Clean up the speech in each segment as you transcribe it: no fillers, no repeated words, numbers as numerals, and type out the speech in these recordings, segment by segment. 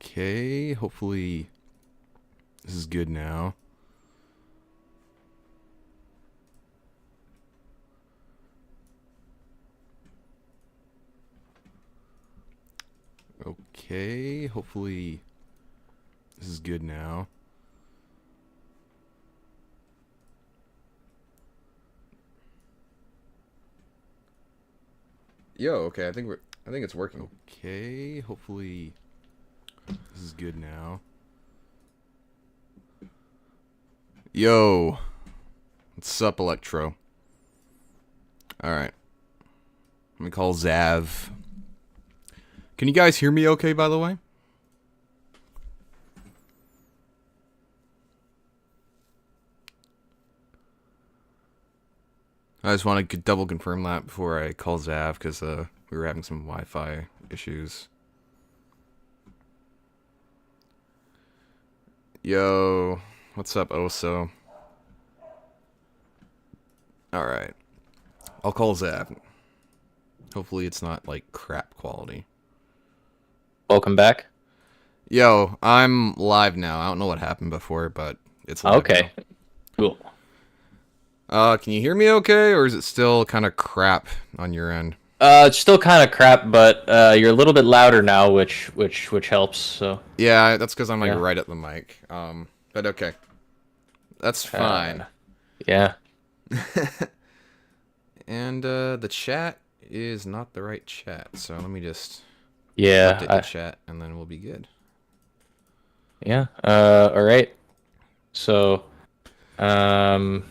Okay, hopefully this is good now. Okay, hopefully this is good now. Yo, okay, I think it's working. Okay, hopefully this is good now. Yo, what's up, Electro? Alright, let me call Zav. Can you guys hear me okay, by the way? I just want to double confirm that before I call Zav, because we were having some Wi-Fi issues. Yo, what's up, Oso? Alright, I'll call Zav. Hopefully it's not, like, crap quality. Welcome back. Yo, I'm live now. I don't know what happened before, but it's live Okay, now. cool. Can you hear me okay, or is it still kind of crap on your end? It's still kind of crap, but you're a little bit louder now, which helps. So Yeah, that's because I'm like yeah, right at the mic. But okay, that's fine. yeah, And the chat is not the right chat, so let me just yeah, update the chat, and then we'll be good. yeah. All right. So, um,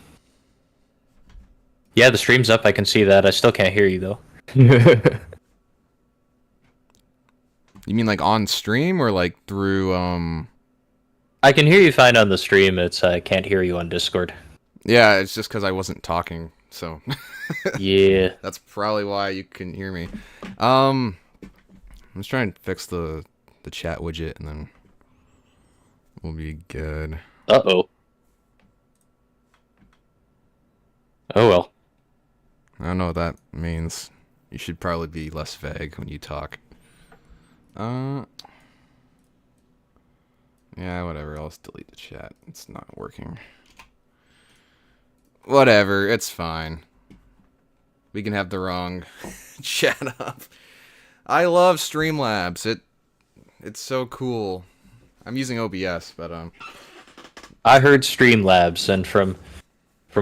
yeah, the stream's up. I can see that. I still can't hear you though. You mean like on stream or like through I can hear you fine on the stream. It's I can't hear you on Discord. Yeah, it's just because I wasn't talking, so Yeah. that's probably why you couldn't hear me. I'm just trying to fix the chat widget, and then we'll be good. Uh-oh. Oh well. I don't know what that means. You should probably be less vague when you talk. Yeah, whatever. I'll just delete the chat. It's not working. Whatever. It's fine. We can have the wrong chat up. I love Streamlabs. It's so cool. I'm using OBS, but I heard Streamlabs, and from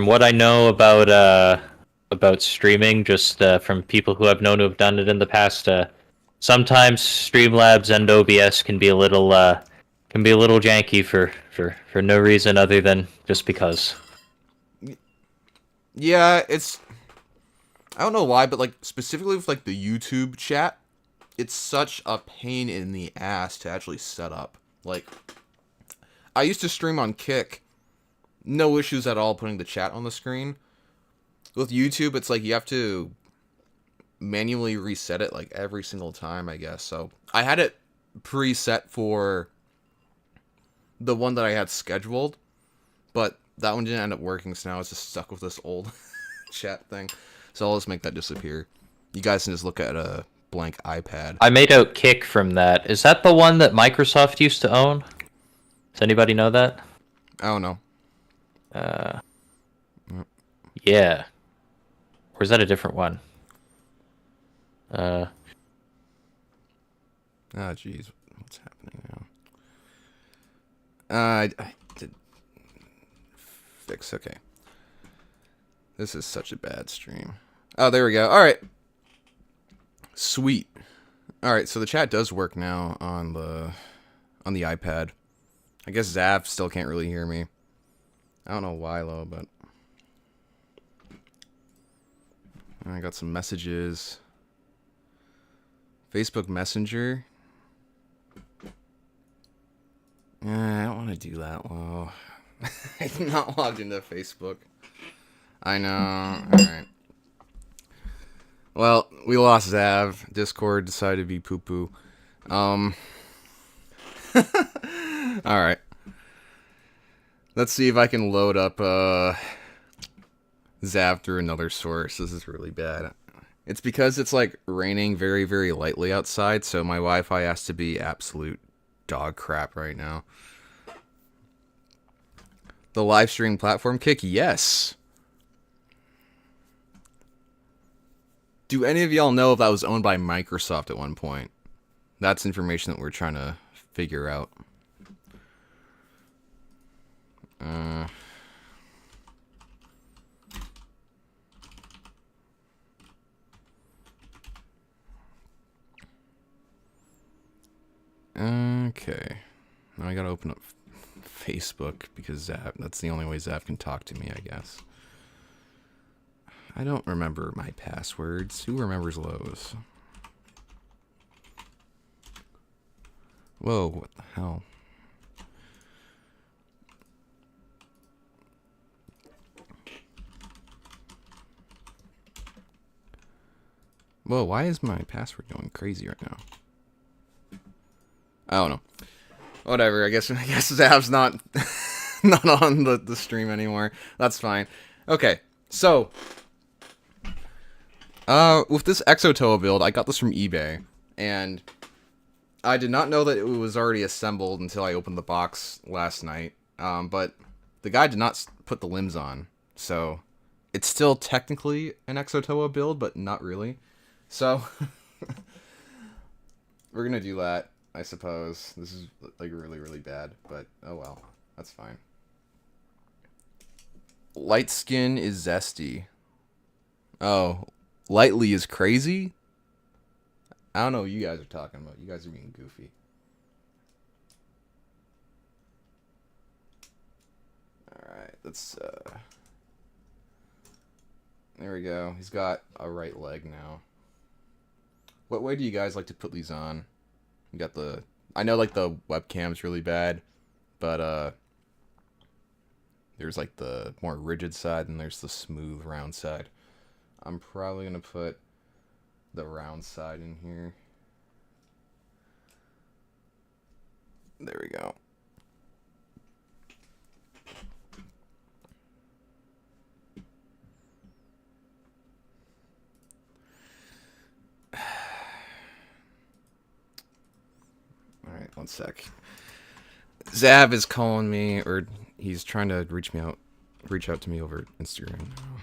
what I know about streaming, just from people who I've known who have done it in the past, sometimes Streamlabs and OBS can be a little janky for no reason other than just because. yeah, it's I don't know why, but like specifically with like the YouTube chat, it's such a pain in the ass to actually set up. Like I used to stream on Kick, no issues at all putting the chat on the screen. With YouTube, it's like you have to manually reset it like every single time, I guess. So I had it preset for the one that I had scheduled, but that one didn't end up working, so now it's just stuck with this old chat thing. So I'll just make that disappear. You guys can just look at a blank iPad. I made out Kick from that. Is that the one that Microsoft used to own? Does anybody know that? I don't know. Yeah. Or is that a different one? Ah, jeez. What's happening now? I did fix. Okay. This is such a bad stream. Oh, there we go. All right. Sweet. All right, so the chat does work now on the iPad. I guess Zav still can't really hear me. I don't know why though, but I got some messages. Facebook Messenger. I don't want to do that. Well, I'm not logged into Facebook. I know. Alright. Well, we lost Zav. Discord decided to be poo-poo. Alright. Let's see if I can load up Zav through another source. This is really bad. It's because it's like raining very, very lightly outside, so my Wi-Fi has to be absolute dog crap right now. The live streaming platform Kick, yes. Do any of y'all know if that was owned by Microsoft at one point? That's information that we're trying to figure out. Okay. Now I gotta open up Facebook because that's the only way Zav can talk to me, I guess. I don't remember my passwords. Who remembers those? Whoa, what the hell? Whoa, why is my password going crazy right now? I don't know. Whatever, I guess Zav's not not on the stream anymore. That's fine. Okay, so with this Exo-Toa build, I got this from eBay, and I did not know that it was already assembled until I opened the box last night. But the guy did not put the limbs on, so it's still technically an Exo-Toa build, but not really. So we're gonna do that, I suppose. This is like really, really bad, but oh well, that's fine. Light skin is zesty. Oh, lightly is crazy? I don't know what you guys are talking about. You guys are being goofy. Alright, let's there we go. He's got a right leg now. What way do you guys like to put these on? You got the... I know, like, the webcam's really bad, but, there's, like, the more rigid side, and there's the smooth, round side. I'm probably gonna put the round side in here. There we go. Alright, one sec. Zav is calling me, or he's trying to reach out to me over Instagram now.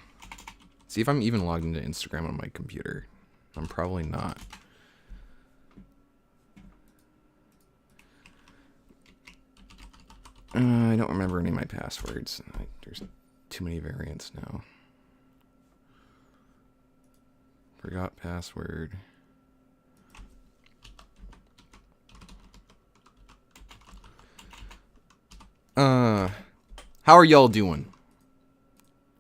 See if I'm even logged into Instagram on my computer. I'm probably not. I don't remember any of my passwords. There's too many variants now. Forgot password. How are y'all doing?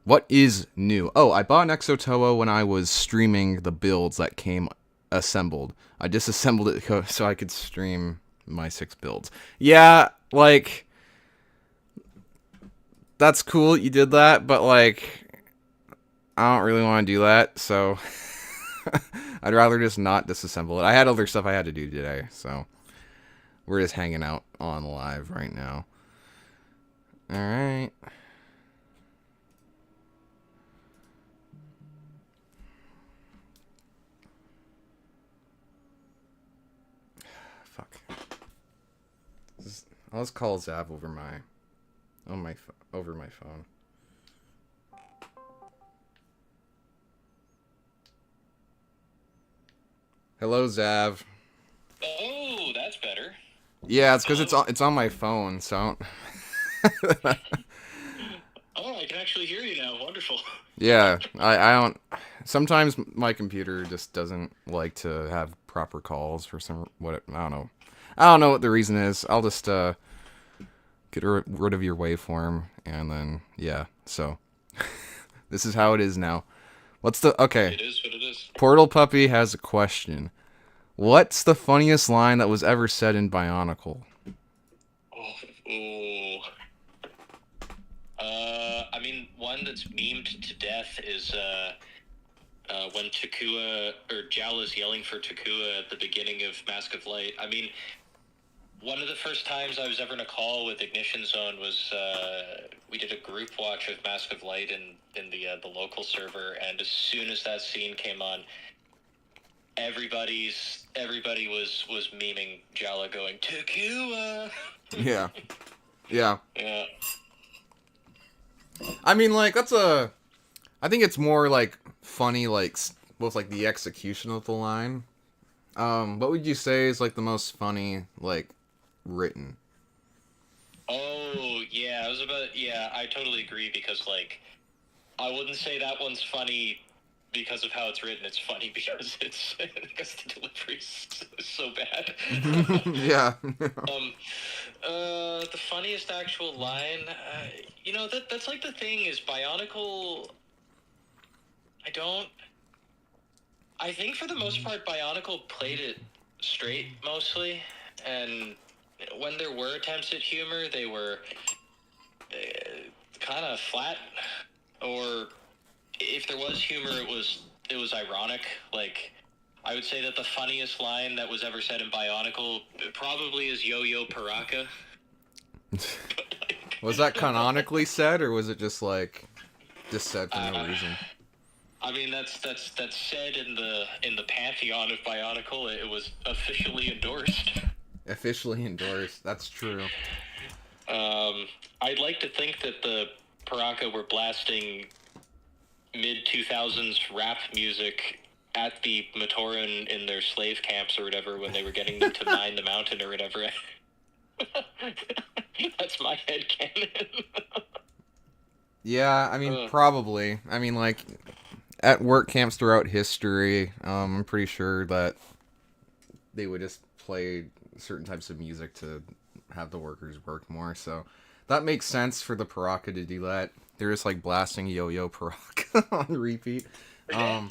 What is new? Oh, I bought an Exo-Toa when I was streaming the builds that came assembled. I disassembled it so I could stream my 6 builds. Yeah, like, that's cool you did that, but like, I don't really want to do that, so I'd rather just not disassemble it. I had other stuff I had to do today, so we're just hanging out on live right now. Alright. Fuck. I'll just call Zav over my phone. Hello, Zav. Oh, that's better. Yeah, it's because it's on my phone, so. Oh, I can actually hear you now. Wonderful. Yeah, I don't. Sometimes my computer just doesn't like to have proper calls for some what I don't know. I don't know what the reason is. I'll just get rid of your waveform and then yeah. So this is how it is now. What's the okay? It is what it is. Portal Puppy has a question. What's the funniest line that was ever said in Bionicle? Oh. I mean, one that's memed to death is when Takua or Jal is yelling for Takua at the beginning of Mask of Light. I mean, one of the first times I was ever in a call with Ignition Zone was we did a group watch of Mask of Light in the local server, and as soon as that scene came on, everybody was memeing Jala going Takua. Yeah. Yeah. Yeah. I mean, like, I think it's more, like, funny, like, with, like, the execution of the line. What would you say is, like, the most funny, like, written? Oh yeah, I totally agree because like I wouldn't say that one's funny because of how it's written. It's funny because because the delivery's so bad. Yeah. The funniest actual line, that's like the thing is Bionicle. I don't. I think for the most part, Bionicle played it straight mostly, and when there were attempts at humor, they were kind of flat, or if there was humor, it was ironic. Like, I would say that the funniest line that was ever said in Bionicle probably is "Yo-Yo Paraka." Was that canonically said, or was it just said for no reason? I mean, that's said in the pantheon of Bionicle. It was officially endorsed. Officially endorsed. That's true. I'd like to think that the Paraka were blasting mid-2000s rap music at the Matoran in their slave camps or whatever when they were getting them to mine the mountain or whatever. That's my headcanon. Yeah, I mean, probably. I mean, like, at work camps throughout history, I'm pretty sure that they would just play certain types of music to have the workers work more, so that makes sense for the Paraka to do that. They're just, like, blasting Yo-Yo Paraka on repeat. To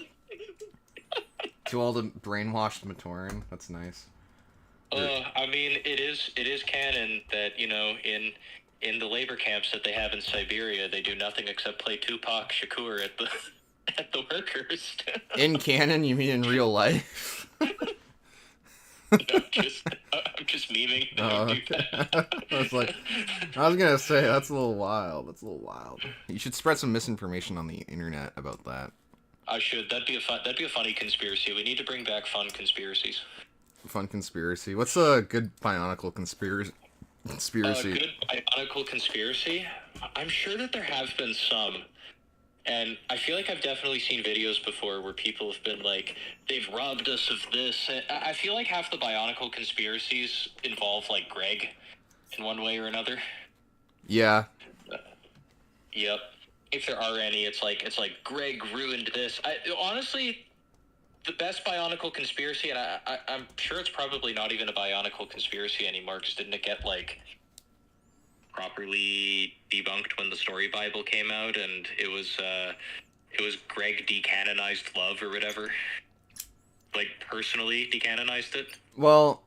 all the brainwashed Matoran. That's nice. I mean, it is canon that, in the labor camps that they have in Siberia, they do nothing except play Tupac Shakur at the workers. In canon, you mean in real life? No, I'm just memeing. I was gonna say that's a little wild. That's a little wild. You should spread some misinformation on the internet about that. I should. That'd be a funny conspiracy. We need to bring back fun conspiracies. Fun conspiracy. What's a good Bionicle conspiracy? Good Bionicle conspiracy? I'm sure that there have been some. And I feel like I've definitely seen videos before where people have been like, they've robbed us of this. I feel like half the Bionicle conspiracies involve, like, Greg in one way or another. Yeah. Yep. If there are any, it's like Greg ruined this. Honestly, the best Bionicle conspiracy, and I'm sure it's probably not even a Bionicle conspiracy anymore, because didn't it get, like, properly debunked when the Story Bible came out, and it was Greg decanonized love or whatever. Like, personally decanonized it. Well,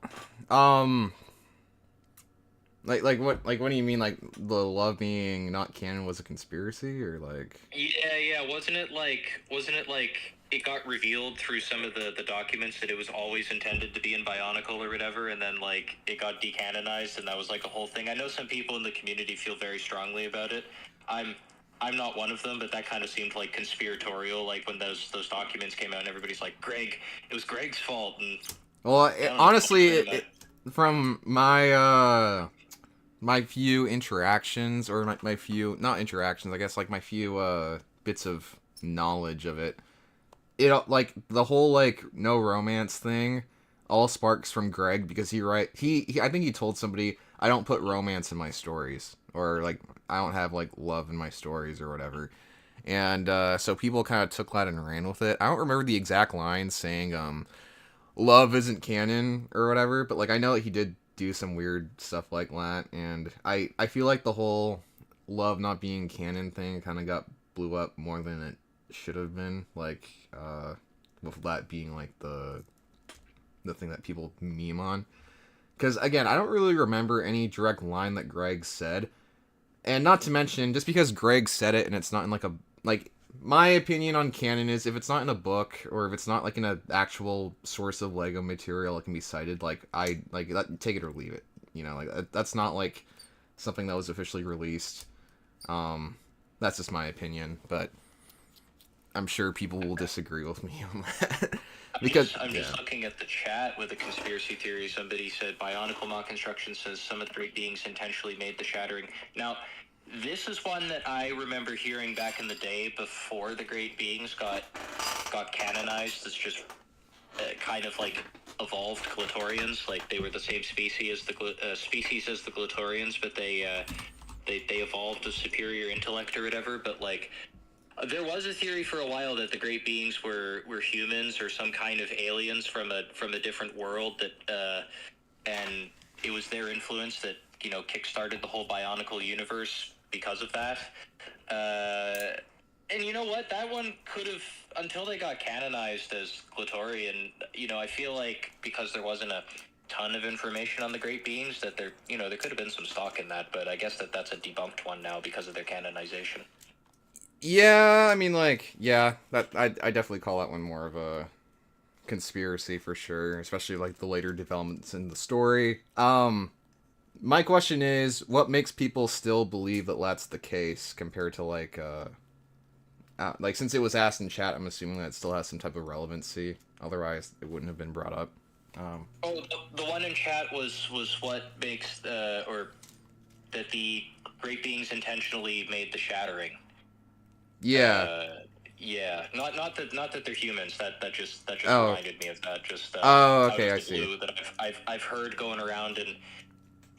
like what do you mean? Like the love being not canon was a conspiracy, or like? Yeah. Wasn't it like it got revealed through some of the documents that it was always intended to be in Bionicle or whatever, and then like it got decanonized, and that was like a whole thing. I know some people in the community feel very strongly about it. I'm not one of them, but that kind of seemed like conspiratorial, like when those documents came out and everybody's like, it was Greg's fault. And well, honestly, from my my few interactions, or my few, not interactions, I guess, like my few bits of knowledge of it, like the whole like no romance thing all sparks from Greg, because he I think he told somebody, I don't put romance in my stories, or like I don't have like love in my stories or whatever. And so people kind of took that and ran with it. I don't remember the exact line saying love isn't canon or whatever, but like I know that he did do some weird stuff like that, and I feel like the whole love not being canon thing kind of blew up more than it should have been, like with that being like the thing that people meme on. Because again, I don't really remember any direct line that Greg said, and not to mention, just because Greg said it and it's not in like a, like, my opinion on canon is, if it's not in a book, or if it's not like in an actual source of Lego material that can be cited, like I like that, take it or leave it. Like that's not like something that was officially released. That's just my opinion. But I'm sure people will disagree with me on that. I'm just looking at the chat with a conspiracy theory. Somebody said bionicle mock construction says some of the great beings intentionally made the shattering. Now, this is one that I remember hearing back in the day before the great beings got canonized as just kind of like evolved Glatorians. Like they were the same species as the Glatorians, but they evolved a superior intellect or whatever. But like, there was a theory for a while that the great beings were humans or some kind of aliens from a different world that and it was their influence that kickstarted the whole Bionicle universe because of that. And you know what? That one could have, until they got canonized as Glatorian. I feel like because there wasn't a ton of information on the great beings that there could have been some stock in that, but I guess that's a debunked one now because of their canonization. Yeah, I mean, like, yeah, that I definitely call that one more of a conspiracy for sure, especially like the later developments in the story. My question is, what makes people still believe that that's the case compared to like since it was asked in chat, I'm assuming that it still has some type of relevancy. Otherwise, it wouldn't have been brought up. The one in chat was what makes or that the great beings intentionally made the shattering. Yeah. Yeah. Not that they're humans. That just Oh. reminded me of that. Just Oh, okay, out I of the see. blue that I've heard going around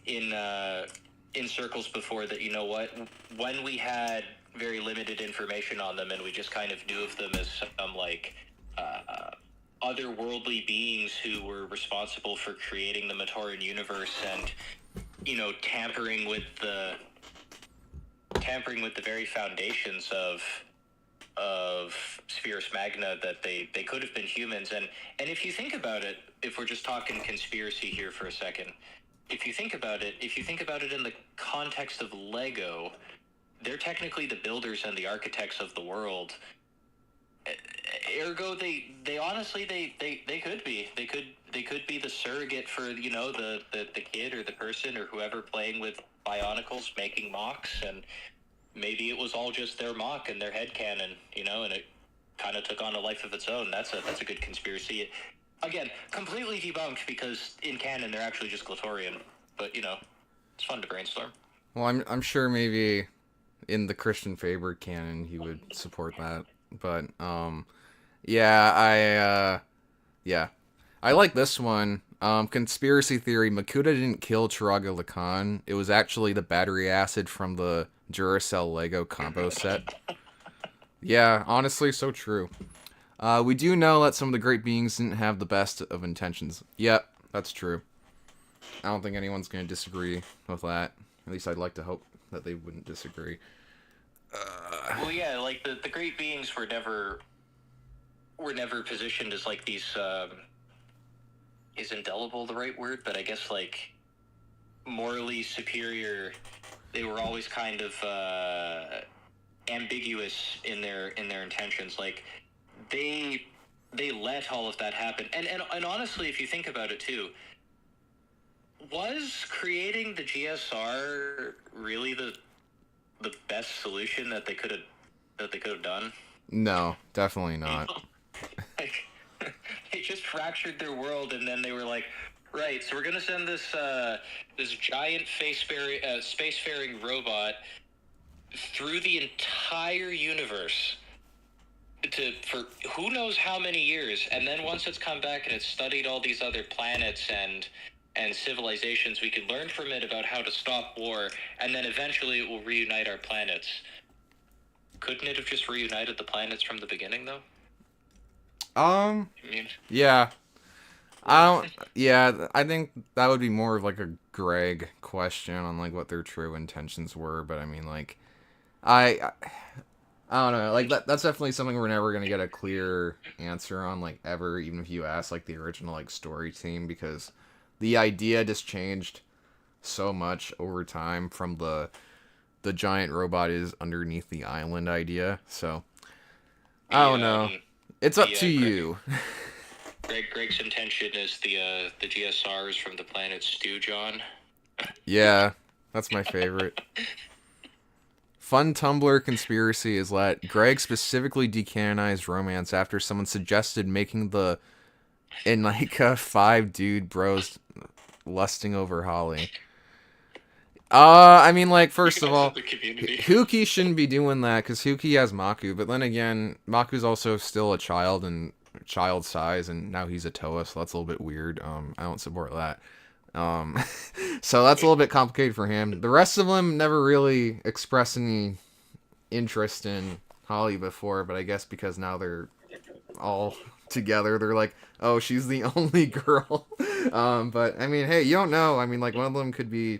in circles before that. You know what? When we had very limited information on them and we just kind of knew of them as some like otherworldly beings who were responsible for creating the Matoran universe and tampering with the very foundations of Spherus Magna, that they could have been humans. And if you think about it, if we're just talking conspiracy here for a second, if you think about it in the context of Lego, they're technically the builders and the architects of the world. Ergo, they honestly they could be. They could be the surrogate for the kid or the person or whoever playing with Bionicles making mocs, and maybe it was all just their mock and their headcanon, and it kind of took on a life of its own. That's a good conspiracy. Again, completely debunked because in canon they're actually just Glatorian, but it's fun to brainstorm. Well, I'm sure maybe in the Christian Faber canon he would support that, but yeah, I like this one. Conspiracy theory: Makuta didn't kill Chiraga Lacan. It was actually the battery acid from the Duracell Lego combo set. Yeah, honestly, so true. We do know that some of the great beings didn't have the best of intentions. Yep, that's true. I don't think anyone's going to disagree with that. At least I'd like to hope that they wouldn't disagree. Well, yeah, like the great beings were never positioned as like these. Is indelible the right word? But I guess like morally superior. They were always kind of ambiguous in their intentions. Like they let all of that happen. And honestly, if you think about it too, was creating the GSR really the best solution that they could have done? No, definitely not. Like, they just fractured their world, and then they were like, right, so we're gonna send this giant spacefaring robot through the entire universe for who knows how many years, and then once it's come back and it's studied all these other planets and civilizations, we can learn from it about how to stop war, and then eventually it will reunite our planets. Couldn't it have just reunited the planets from the beginning, though? Yeah. Yeah, I think that would be more of like a Greg question on like what their true intentions were, but I mean like I don't know, like that's definitely something we're never going to get a clear answer on like ever, even if you ask like the original like story team, because the idea just changed so much over time from the giant robot is underneath the island idea. So I don't know. It's up to you. Greg's intention is the GSRs from the planet Stew John. Yeah, that's my favorite. Fun Tumblr conspiracy is that Greg specifically decanonized romance after someone suggested making the Inika 5 dude bros lusting over Holly. I mean, like, first of all, The community. Huki shouldn't be doing that because Huki has Maku, but then again, Maku's also still a child and child size, and now he's a Toa, so that's a little bit weird. I don't support that. Um, so that's a little bit complicated for him. The rest of them never really expressed any interest in Holly before, but I guess because now they're all together, they're like, oh, she's the only girl. But I mean, hey, you don't know. I mean, like, one of them could be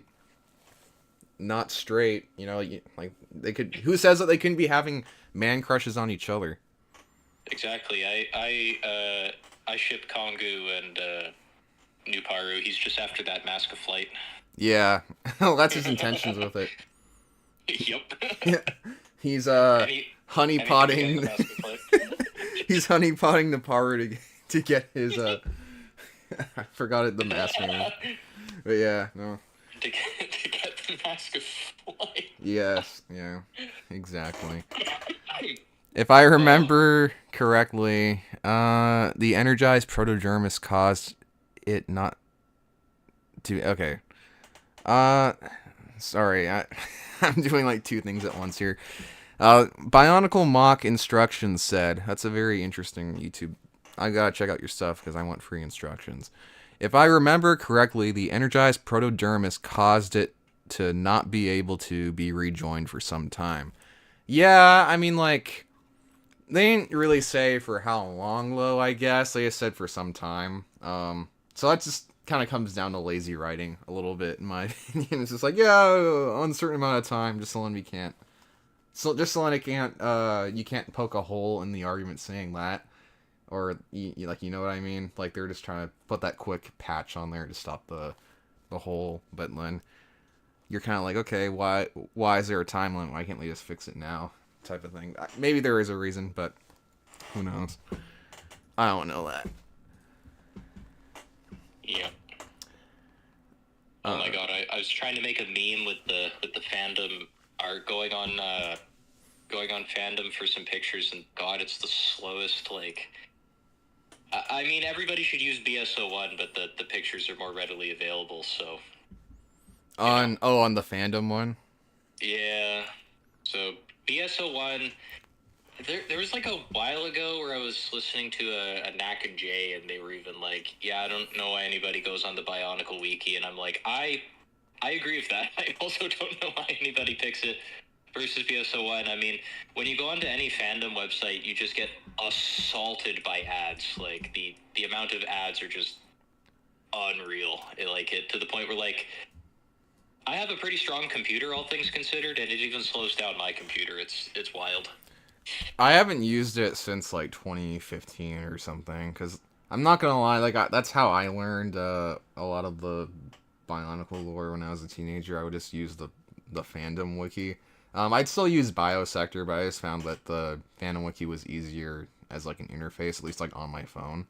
not straight, you know, like they could. Who says that they couldn't be having man crushes on each other? Exactly. I ship Kongu and Nuparu. He's just after that Mask of Flight. Yeah, that's his intentions with it. Yep. He's Any- honey anything to get potting. the Mask of Flight. He's honey potting the Paru to get his I forgot it the mask name. But yeah, no. to get the Mask of Flight. Yes, yeah, exactly. If I remember correctly, the energized protodermis caused it not to. Okay. Sorry, I'm doing like two things at once here. Bionicle mock instructions said, that's a very interesting YouTube. I gotta check out your stuff because I want free instructions. If I remember correctly, the energized protodermis caused it to not be able to be rejoined for some time. Yeah, I mean, like, they didn't really say for how long, though, I guess. They just said for some time. So that just kind of comes down to lazy writing a little bit, in my opinion. It's just like, yeah, uncertain amount of time, just so long we can't. So just so long it can't, you can't poke a hole in the argument saying that. Or, like, you know what I mean? Like, they're just trying to put that quick patch on there to stop the hole. But then you're kind of like, okay, why is there a time limit? Why can't we just fix it now? Type of thing. Maybe there is a reason, but who knows? I don't know that. Yeah. Oh my god, I was trying to make a meme with the fandom art going on fandom for some pictures, and god, it's the slowest, like... I mean, everybody should use BSO1, but the pictures are more readily available, so... On the fandom one? Yeah. So, BSO1... There was like a while ago where I was listening to a Knack and Jay, and they were even like, yeah, I don't know why anybody goes on the Bionicle Wiki, and I'm like, I agree with that. I also don't know why anybody picks it versus BSO1. I mean, when you go onto any fandom website, you just get assaulted by ads. Like, the amount of ads are just unreal. It to the point where, like, I have a pretty strong computer, all things considered, and it even slows down my computer. It's wild. I haven't used it since like 2015 or something, because I'm not gonna lie, like that's how I learned a lot of the Bionicle lore when I was a teenager. I would just use the fandom wiki. I'd still use Biosector, but I just found that the fandom wiki was easier as like an interface, at least like on my phone.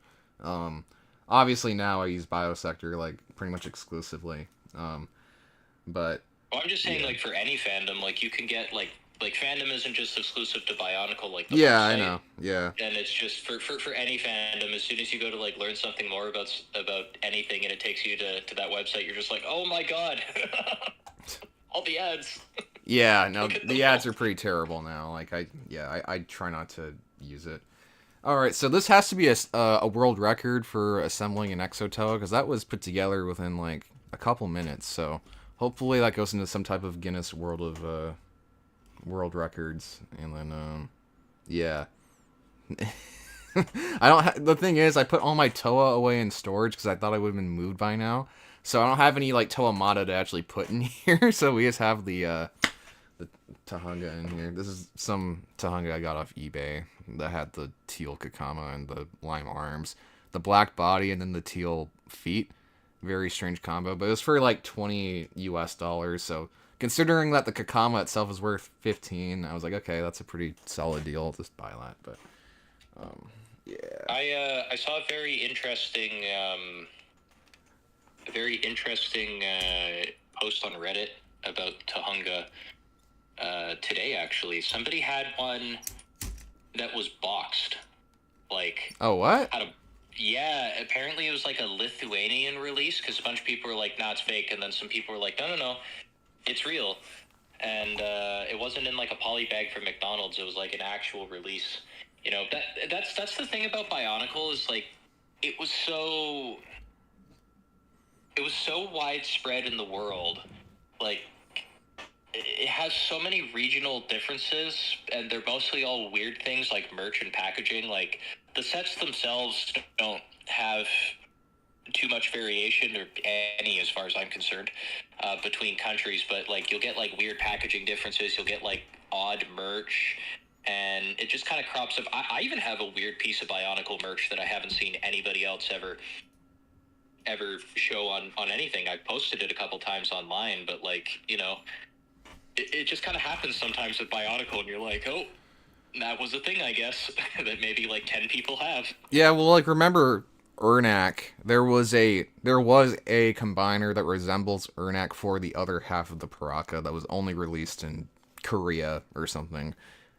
Obviously now I use Biosector like pretty much exclusively. But well, I'm just saying, like, for any fandom, like, you can get like fandom isn't just exclusive to Bionicle, like the yeah, website. I know. Yeah. And it's just for any fandom, as soon as you go to like learn something more about anything, and it takes you to that website, you're just like, oh my god, all the ads. Yeah, no, the ads are pretty terrible now. Like I try not to use it. All right, so this has to be a world record for assembling an Exo-Toa, because that was put together within like a couple minutes. So hopefully that goes into some type of Guinness World of World Records, and then yeah. The thing is, I put all my Toa away in storage because I thought I would have been moved by now. So I don't have any like Toa Mata to actually put in here. So we just have the Tahunga in here. This is some Tahunga I got off eBay that had the teal Kakama and the lime arms, the black body, and then the teal feet. Very strange combo, but it was for like $20 US. So considering that the Kakama itself is worth 15, I was like, okay, that's a pretty solid deal. I'll just buy that. But yeah. I saw a very interesting post on Reddit about Tahunga, today actually. Somebody had one that was boxed. Like, Oh, what? yeah, apparently it was like a Lithuanian release because a bunch of people were like, "Nah, it's fake," and then some people were like, "No, no, no, it's real." And it wasn't in like a poly bag from McDonald's. It was like an actual release. You know, that's the thing about Bionicle is like it was so widespread in the world. Like it has so many regional differences, and they're mostly all weird things like merch and packaging. Like the sets themselves don't have too much variation or any, as far as I'm concerned, between countries. But like you'll get like weird packaging differences. You'll get like odd merch. And it just kind of crops up. I even have a weird piece of Bionicle merch that I haven't seen anybody else ever show on anything. I've posted it a couple times online, but like, you know, it just kind of happens sometimes with Bionicle, and you're like, oh, that was a thing, I guess, that maybe like 10 people have. Yeah, well, like, remember Ernak? There was a combiner that resembles Ernak for the other half of the Paraka that was only released in Korea or something.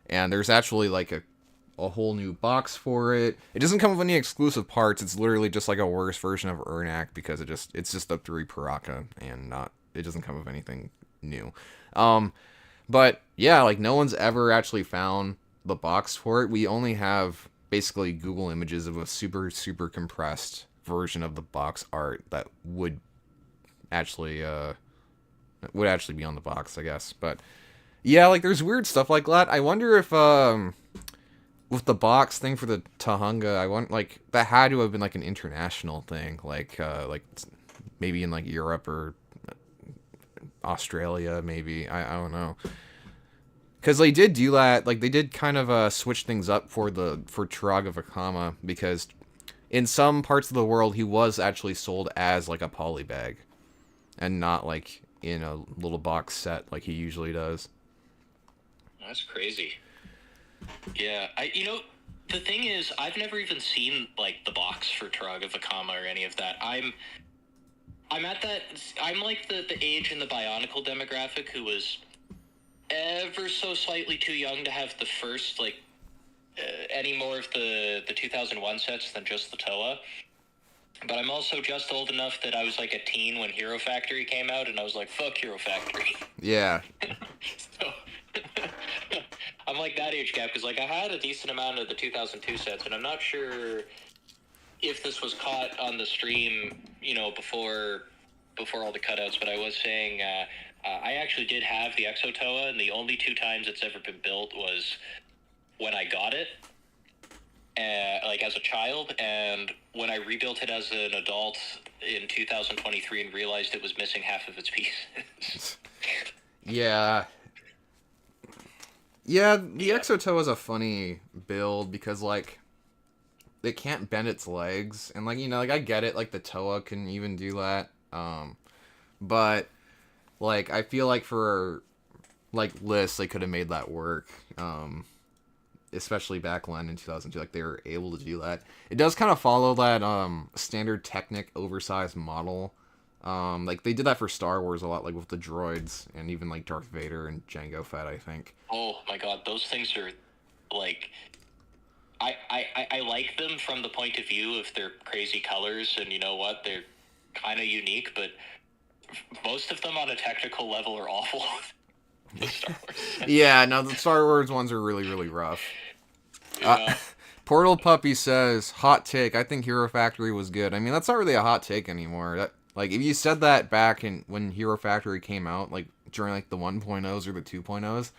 And there's actually like a whole new box for it. It doesn't come with any exclusive parts. It's literally just like a worse version of Ernak because it's just the 3 Paraka and it doesn't come with anything new. But yeah, like no one's ever actually found the box for it. We only have basically Google images of a super super compressed version of the box art that would actually be on the box, I guess. But yeah, like there's weird stuff like that. I wonder if with the box thing for the Tahunga, I want like that had to have been like an international thing, like maybe in like Europe or Australia, maybe. I don't know. Because they did do that, like they did kind of switch things up for Turaga Vakama, because in some parts of the world he was actually sold as like a poly bag, and not like in a little box set like he usually does. That's crazy. Yeah, the thing is, I've never even seen like the box for Turaga Vakama or any of that. I'm at that. I'm like the age in the Bionicle demographic who was ever so slightly too young to have the first like any more of the 2001 sets than just the Toa. But I'm also just old enough that I was like a teen when Hero Factory came out, and I was like, fuck Hero Factory. Yeah. So I'm like that age gap, because like I had a decent amount of the 2002 sets, and I'm not sure if this was caught on the stream, you know, before all the cutouts, but I was saying I actually did have the Exo-Toa, and the only 2 times it's ever been built was when I got it, like as a child, and when I rebuilt it as an adult in 2023 and realized it was missing half of its pieces. Yeah. Yeah, the Exo-Toa is a funny build because, like, it can't bend its legs. And, like, you know, like, I get it. Like, the Toa can even do that. But, like, I feel like for, like, lists, they could have made that work. Especially back when in 2002, like, they were able to do that. It does kind of follow that, standard Technic oversized model. Like, they did that for Star Wars a lot, like, with the droids, and even, like, Darth Vader and Jango Fett, I think. Oh, my God, those things are, like... I like them from the point of view of their crazy colors, and you know what, they're kind of unique, but most of them on a technical level are awful. The Star Wars. Yeah, no, the Star Wars ones are really, really rough. Yeah. Portal Puppy says, hot take, I think Hero Factory was good. I mean, that's not really a hot take anymore. That, like, if you said that back when Hero Factory came out, like, during, like, the 1.0s or the 2.0s,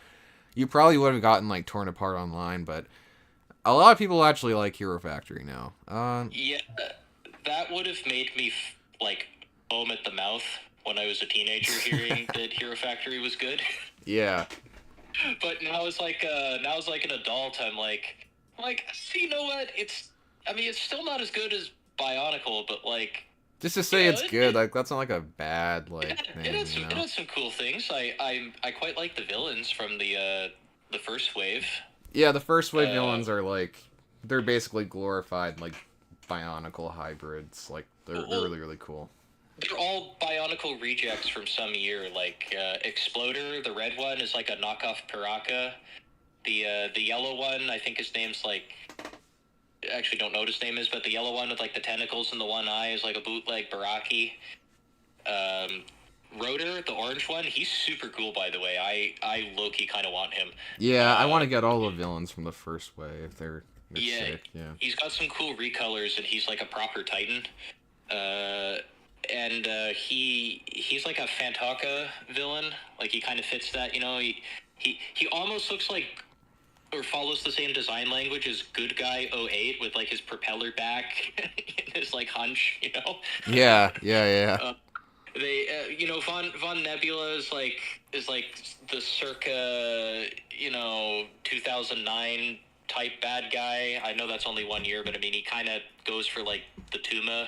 you probably would have gotten, like, torn apart online, but a lot of people actually like Hero Factory now. Yeah, that would have made me, like, foam at the mouth when I was a teenager hearing that Hero Factory was good. Yeah. But now as like an adult, I'm like, see, you know what? It's still not as good as Bionicle, but like, Just to say it's good, like, that's not like a bad, like, thing, it you know? had some cool things. I quite like the villains from the first wave. Yeah, the first wave villains are, like, they're basically glorified, like, Bionicle hybrids. Like, they're really, really cool. they're all Bionicle rejects from some year. Like Exploder, the red one, is like a knockoff Piraka. The yellow one, I think his name's like. Actually, don't know what his name is, but the yellow one with like the tentacles and the one eye is like a bootleg Baraki. Rotor, the orange one, he's super cool, by the way. I low-key kind of want him. Yeah, I want to get all the villains from the first wave. They're Yeah, sick. Yeah. he's got some cool recolors, and he's like a proper Titan. And he's like a Fantaka villain. Like, he kind of fits that, you know? He almost looks like, or follows the same design language as Good Guy '08 with, like, his propeller back and his, like, hunch, you know? Yeah. They, you know, Von Nebula is like the circa, you know, 2009 type bad guy. I know that's only 1 year, but I mean, he kind of goes for like the Tuma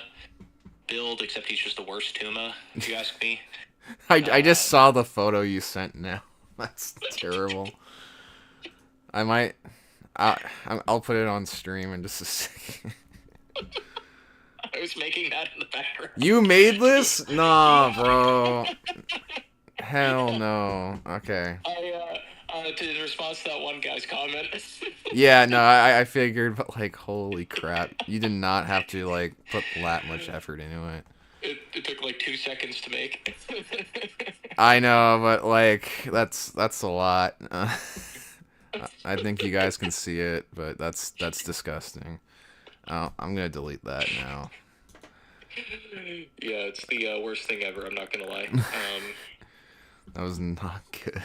build, except he's just the worst Tuma, if you ask me. I just saw the photo you sent now. That's terrible. I'll put it on stream in just a second. I was making that in the background. You made this? Nah, bro. Hell no. Okay. In response to that one guy's comment. Yeah, no, I figured, but like, holy crap. You did not have to, like, put that much effort into it. It took like 2 seconds to make. I know, but like, that's a lot. I think you guys can see it, but that's disgusting. Oh, I'm gonna delete that now. Yeah, it's the worst thing ever. I'm not gonna lie. That was not good.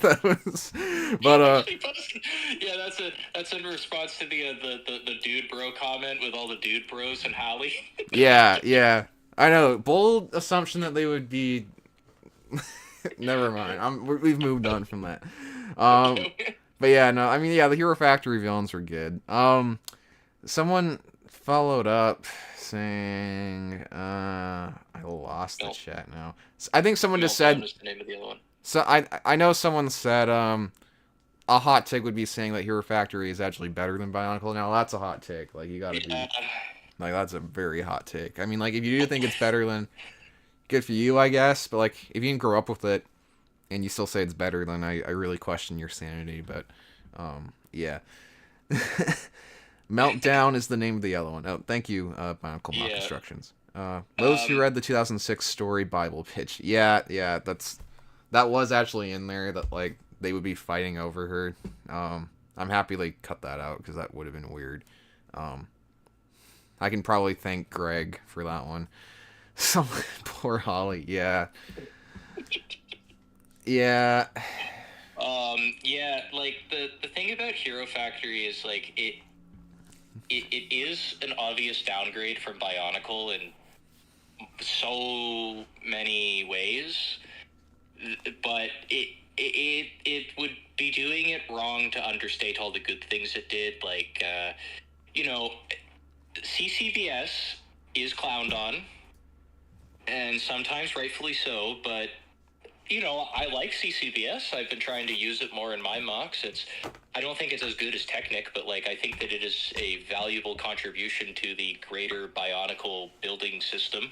That was, but yeah, that's in response to the dude bro comment with all the dude bros and Hallie. yeah. I know. Bold assumption that they would be. Never mind. We've moved on from that. But yeah, no. I mean, yeah, the Hero Factory villains were good. Someone followed up saying, I lost the chat now. I think someone just said. Is the name of the other one. So I know someone said a hot take would be saying that Hero Factory is actually better than Bionicle. Now that's a hot take. Like, you gotta be like, that's a very hot take. I mean, like, if you do think it's better, then good for you, I guess. But like, if you didn't grow up with it and you still say it's better, then I really question your sanity. But yeah. Meltdown is the name of the yellow one. Oh, thank you, Bionicle Mock Instructions. Those who read the 2006 story Bible pitch. Yeah, that was actually in there, that like they would be fighting over her. I'm happy they cut that out because that would have been weird. I can probably thank Greg for that one. Some poor Holly. Yeah. Yeah, like the thing about Hero Factory is like it is an obvious downgrade from Bionicle in so many ways, but it would be doing it wrong to understate all the good things it did. Like, you know, CCBS is clowned on, and sometimes rightfully so, but, you know, I like CCBS. I've been trying to use it more in my mocks. I don't think it's as good as Technic, but, like, I think that it is a valuable contribution to the greater Bionicle building system.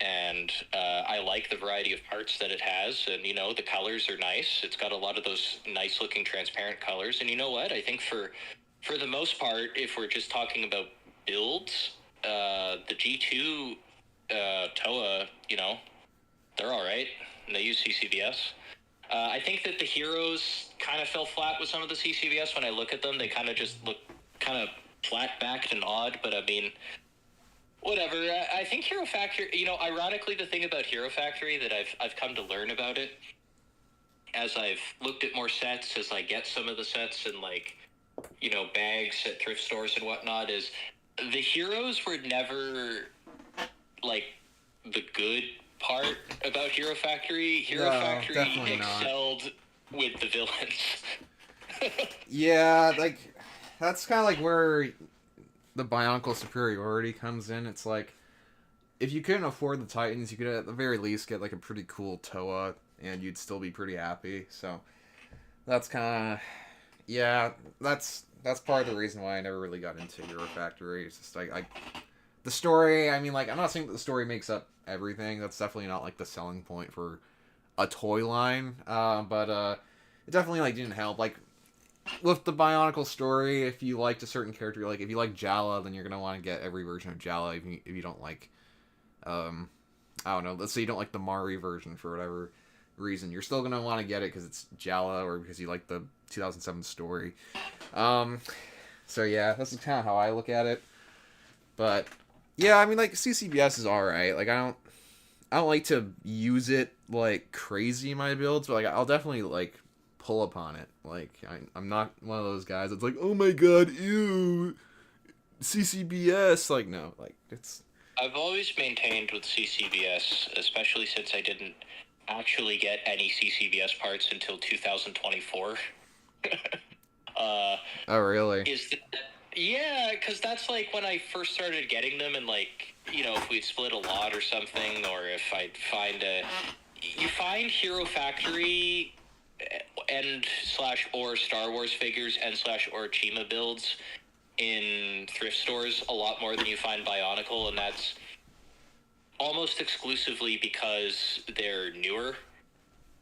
And I like the variety of parts that it has, and, you know, the colors are nice. It's got a lot of those nice-looking transparent colors, and you know what? I think for the most part, if we're just talking about builds, the G2 Toa, you know, they're all right, and they use CCBS. I think that the heroes kind of fell flat with some of the CCBS. When I look at them, they kind of just look kind of flat-backed and odd, but I mean, whatever. I think Hero Factory, you know, ironically, the thing about Hero Factory that I've come to learn about it as I've looked at more sets, as I get some of the sets and, like, you know, bags at thrift stores and whatnot, is the heroes were never, like, the good part about Hero Factory. Hero Factory excelled with the villains. Yeah, like, that's kind of like where the Bionicle superiority comes in. It's like, if you couldn't afford the Titans, you could at the very least get like a pretty cool Toa, and you'd still be pretty happy. So that's kind of, yeah, that's part of the reason why I never really got into Hero Factory. It's just like the story, I mean, like, I'm not saying that the story makes up everything. That's definitely not, like, the selling point for a toy line. But it definitely, like, didn't help. Like, with the Bionicle story, if you liked a certain character, like, if you like Jala, then you're going to want to get every version of Jala. If you don't like, I don't know, let's say you don't like the Mari version for whatever reason, you're still going to want to get it because it's Jala or because you like the 2007 story. So yeah, that's kind of how I look at it. But yeah, I mean, like, CCBS is all right. Like, I don't like to use it like crazy in my builds, but like I'll definitely like pull upon it. Like I'm not one of those guys that's like, oh my god, ew, CCBS. Like, no, like it's. I've always maintained with CCBS, especially since I didn't actually get any CCBS parts until 2024. Oh really? Is that, yeah, because that's like when I first started getting them, and like, you know, if we'd split a lot or something, or if I'd find you find Hero Factory and slash or Star Wars figures and slash or Chima builds in thrift stores a lot more than you find Bionicle, and that's almost exclusively because they're newer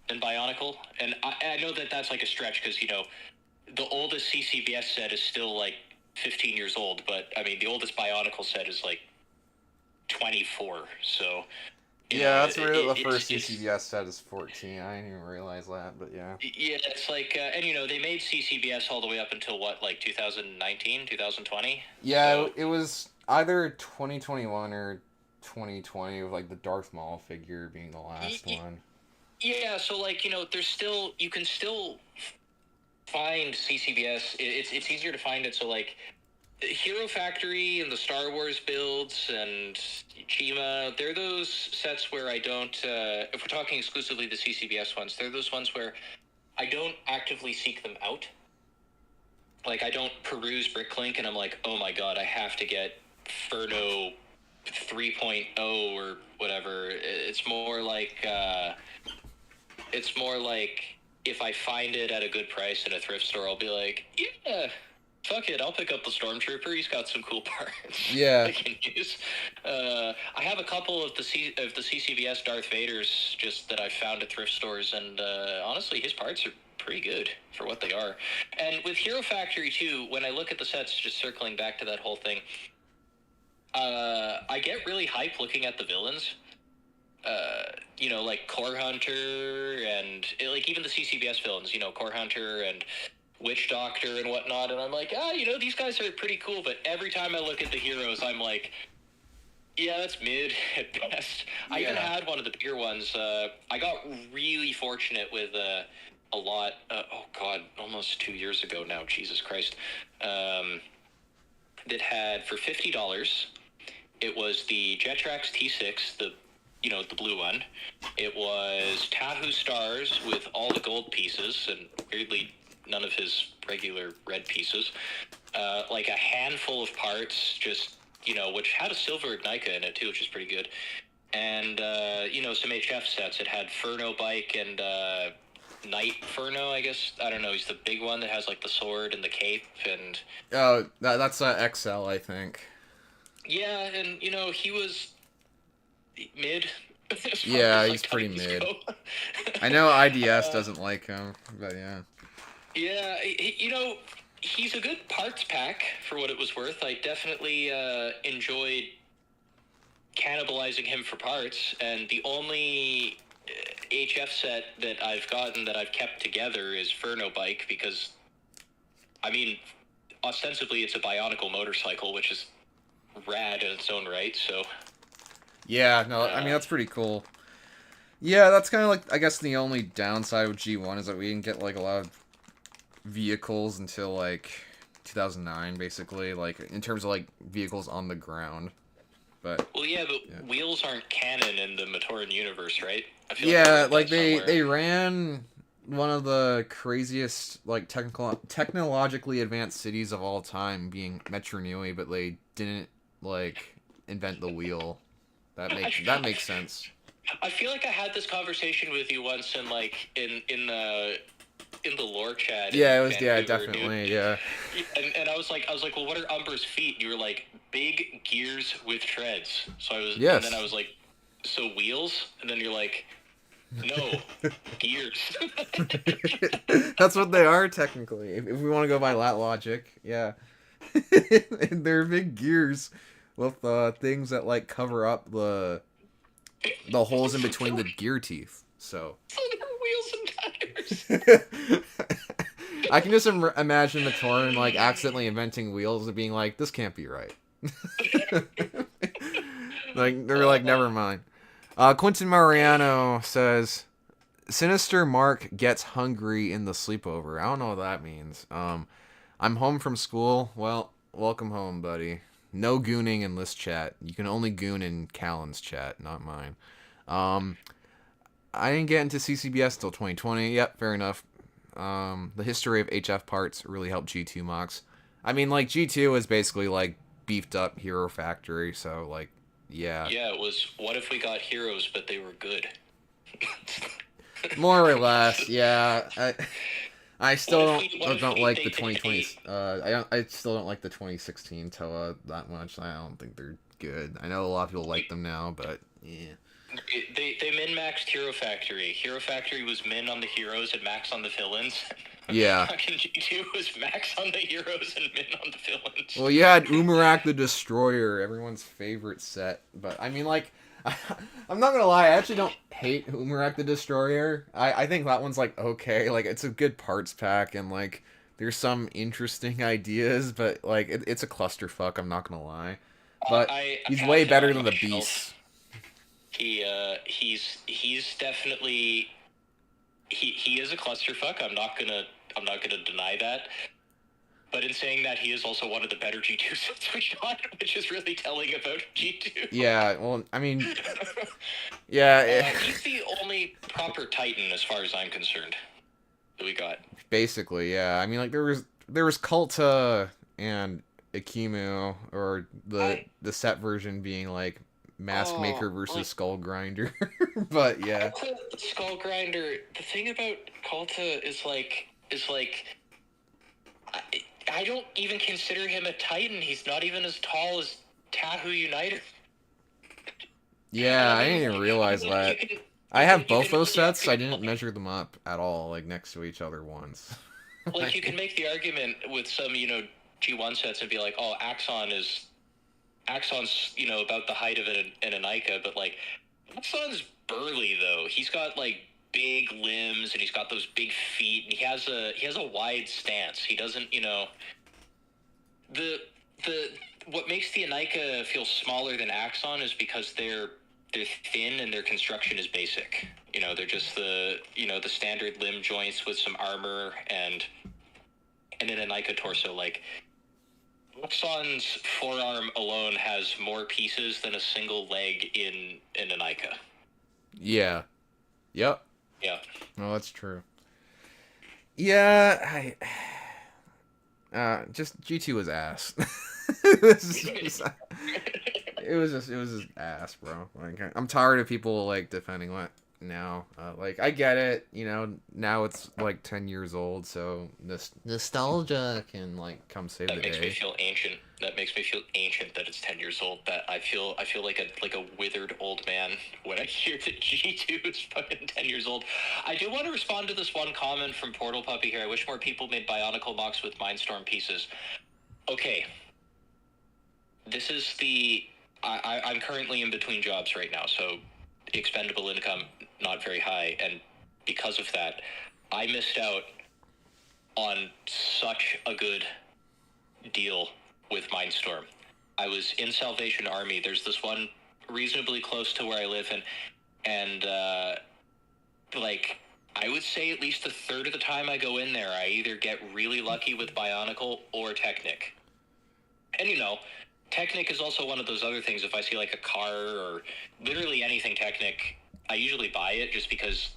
than Bionicle. And I know that that's like a stretch because, you know, the oldest CCBS set is still like 15 years old, but I mean, the oldest Bionicle set is like 24. So, yeah, that's really the first CCBS set is 14. I didn't even realize that, but yeah. Yeah, it's like, and you know, they made CCBS all the way up until what, like 2019, 2020? Yeah, so, it was either 2021 or 2020 with like the Darth Maul figure being the last one. Yeah, so like, you know, there's still, you can still find CCBS. It's easier to find it. So like Hero Factory and the Star Wars builds and Chima, they're those sets where I don't, if we're talking exclusively the CCBS ones, they're those ones where I don't actively seek them out. Like, I don't peruse Bricklink and I'm like, oh my god, I have to get Furno 3.0 or whatever. It's more like if I find it at a good price in a thrift store, I'll be like, yeah, fuck it, I'll pick up the Stormtrooper. He's got some cool parts. Yeah. I can use. I have a couple of the CCBS Darth Vaders just that I found at thrift stores, and honestly, his parts are pretty good for what they are. And with Hero Factory too, when I look at the sets, just circling back to that whole thing, I get really hype looking at the villains. You know, like Core Hunter and like even the CCBS villains, you know, Core Hunter and Witch Doctor and whatnot, and I'm like, you know, these guys are pretty cool, but every time I look at the heroes, I'm like, yeah, that's mid at best. Yeah. I even had one of the bigger ones. I got really fortunate with a lot, oh god, almost 2 years ago now, Jesus Christ, that had, for $50, it was the Jetrax T6, the blue one. It was Tahu Stars with all the gold pieces, and weirdly, none of his regular red pieces. Like a handful of parts, just, you know, which had a silver Ignika in it too, which is pretty good. And, you know, some HF sets. It had Furno Bike and Knight Furno, I guess. I don't know, he's the big one that has like the sword and the cape and... Oh, that's XL, I think. Yeah, and, you know, he was... mid. Yeah, he's pretty mid. I know IDS doesn't like him, but yeah. Yeah, you know, he's a good parts pack for what it was worth. I definitely enjoyed cannibalizing him for parts, and the only HF set that I've gotten that I've kept together is Furno Bike, because, I mean, ostensibly it's a Bionicle motorcycle, which is rad in its own right, so... Yeah, no, I mean, that's pretty cool. Yeah, that's kind of like, I guess the only downside with G1 is that we didn't get, like, a lot of vehicles until, like, 2009, basically, like, in terms of, like, vehicles on the ground. But... Well, yeah, but yeah. Wheels aren't canon in the Matoran universe, right? I feel yeah, like they ran one of the craziest, like, technologically advanced cities of all time, being Metro Nui, but they didn't, like, invent the wheel. That makes sense. I feel like I had this conversation with you once in in the lore chat. Yeah, in it was. Yeah, Vancouver, dude. definitely. Yeah. And I was like, well, what are Umber's feet? And you were like, big gears with treads. So I was, Yes. and then I was like, so wheels? And then you're like, no, gears. That's what they are technically. If we want to go by that logic, yeah. They're big gears with things that like cover up the holes in between the gear teeth. So. So they're wheels and tires. I can just imagine Matoran like accidentally inventing wheels and being like, "This can't be right." Like they're like, "Never mind." Quentin Mariano says, "Sinister Mark gets hungry in the sleepover." I don't know what that means. I'm home from school. Well, welcome home, buddy. No gooning in this chat. You can only goon in Callan's chat, not mine. I didn't get into CCBS till 2020. Yep, fair enough. The history of HF parts really helped G2 mocs. I mean, like, G2 is basically, like, beefed up Hero Factory, so, like, yeah. Yeah, it was, what if we got heroes, but they were good? More or less, yeah. I still don't like the 2020. I still don't like the 2016 Toa that much. I don't think they're good. I know a lot of people like them now, but yeah. They min-maxed Hero Factory. Hero Factory was min on the heroes and max on the villains. Yeah. Fucking G2 was max on the heroes and min on the villains. Well, you had Umarak the Destroyer, everyone's favorite set. But, I mean, like, I'm not gonna lie, I actually don't hate Umarak the Destroyer. I think that one's, like, okay. Like, it's a good parts pack, and, like, there's some interesting ideas, but, like, it's a clusterfuck, I'm not gonna lie. But he's way better than the Beast. He's definitely he is a clusterfuck. I'm not gonna deny that. But in saying that, he is also one of the better G2 sets we got, which is really telling about G2. Yeah, well, I mean, yeah. He's the only proper Titan, as far as I'm concerned, that we got. Basically, yeah. I mean, like, there was Kulta and Ikimu, or the set version being, like, Mask Maker versus Skull Grinder. But, yeah. Skull Grinder, the thing about Kulta is like... I don't even consider him a Titan. He's not even as tall as Tahu Uniter. Yeah, I didn't even realize that. I have both those sets. I didn't measure them up at all, like, next to each other once. Like, you can make the argument with some, G1 sets and be like, oh, Axon's, about the height of an Anika, but, like, Axon's burly, though. He's got, like, big limbs, and he's got those big feet, and he has a wide stance. He doesn't, what makes the Anika feel smaller than Axon is because they're thin and their construction is basic. They're just the standard limb joints with some armor and an Anika torso. Like, Axon's forearm alone has more pieces than a single leg in an Anika. Yeah. Yep. Yeah. Well, that's true. Yeah, just G2 was ass. It was just ass, bro. Like, I'm tired of people, like, defending what now. Like, I get it, now it's, like, 10 years old, so nostalgia can, like, come save the day. That makes me feel ancient. That makes me feel ancient that it's 10 years old. That I feel like a withered old man when I hear that G2 is fucking 10 years old. I do want to respond to this one comment from Portal Puppy here. I wish more people made bionicle mocs with Mindstorm pieces. Okay. This is I'm currently in between jobs right now, so expendable income not very high, and because of that, I missed out on such a good deal with Mindstorm. I was in Salvation Army. There's this one reasonably close to where I live, and like, I would say at least a third of the time I go in there, I either get really lucky with Bionicle or Technic. And Technic is also one of those other things. If I see, like, a car or literally anything Technic, I usually buy it just because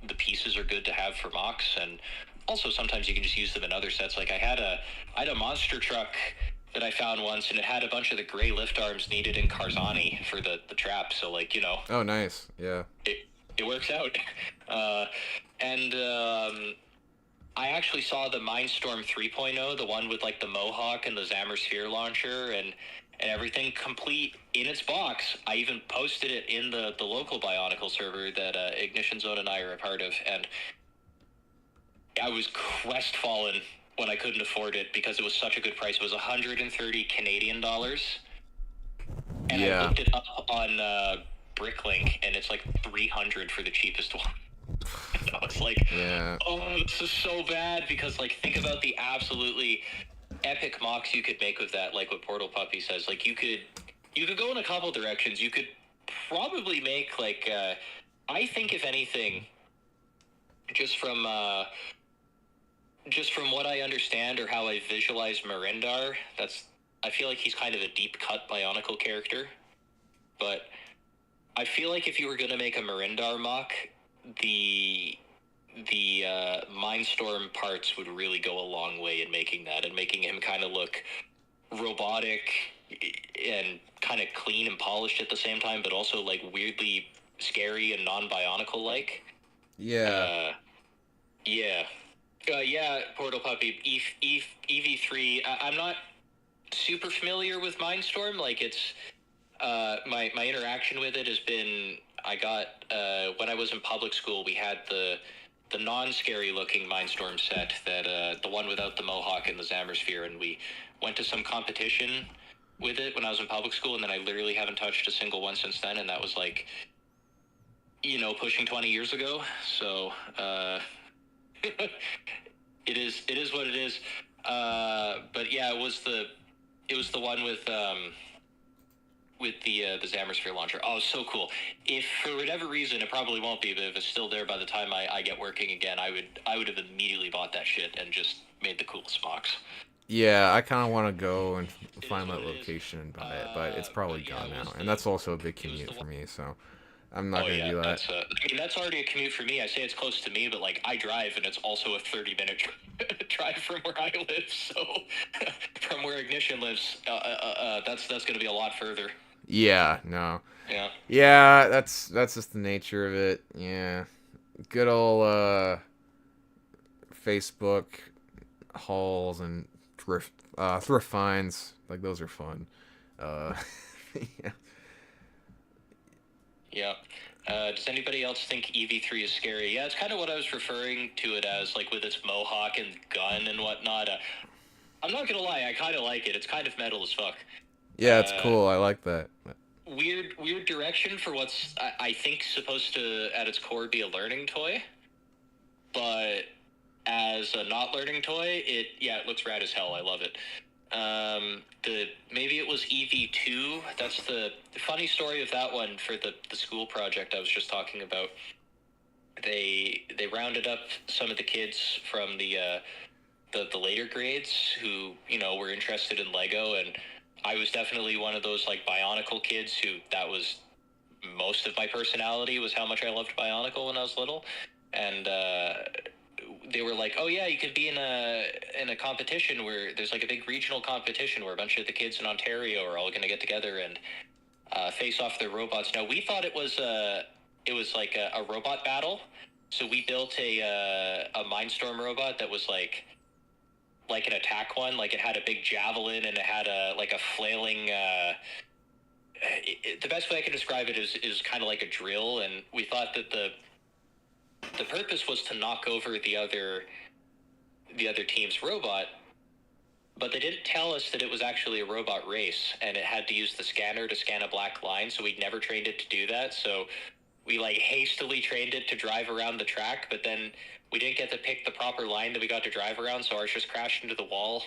the pieces are good to have for mocs, and also sometimes you can just use them in other sets. Like, I had a monster truck that I found once, and it had a bunch of the gray lift arms needed in Karzani for the trap, so, like, Oh, nice, yeah. It works out. I actually saw the Mindstorm 3.0, the one with like the Mohawk and the Zammer Sphere launcher and everything complete in its box. I even posted it in the local Bionicle server that Ignition Zone and I are a part of, and I was crestfallen when I couldn't afford it because it was such a good price. It was 130 Canadian dollars, and I looked it up on Bricklink, and it's like 300 for the cheapest one. I was like, oh, this is so bad, because like, think about the absolutely epic mocs you could make with that. Like what Portal Puppy says, like you could go in a couple directions. You could probably make like I think, if anything, just from what I understand or how I visualize Marindar, I feel like he's kind of a deep cut Bionicle character. But I feel like if you were gonna make a Marindar mock, the Mindstorm parts would really go a long way in making that, and making him kind of look robotic and kind of clean and polished at the same time, but also like weirdly scary and non-Bionicle like. Yeah, Portal Puppy, EV3. I'm not super familiar with Mindstorm. Like, it's my interaction with it has been, I got when I was in public school, we had the non-scary looking Mindstorm set, that the one without the Mohawk and the Zammer Sphere, and we went to some competition with it when I was in public school, and then I literally haven't touched a single one since then, and that was like, pushing 20 years ago. So it is what it is. But yeah, it was the one with the Zammer Sphere launcher. Oh, so cool. If for whatever reason, it probably won't be, but if it's still there by the time I get working again, I would have immediately bought that shit and just made the coolest box. Yeah, I kind of want to go and find that location and buy it, but it's probably gone now, and that's also a big commute for me, so I'm not going to do that. That's already a commute for me. I say it's close to me, but like, I drive, and it's also a 30-minute drive from where I live. So from where Ignition lives, that's going to be a lot further. Yeah, no. Yeah. Yeah, that's just the nature of it. Yeah, good old Facebook hauls and thrift finds, like, those are fun. Yeah. Yeah. Does anybody else think EV3 is scary? Yeah, it's kind of what I was referring to it as, like with its Mohawk and gun and whatnot. I'm not gonna lie, I kind of like it. It's kind of metal as fuck. Yeah, it's cool. I like that. Weird direction for what's, I think, supposed to, at its core, be a learning toy. But as a not learning toy, it looks rad as hell. I love it. Maybe it was EV2. That's the funny story of that one for the school project I was just talking about. They rounded up some of the kids from the later grades who, were interested in Lego, and I was definitely one of those like Bionicle kids who, that was most of my personality, was how much I loved Bionicle when I was little. And they were like, oh yeah, you could be in a competition where there's like a big regional competition where a bunch of the kids in Ontario are all going to get together and face off their robots. Now, we thought it was like a robot battle. So we built a Mindstorm robot that was like an attack one. Like, it had a big javelin and it had a flailing, the best way I can describe it is kind of like a drill. And we thought that the purpose was to knock over the other team's robot, but they didn't tell us that it was actually a robot race, and it had to use the scanner to scan a black line, so we'd never trained it to do that. So we like hastily trained it to drive around the track, but then we didn't get to pick the proper line that we got to drive around, so ours just crashed into the wall.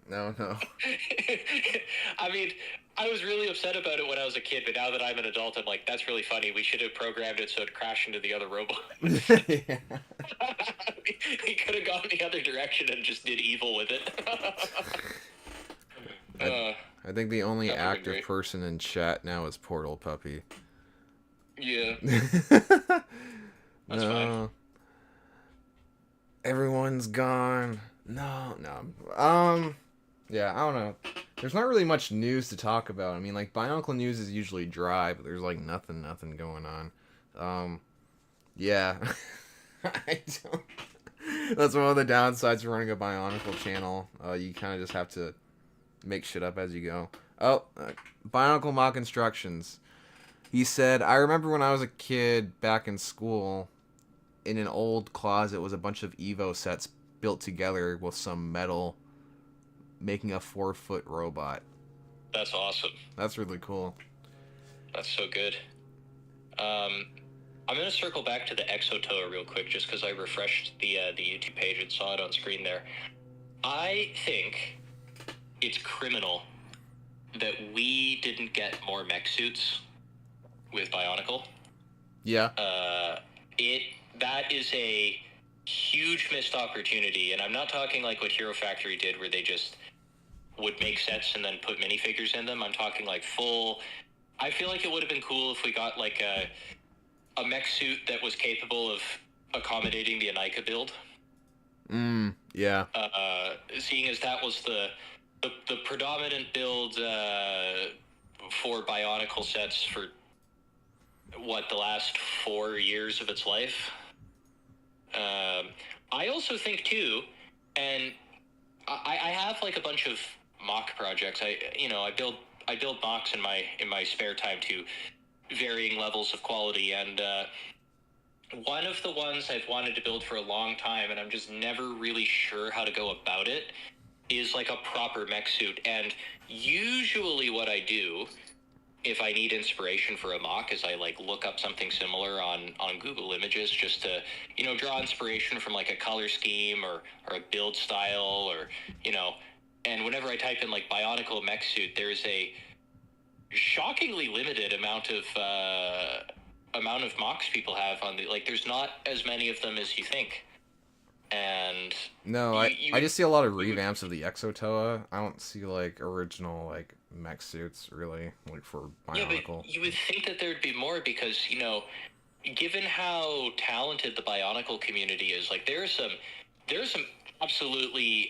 No. I mean, I was really upset about it when I was a kid, but now that I'm an adult, I'm like, that's really funny. We should have programmed it so it crashed into the other robot. Yeah. He could have gone the other direction and just did evil with it. I think the only active person in chat now is Portal Puppy. Yeah. That's fine. Everyone's gone. No. Yeah, I don't know. There's not really much news to talk about. I mean, like, Bionicle news is usually dry, but there's like nothing going on. Yeah. That's one of the downsides of running a Bionicle channel. You kind of just have to make shit up as you go. Oh, Bionicle mock instructions. He said, I remember when I was a kid back in school, in an old closet was a bunch of Evo sets built together with some metal, making a 4-foot robot. That's awesome. That's really cool. That's so good. I'm going to circle back to the Exo-Toa real quick, just because I refreshed the YouTube page and saw it on screen there. I think it's criminal that we didn't get more mech suits with Bionicle. Yeah. That is a huge missed opportunity, and I'm not talking like what Hero Factory did, where they just would make sets and then put minifigures in them. I'm talking like full. I feel like it would have been cool if we got like a mech suit that was capable of accommodating the Anika build. Yeah. Seeing as that was the predominant build for Bionicle sets for the last 4 years of its life. I also think too, and I have like a bunch of mock projects. I build mocks in my spare time to varying levels of quality, and one of the ones I've wanted to build for a long time, and I'm just never really sure how to go about it, is like a proper mech suit. And usually what I do if I need inspiration for a mock is I like look up something similar on Google Images, just to, draw inspiration from like a color scheme or a build style, or, and whenever I type in like Bionicle mech suit, there's a shockingly limited amount of mocks people have on there's not as many of them as you think. And no, I just see a lot of revamps of the Exo-Toa. I don't see like original like mech suits really, like for Bionicle. Yeah, but you would think that there'd be more because, given how talented the Bionicle community is, like there's some absolutely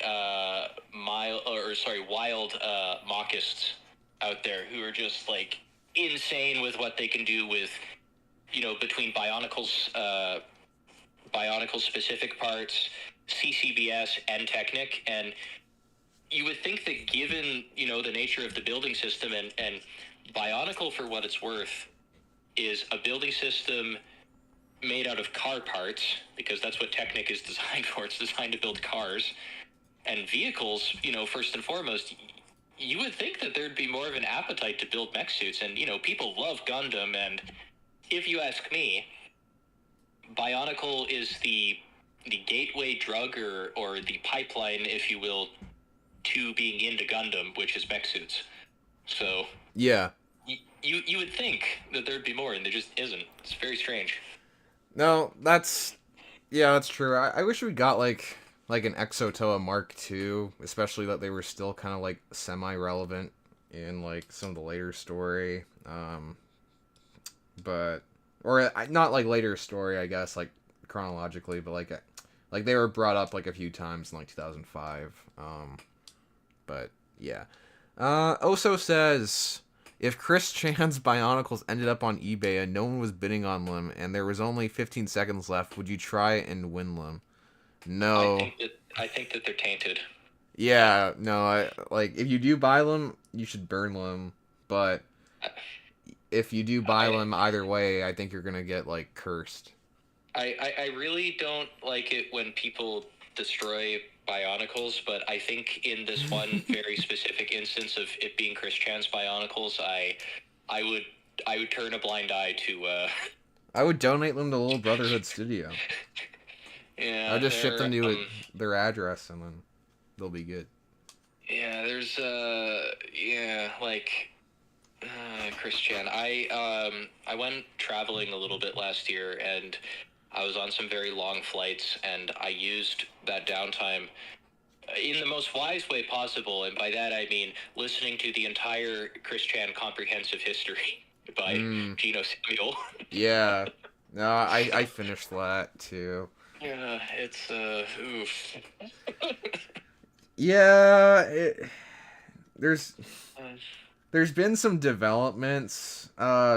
wild mockists out there who are just like insane with what they can do with, between Bionicle specific parts, CCBS, and Technic. And you would think that given, the nature of the building system, and Bionicle, for what it's worth, is a building system made out of car parts, because that's what Technic is designed for. It's designed to build cars and vehicles, first and foremost. You would think that there'd be more of an appetite to build mech suits, and, people love Gundam, and if you ask me, Bionicle is the gateway drug or the pipeline, if you will, to being into Gundam, which is mech suits. So yeah, you would think that there'd be more, and there just isn't. It's very strange. No, that's true. I wish we got like an Exo-Toa Mark II, especially that they were still kind of like semi-relevant in like some of the later story. But or not like later story, I guess, like chronologically, but like they were brought up like a few times in like 2005. But yeah. Oso says, if Chris Chan's Bionicles ended up on eBay and no one was bidding on them and there was only 15 seconds left, would you try and win them? No. I think that they're tainted. Yeah, no, if you do buy them, you should burn them, but if you do buy them either way, I think you're gonna get like cursed. I really don't like it when people destroy Bionicles, but I think in this one very specific instance of it being Chris Chan's Bionicles, I would turn a blind eye to. I would donate them to Little Brotherhood Studio. Yeah, I'll just ship them to their address and then they'll be good. Yeah, there's Chris Chan. I went traveling a little bit last year, and I was on some very long flights, and I used that downtime in the most wise way possible, and by that I mean listening to the entire Chris Chan Comprehensive History by Gino Samuel. Yeah, no, I finished that too. Yeah, it's oof. Yeah, there's been some developments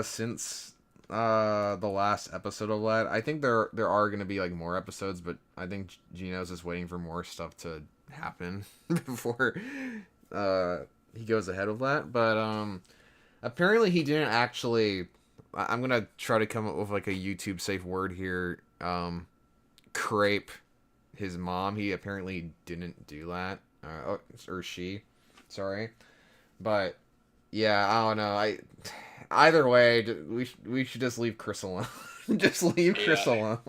since the last episode of that. I think there are gonna be like more episodes, but I think Gino's just waiting for more stuff to happen before he goes ahead of that. But apparently he didn't actually. I'm gonna try to come up with like a YouTube safe word here. Crepe his mom. He apparently didn't do that. Or she. Sorry, but yeah, I don't know. Either way, we should just leave Chris alone. Just leave Chris alone.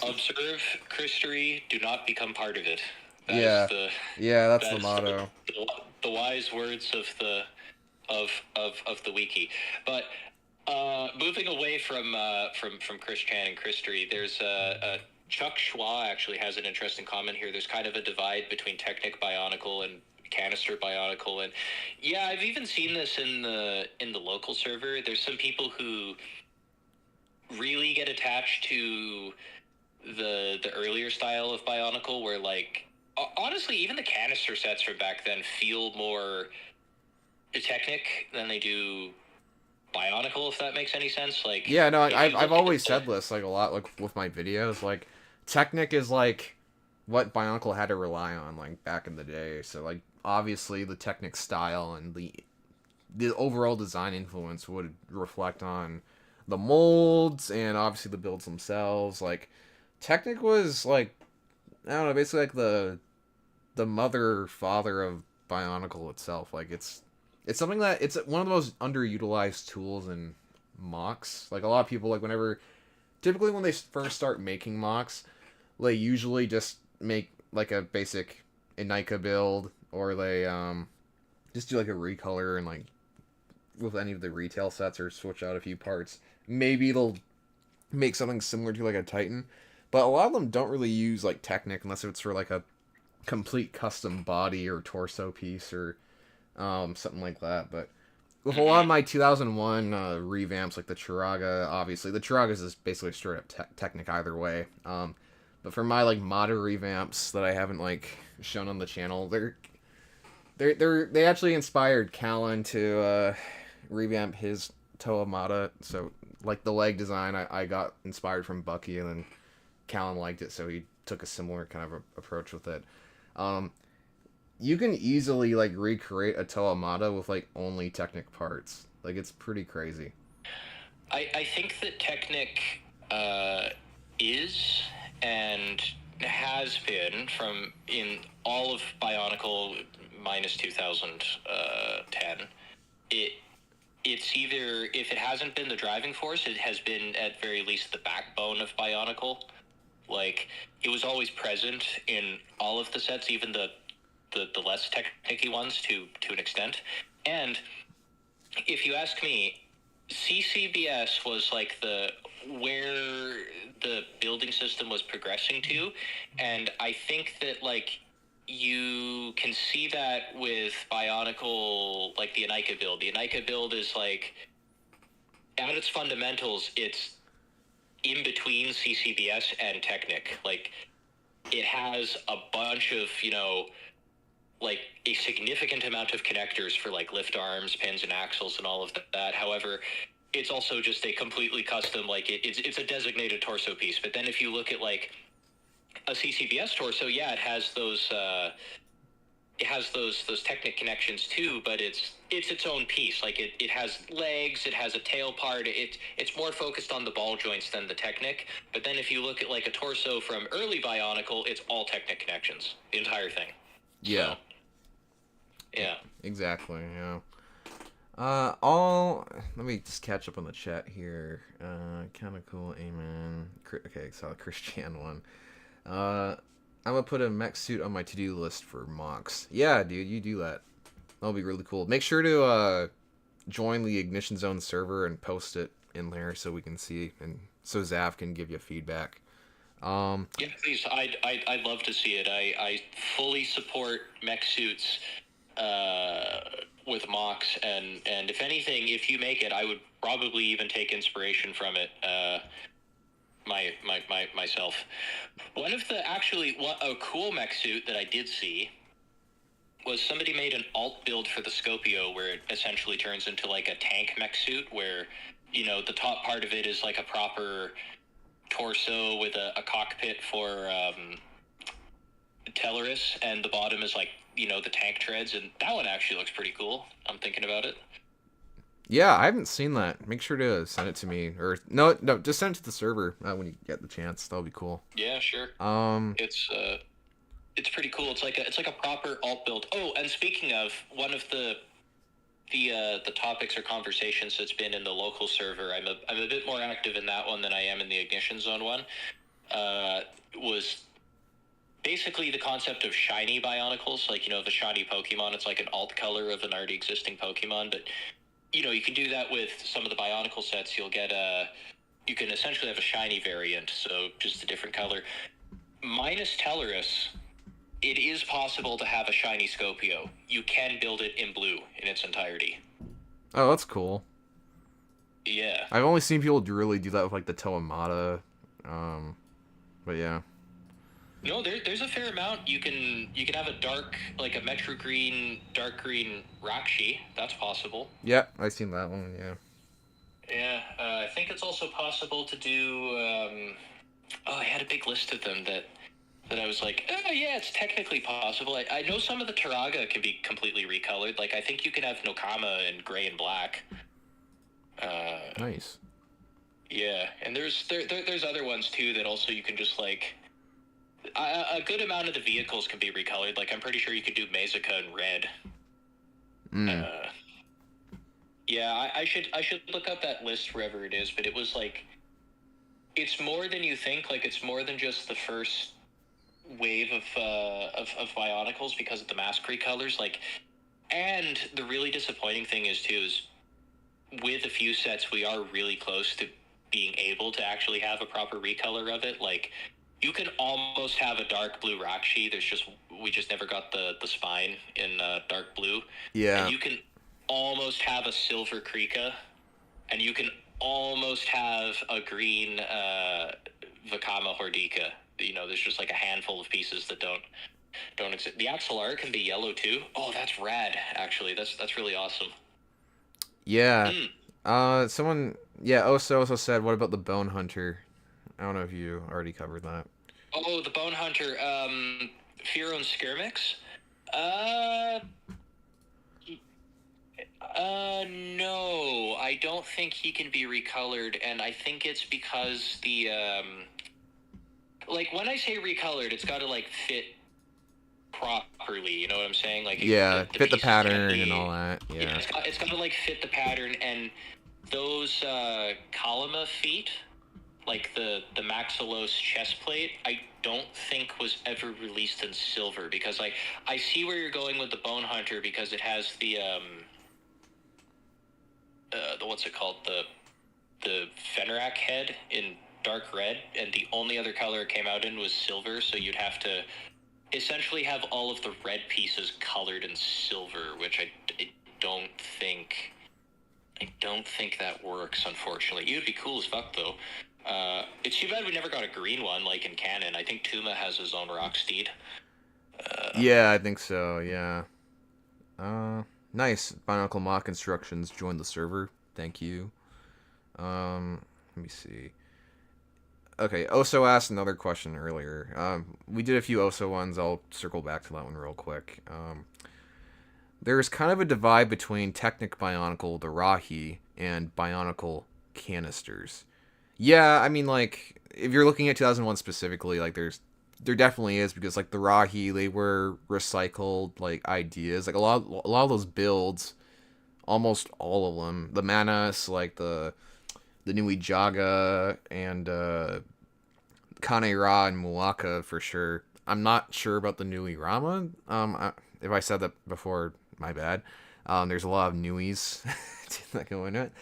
Observe Christery, do not become part of it. That's the motto. The wise words of the wiki. But moving away from Chris Chan and Christery, there's Chuck Schwa actually has an interesting comment here. There's kind of a divide between Technic Bionicle and Canister Bionicle, and yeah, I've even seen this in the local server. There's some people who really get attached to the earlier style of Bionicle, where like honestly, even the canister sets from back then feel more Technic than they do Bionicle, if that makes any sense. Like, yeah, no, I've always said this like a lot, like with my videos, like Technic is like what Bionicle had to rely on like back in the day. So like obviously the Technic style and the overall design influence would reflect on the molds and obviously the builds themselves. Like Technic was like, I don't know, basically like the father of Bionicle itself. Like it's something that it's one of the most underutilized tools in mocs. Like a lot of people, like typically when they first start making mocs, they usually just make like a basic Inika build, or they just do like a recolor and like with any of the retail sets, or switch out a few parts. Maybe they'll make something similar to like a Titan, but a lot of them don't really use like Technic unless it's for like a complete custom body or torso piece or something like that. But with a lot of my 2001 revamps, like the Chiraga, obviously the Chiragas is basically straight up Technic either way. But for my like modder revamps that I haven't like shown on the channel, they actually inspired Callan to revamp his Toa Mata. So like the leg design, I got inspired from Bucky, and then Callan liked it, so he took a similar kind of approach with it. You can easily like recreate a Toa Mata with like only Technic parts. Like it's pretty crazy. I think that Technic is and has been from in all of Bionicle minus 2010. It's either, if it hasn't been the driving force, it has been at very least the backbone of Bionicle. Like it was always present in all of the sets, even the less technicky ones to an extent. And if you ask me, CCBS was like where the building system was progressing to, and I think that like you can see that with Bionicle, like the Inika build. The Inika build is like, at its fundamentals, it's in between CCBS and Technic. Like it has a bunch of, like a significant amount of connectors for like lift arms, pins, and axles and all of that. However, it's also just a completely custom, like it's a designated torso piece. But then if you look at like a CCBS torso, yeah, it has those Technic connections too, but it's its own piece. Like it has legs, it has a tail part. It's more focused on the ball joints than the Technic. But then if you look at like a torso from early Bionicle, it's all Technic connections, the entire thing. Yeah. So, yeah. Exactly. Yeah. Let me just catch up on the chat here. Kind of cool. Amen. Okay, saw the Christian one. I'm gonna put a mech suit on my to-do list for mocs. Yeah, dude, you do that. That'll be really cool. Make sure to join the Ignition Zone server and post it in there so we can see, and so Zav can give you feedback. Yeah, please. I'd love to see it. I fully support mech suits with mocs, and if anything, if you make it, I would probably even take inspiration from it. Myself. One of a cool mech suit that I did see was somebody made an alt build for the Scopio where it essentially turns into like a tank mech suit where the top part of it is like a proper torso with a cockpit for Tellerus, and the bottom is like, the tank treads, and that one actually looks pretty cool. I'm thinking about it. Yeah, I haven't seen that. Make sure to send it to me, or no, just send it to the server when you get the chance. That'll be cool. Yeah, sure. Um, It's pretty cool. It's like a proper alt build. Oh, and speaking of, one of the topics or conversations that's been in the local server, I'm a bit more active in that one than I am in the Ignition Zone one. Was basically the concept of shiny bionicles. Like, the shiny Pokemon, it's like an alt color of an already existing Pokemon, but you can do that with some of the bionicle sets. You can essentially have a shiny variant, so just a different color. Minus Tellerus, it is possible to have a shiny Scopio. You can build it in blue in its entirety. oh, that's cool. Yeah. I've only seen people really do that with like the Toamata, but yeah. No, there's a fair amount. You can have a like a Metro Green, dark green Rakshi. That's possible. Yeah, I've seen that one. Yeah. Yeah, I think it's also possible to do. I had a big list of them that I was like, oh yeah, it's technically possible. I know some of the Taraga can be completely recolored. Like, I think you can have Nokama in gray and black. Nice. Yeah, and there's other ones too that also you can just like. A good amount of the vehicles can be recolored. Like, I'm pretty sure you could do Mazuka in red. Yeah, I should look up that list wherever it is, but it was like, it's more than you think. Like, it's more than just the first wave of Bionicles because of the mask recolors. Like, and the really disappointing thing is with a few sets, we are really close to being able to actually have a proper recolor of it. Like, you can almost have a dark blue Rakshi. We just never got the spine in dark blue. Yeah. And you can almost have a silver Krika, and you can almost have a green Vakama Hordika. There's just like a handful of pieces that don't exist. The Axelar can be yellow too. Oh, that's rad. Actually, that's really awesome. Yeah. Someone. Yeah. Oso also said, "What about the Bone Hunter?" I don't know if you already covered that. Oh, the Bone Hunter. Firo and Skirmix. No, I don't think he can be recolored, and I think it's because the like, when I say recolored, it's got to like fit properly. You know what I'm saying? Like, Yeah, fit the pieces pattern can't be- and all that. Yeah, Yeah. it's got to like fit the pattern, and those Kalima feet, like the Maxilos chest plate, I don't think was ever released in silver, because like, I see where you're going with the Bone Hunter, because it has the what's it called, the Fenrak head in dark red, and the only other color it came out in was silver, so you'd have to essentially have all of the red pieces colored in silver, which I don't think that works, unfortunately. It would be cool as fuck, though. It's too bad we never got a green one, like in canon. I think Tuma has his own Rocksteed. Yeah, I think so. Yeah. Nice. Bionicle Mock Instructions joined the server. Thank you. Let me see. Okay, Oso asked another question earlier. We did a few Oso ones. I'll circle back to that one real quick. There's kind of a divide between Technic Bionicle, the Rahi, and Bionicle canisters. Yeah, I mean, like, if you're looking at 2001 specifically, like, there definitely is, because like the Rahi, they were recycled like ideas. Like a lot of those builds, almost all of them. The Manas, like the Nui Jaga and Kanera and Muaka for sure. I'm not sure about the Nui Rama. If I said that before, my bad. There's a lot of Nuis that go into it.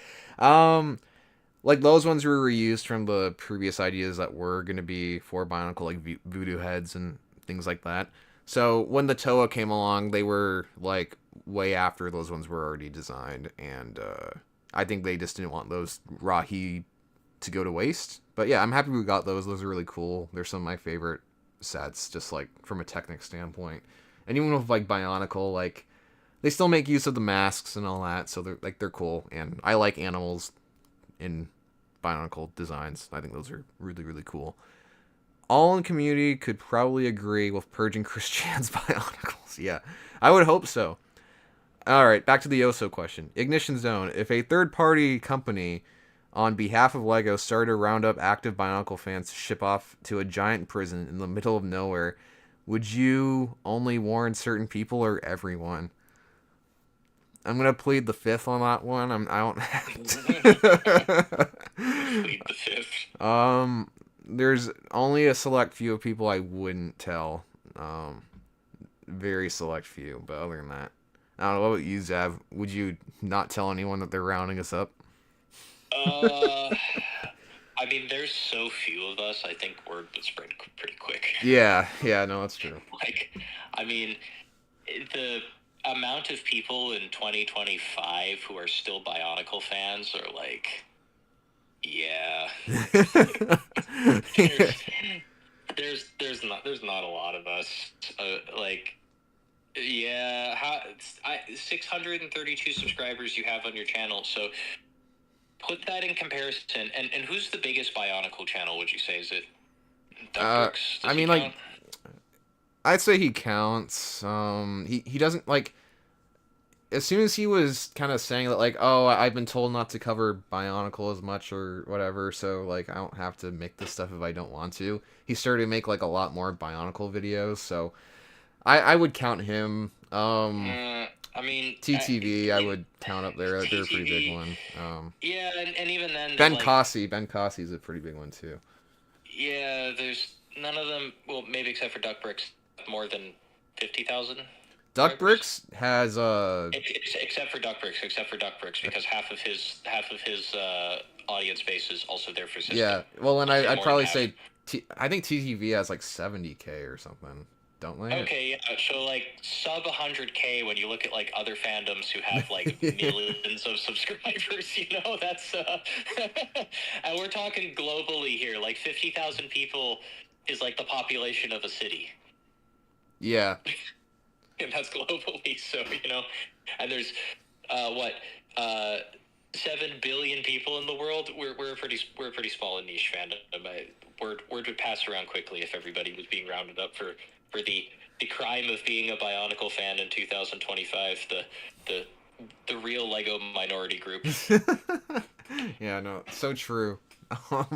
Like, those ones were reused from the previous ideas that were going to be for Bionicle, like voodoo heads and things like that. So when the Toa came along, they were like way after those ones were already designed, and I think they just didn't want those Rahi to go to waste. But yeah, I'm happy we got those. Those are really cool. They're some of my favorite sets, just like from a Technic standpoint. And even with like Bionicle, like, they still make use of the masks and all that, so they're cool. And I like animals in bionicle designs. I think those are really, really cool. All in community could probably agree with purging Chris Chan's bionicles. Yeah, I would hope so. All right, back to the Oso question. Ignition Zone. If a third-party company on behalf of LEGO started to round up active Bionicle fans to ship off to a giant prison in the middle of nowhere, would you only warn certain people or everyone? I'm gonna plead the fifth on that one. I don't have Plead the fifth. There's only a select few of people I wouldn't tell. Very select few, but other than that, I don't know. What about you, Zav? Would you not tell anyone that they're rounding us up? I mean, there's so few of us. I think word would spread pretty quick. Yeah, no, that's true. Like, I mean, the amount of people in 2025 who are still Bionicle fans are like, yeah. there's not a lot of us. Like, yeah, 632 subscribers you have on your channel, so put that in comparison. And who's the biggest Bionicle channel, would you say? Is it Duckworks? I mean, like, I'd say he counts. He doesn't, like, as soon as he was kind of saying that, like, oh, I've been told not to cover Bionicle as much or whatever, so, like, I don't have to make this stuff if I don't want to. He started to make, like, a lot more Bionicle videos, so I would count him. I mean, TTV, I would count up there. They're a pretty big one. Yeah, and even then, Ben like, Cossey's a pretty big one too. Yeah, there's none of them. Well, maybe except for Duckbricks, more than 50,000. Duckbricks has except for Duckbricks, because half of his audience base is also there for system. Yeah, well, and I'd probably say I think TTV has like 70K or something. Don't they? Okay, yeah. So like sub 100K when you look at like other fandoms who have like millions of subscribers, you know, that's and we're talking globally here. Like 50,000 people is like the population of a city. Yeah. And that's globally, so you know, and there's 7 billion people in the world. We're a pretty small and niche fandom. Word would pass around quickly if everybody was being rounded up for the crime of being a Bionicle fan in 2025, the real Lego minority group. Yeah, no, so true. All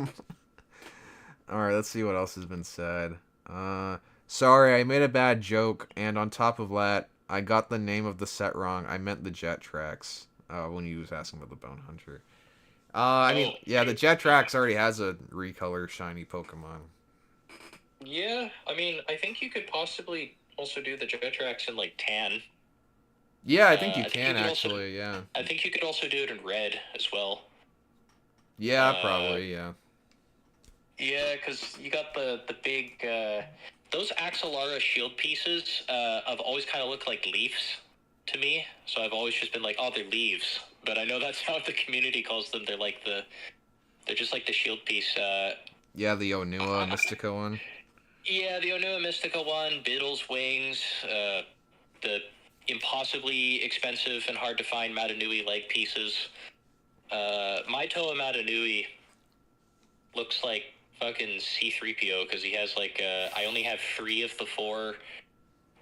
right, let's see what else has been said. Sorry, I made a bad joke, and on top of that, I got the name of the set wrong. I meant the Jet Tracks when you was asking about the Bone Hunter. I mean, yeah, the Jet Tracks already has a recolor shiny Pokemon. Yeah, I mean, I think you could possibly also do the Jet Tracks in like tan. Yeah, I think you can actually. Yeah. I think you could also do it in red as well. Yeah, probably. Yeah. Yeah, because you got the big those Axelara shield pieces have always kind of looked like leaves to me. So I've always just been like, oh, they're leaves. But I know that's how the community calls them. They're just like the shield piece. Yeah, the Onua Mystica one. Yeah, the Onua Mystica one, Biddle's wings, the impossibly expensive and hard to find Matanui leg pieces. My Toa Matanui looks like fucking C-3PO because he has like I only have 3 of the 4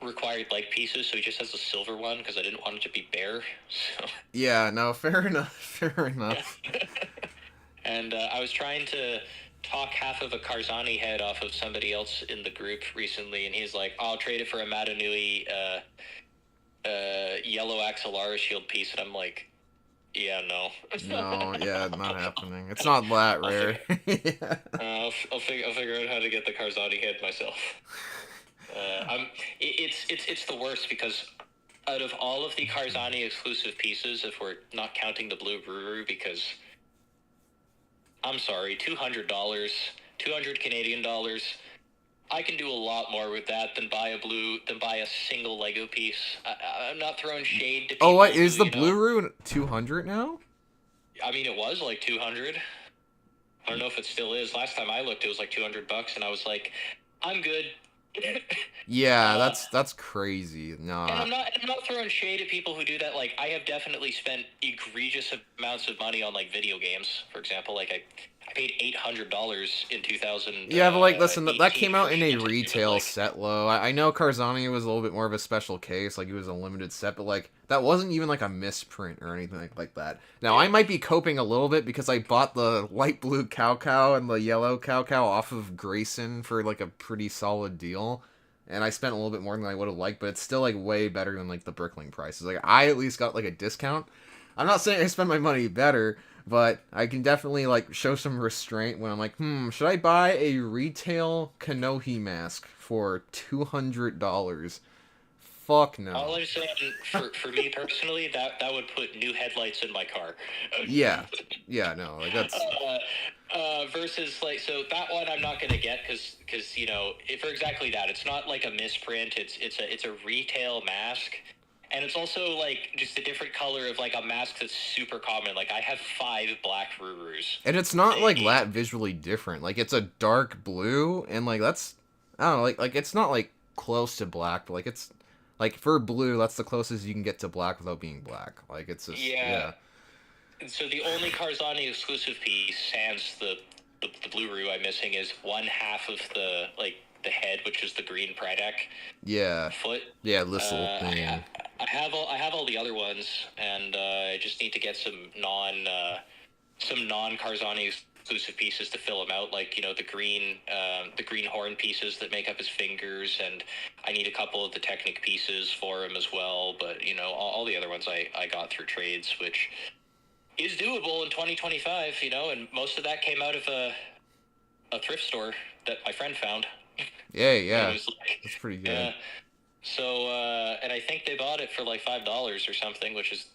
required leg pieces, so he just has a silver one because I didn't want it to be bare. So. Yeah, no, fair enough. And I was trying to talk half of a Karzani head off of somebody else in the group recently, and he's like, I'll trade it for a Matanui yellow Axelara shield piece, and I'm like, yeah, no. No, yeah, not happening. It's not that rare. Yeah. I'll figure out how to get the Karzani head myself. It's the worst because out of all of the Karzani exclusive pieces, if we're not counting the blue Ruru, because I'm sorry, $200, 200 Canadian dollars. I can do a lot more with that than buy a single Lego piece. I'm not throwing shade to people. Oh, what is the blue Ruru 200 now? I mean, it was like 200. I don't know if it still is. Last time I looked, it was like $200, and I was like, I'm good. Yeah, Uh, that's crazy. And Nah. I'm not throwing shade at people who do that. Like, I have definitely spent egregious amounts of money on like video games. For example, like I paid $800 in Yeah, but like, listen, that 2018 came out for in a shit that was retail like, set low. I know Karzani was a little bit more of a special case, like it was a limited set, but like that wasn't even like a misprint or anything like that. Now I yeah, might be coping a little bit because I bought the light blue cow and the yellow cow off of Grayson for like a pretty solid deal, and I spent a little bit more than I would have liked, but it's still like way better than like the Brickling prices. Like I at least got like a discount. I'm not saying I spend my money better, but I can definitely like show some restraint when I'm like, should I buy a retail Kanohi mask for $200? Fuck all no. I'm saying for me personally, that would put new headlights in my car. Yeah, yeah, no, like that's Versus like, so that one I'm not gonna get because for exactly that, it's not like a misprint. It's a retail mask. And it's also like just a different color of like a mask that's super common. Like I have 5 black Rurus. and it's not like They that visually different. Like it's a dark blue and like that's I don't know, like it's not like close to black, but like it's like for blue, that's the closest you can get to black without being black. Like it's just Yeah. yeah. So the only Karzani exclusive piece, sans the blue Roo I'm missing, is one half of the head, which is the green Pradek Yeah. foot. Yeah, this little Uh, thing. I have all the other ones, and I just need to get some non Karzani exclusive pieces to fill him out, like the green horn pieces that make up his fingers, and I need a couple of the Technic pieces for him as well. But all the other ones I got through trades, which is doable in 2025. And most of that came out of a thrift store that my friend found. Yeah, And it yeah. was like, That's pretty yeah. good. So, and I think they bought it for like $5 or something, which is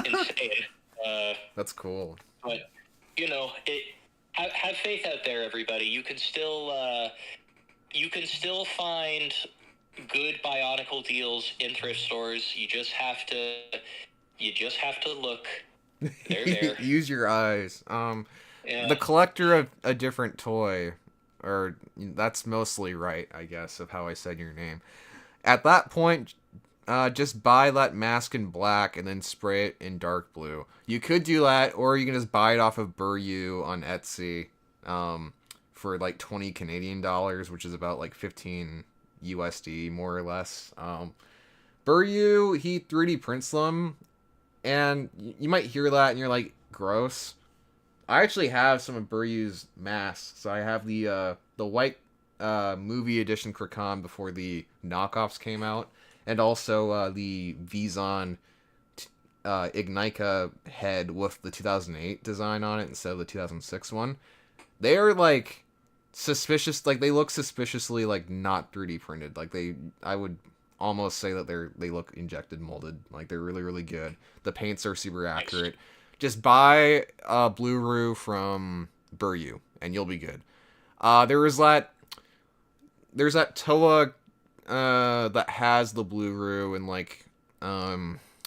insane. Uh, That's cool. but it have faith out there, everybody. You can still find good Bionicle deals in thrift stores. You just have to look. They're there. Use your eyes. Yeah. The collector of a different toy, or that's mostly right, I guess, of how I said your name. At that point, just buy that mask in black and then spray it in dark blue. You could do that, or you can just buy it off of Buryu on Etsy, for like 20 Canadian dollars, which is about like 15 USD, more or less. Buryu, he 3D prints them, and you might hear that and you're like, gross. I actually have some of Buryu's masks. So I have the white movie edition Krakan before the knockoffs came out, and also the Vizon Ignika head with the 2008 design on it instead of the 2006 one. They are like suspicious, like they look suspiciously like not 3D printed. Like I would almost say that they look injected molded. Like they're really really good. The paints are super accurate. Just buy a Blue Roo from Buryu and you'll be good. There's that Toa that has the Blue Roo and like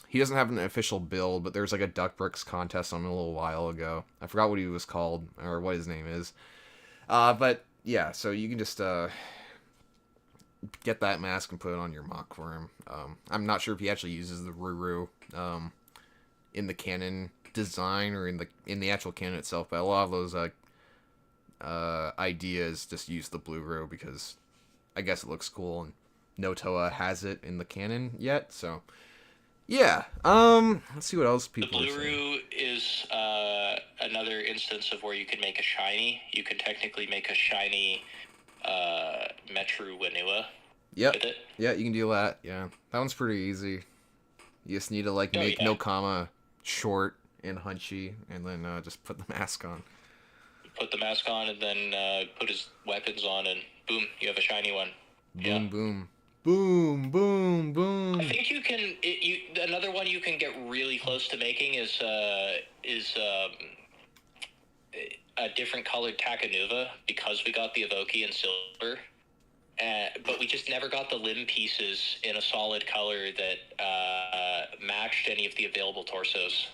he doesn't have an official build, but there's like a Duck Bricks contest on him a little while ago. I forgot what he was called or what his name is. But yeah, so you can just get that mask and put it on your mock for him. I'm not sure if he actually uses the Ruru in the canon design or in the actual canon itself, but a lot of those ideas just use the Blue Roo because I guess it looks cool and no Toa has it in the canon yet, so yeah. Let's see what else The people are Blue saying. Roo is another instance of where you can make a shiny. You can technically make a shiny Metru Wanua Yep. with it. Yeah, you can do that. Yeah. That one's pretty easy. You just need to like Oh, make yeah. Nokama short and hunchy and then just put the mask on. Put the mask on and then put his weapons on, and boom, you have a shiny one. Boom Yeah. boom. Boom boom I boom. think you can. Another one you can get really close to making is a different colored Takanuva because we got the Evoki in silver. But we just never got the limb pieces in a solid color that matched any of the available torsos.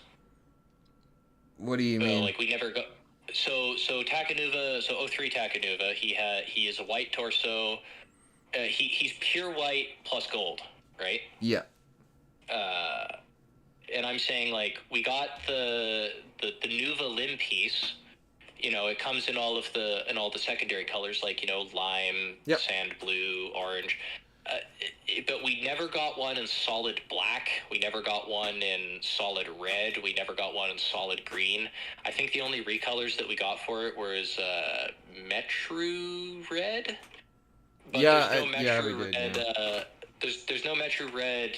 What do you So mean? like we never got. So Takanuva, so 03 Takanuva, he is a white torso he's pure white plus gold, right? Yeah. And I'm saying, like, we got the Nuva limb piece. You know, it comes in all the secondary colors, like, you know, lime, Yep. sand blue, orange. But we never got one in solid black. We never got one in solid red. We never got one in solid green. I think the only recolors that we got for it was Metru Red. But Yeah, there's no yeah, we Metru did, Red. yeah. There's no Metru Red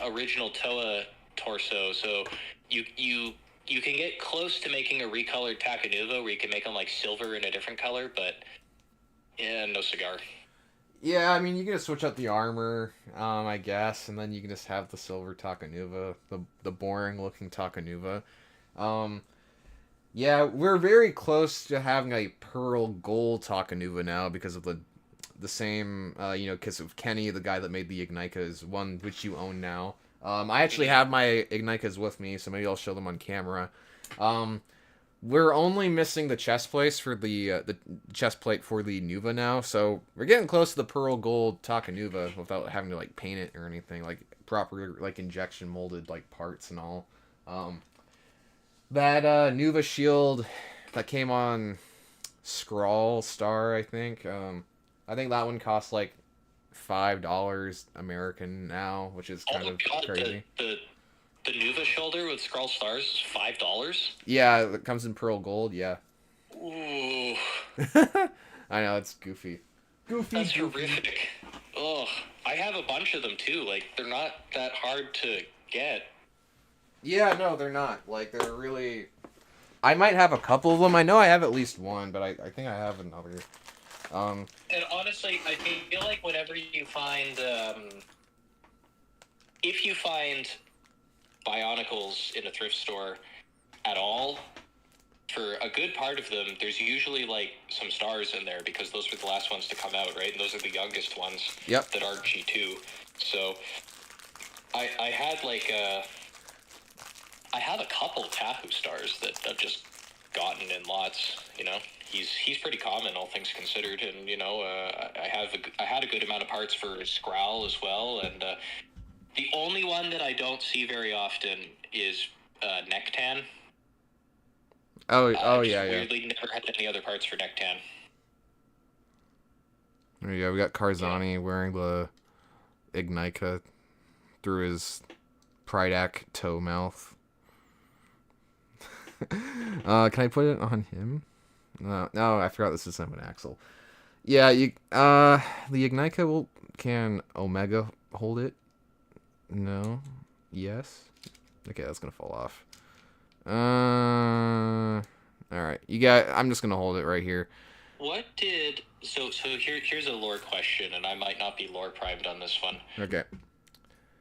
original Toa torso. So you can get close to making a recolored Takanuva where you can make them like silver in a different color, but yeah, no cigar. Yeah, I mean, you can just switch out the armor, I guess, and then you can just have the silver Takanuva, the boring-looking Takanuva. Yeah, we're very close to having a pearl gold Takanuva now because of the same, because of Kenny, the guy that made the Ignikas, one which you own now. I actually have my Ignikas with me, so maybe I'll show them on camera. We're only missing the chest plate for the chest plate for the Nuva now, so we're getting close to the pearl gold Takanuva without having to like paint it or anything, like proper like injection molded like parts and all. That Nuva shield that came on Scrawl Star, I think. I think that one costs like $5 American now, which is kind of crazy. The Nuva shoulder with Scroll Stars is $5. Yeah, it comes in pearl gold. Yeah. Ooh, I know, it's goofy. that's horrific. Ugh, I have a bunch of them too. Like, they're not that hard to get. Yeah, no, they're not. Like, they're really... I might have a couple of them. I know I have at least one, but I think I have another. And honestly, I feel like whenever you find, if you find bionicles in a thrift store at all, for a good part of them, there's usually like some stars in there because those were the last ones to come out, right? And those are the youngest ones Yep. that aren't G2. So I had like I have a couple Tahu stars that I've just gotten in lots. You know, he's pretty common, all things considered, and you know, I had a good amount of parts for Skral as well, and the only one that I don't see very often is Nectan. Oh, I've yeah, yeah. weirdly never had any other parts for Nectan. There you go. We got Karzani wearing the Ignika through his Pridak toe mouth. Can I put it on him? No, I forgot this is an Axel. Yeah, the Ignika can Omega hold it? No. Yes. Okay, that's gonna fall off. Alright. I'm just gonna hold it right here. What did here's a lore question, and I might not be lore primed on this one. Okay.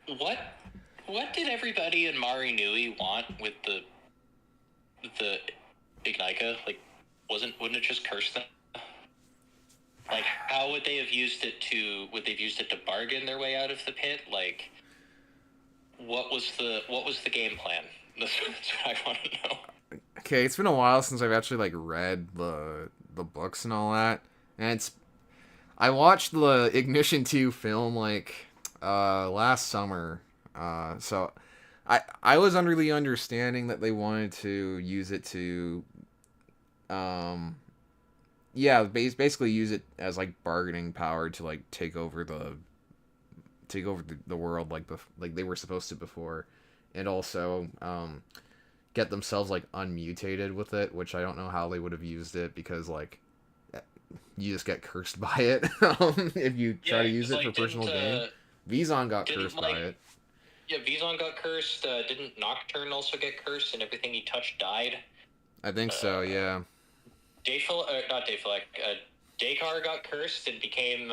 What did everybody in Mari Nui want with the Ignika? Like, wouldn't it just curse them? Like, how would they have used it to? Would they've used it to bargain their way out of the pit? Like, what was the game plan? That's what I want to know. Okay, it's been a while since I've actually like read the books and all that, and I watched the Ignition 2 film like last summer, so I was under the understanding that they wanted to use it to basically use it as like bargaining power to like take over the world like they were supposed to before, and also get themselves like unmutated with it, which I don't know how they would have used it because like you just get cursed by it if you try to use it for personal gain. Vizon got cursed by it. Yeah, Vizon got cursed. Didn't Nocturne also get cursed and everything he touched died? I think so, yeah. Not Dayfleck. Dakar got cursed and became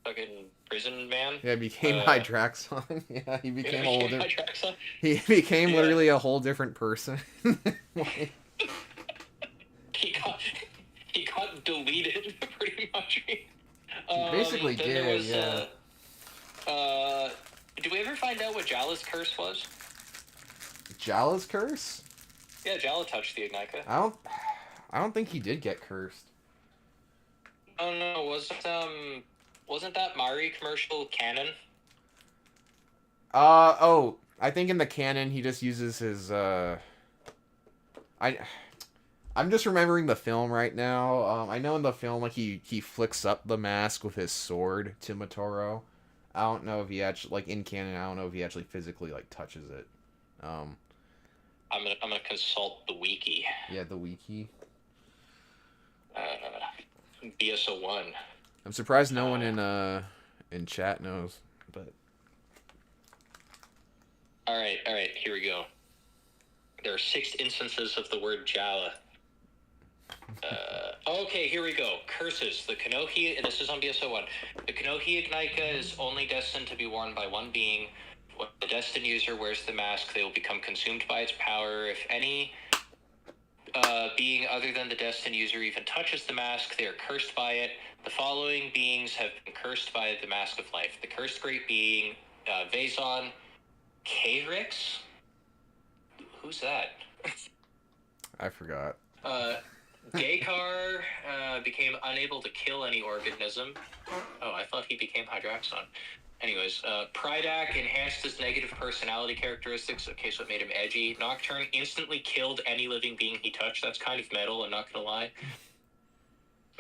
fucking prison man. Yeah, he became Hydraxon. Yeah, he became a whole different. Hydraxon. He became literally a whole different person. He got deleted pretty much. He basically did. Yeah. Did we ever find out what Jala's curse was? Jala's curse? Yeah, Jala touched the Ignika. I don't think he did get cursed. Oh no, was it wasn't that Mari commercial canon? Oh, I think in the canon he just uses his I I'm just remembering the film right now. I know in the film like he flicks up the mask with his sword to Motoro. I don't know if he actually like in canon. I don't know if he actually physically like touches it. Um, I'm gonna consult the wiki. yeah, the wiki. BSO1. I'm surprised no one in chat knows, but All right, here we go. There are 6 instances of the word Jala. Okay, here we go. Curses. The Kanohi, this is on BSO1. The Kanohi Ignika is only destined to be worn by one being. When the destined user wears the mask, they will become consumed by its power. If any being other than the destined user even touches the mask, they are cursed by it. The following beings have been cursed by the Mask of Life. The cursed great being, Vazon, Kayrix? Who's that? I forgot. Dakar became unable to kill any organism. Oh, I thought he became Hydraxon. Anyways, Prydak enhanced his negative personality characteristics. Okay, so it made him edgy. Nocturne instantly killed any living being he touched. That's kind of metal, I'm not gonna lie.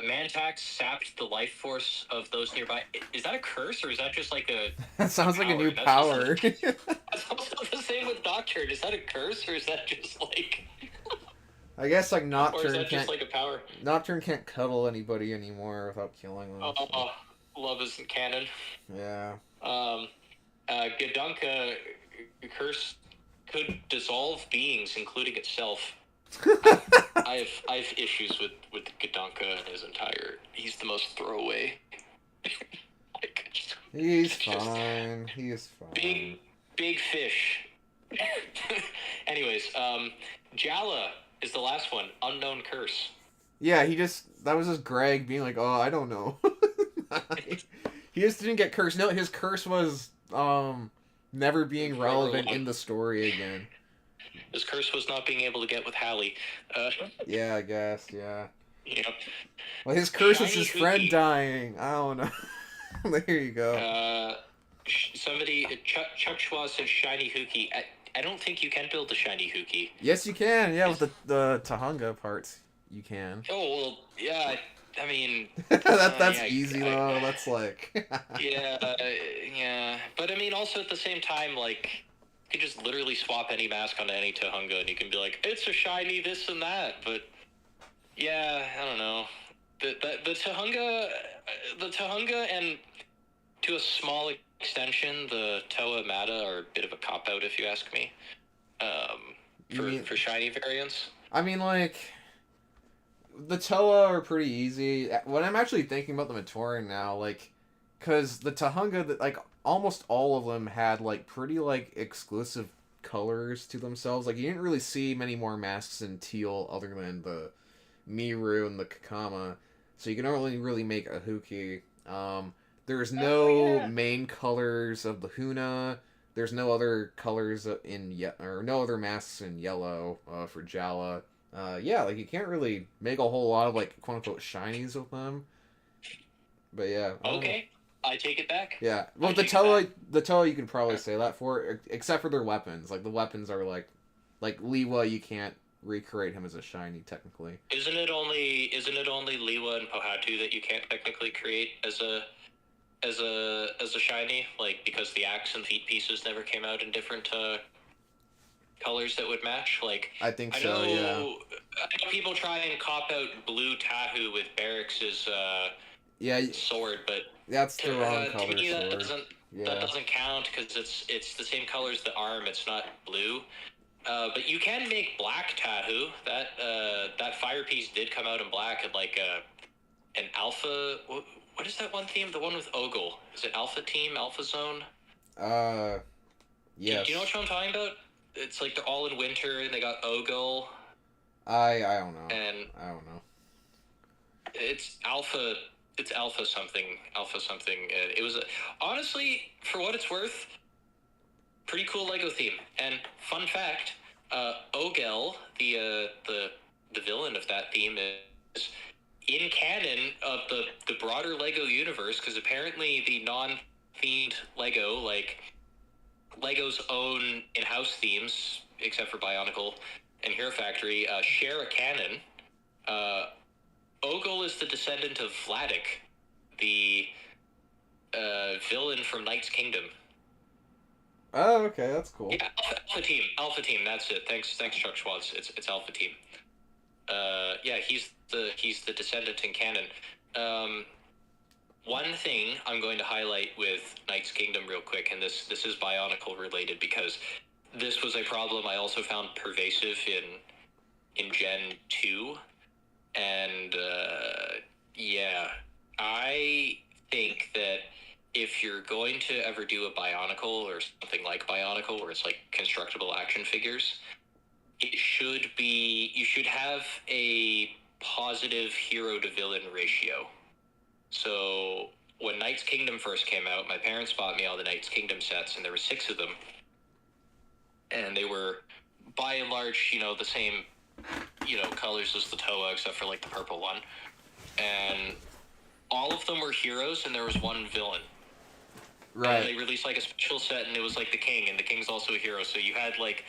Mantax sapped the life force of those nearby. Is that a curse, or is that just like a... That sounds like a new That's power. That's also the same with Nocturne. Is that a curse, or is that just like... I guess like Or is Nocturne that can't just like a power? Nocturne can't cuddle anybody anymore without killing them. So. Love isn't canon. Yeah. Gadunka curse could dissolve beings, including itself. I have issues with Gadunka and his entire. He's the most throwaway. He's fine. He is fine. Big fish. Anyways, Jala is the last one. Unknown curse. Yeah, that was just Greg being like, oh, I don't know. He just didn't get cursed. No, his curse was never being relevant in the story again. His curse was not being able to get with Hallie. Yeah, I guess, yeah. Yep. Well, his curse was Shiny his friend Hookie. dying. I don't know. There you go. Somebody, Chuck Schwa said shiny Hookie. I don't think you can build a shiny Hookie. Yes, you can. Yeah, with the Tahunga parts, you can. Oh, well, yeah, I mean... that's yeah, easy, though. That's like... yeah. But I mean, also at the same time, like, you can just literally swap any mask onto any Tahunga, and you can be like, it's a shiny this and that, but... Yeah, I don't know. The Tahunga and, to a small extension, the Toa Mata are a bit of a cop-out, if you ask me, for shiny variants. I mean, like... The Toa are pretty easy. When I'm actually thinking about the Matoran now, like... Because the Tahunga, like, almost all of them had, like, pretty, like, exclusive colors to themselves. Like, you didn't really see many more masks in teal other than the Miru and the Kakama. So you can only really make a Huki. There's no main colors of the Huna. There's no other colors or no other masks in yellow for Jala. Yeah, like you can't really make a whole lot of like quote unquote shinies with them. But yeah. Okay, I take it back. Yeah. Well, the Toa you could probably say that for, except for their weapons. Like the weapons are like Liwa, you can't recreate him as a shiny technically. Isn't it only Liwa and Pohatu that you can't technically create as a shiny, like because the axe and feet pieces never came out in different colors that would match? Like I think so. I Yeah. know people try and cop out blue Tahu with Barracks' sword, but that's the wrong color to me sword. That doesn't count because it's the same color as the arm. It's not blue. But you can make black Tahu. That fire piece did come out in black at like an alpha. What is that one theme? The one with Ogle. Is it Alpha Team, Alpha Zone? Yes. Do you know what I'm talking about? It's like they're all in winter and they got Ogle. I don't know. And I don't know. It's Alpha. It's Alpha something. Alpha something. It was honestly, for what it's worth, pretty cool Lego theme. And fun fact, Ogel, the villain of that theme, is in canon of the broader Lego universe, because apparently the non-themed Lego, like Lego's own in-house themes, except for Bionicle and Hero Factory, share a canon. Ogul is the descendant of Vladik, the villain from Knight's Kingdom. Oh, okay, that's cool. Yeah, Alpha Team. That's it. Thanks, Chuck Schwartz. It's Alpha Team. Yeah, he's the descendant in canon. One thing I'm going to highlight with Knight's Kingdom real quick, and this is Bionicle related, because this was a problem I also found pervasive in Gen 2, and yeah, I think that if you're going to ever do a Bionicle or something like Bionicle, where it's like constructible action figures, it should be, you should have a positive hero to villain ratio. So when Knight's Kingdom first came out, my parents bought me all the Knight's Kingdom sets, and there were 6 of them. And they were, by and large, you know, the same, you know, colors as the Toa, except for like the purple one. And all of them were heroes, and there was one villain. Right. And they released like a special set, and it was like the king, and the king's also a hero. So you had like,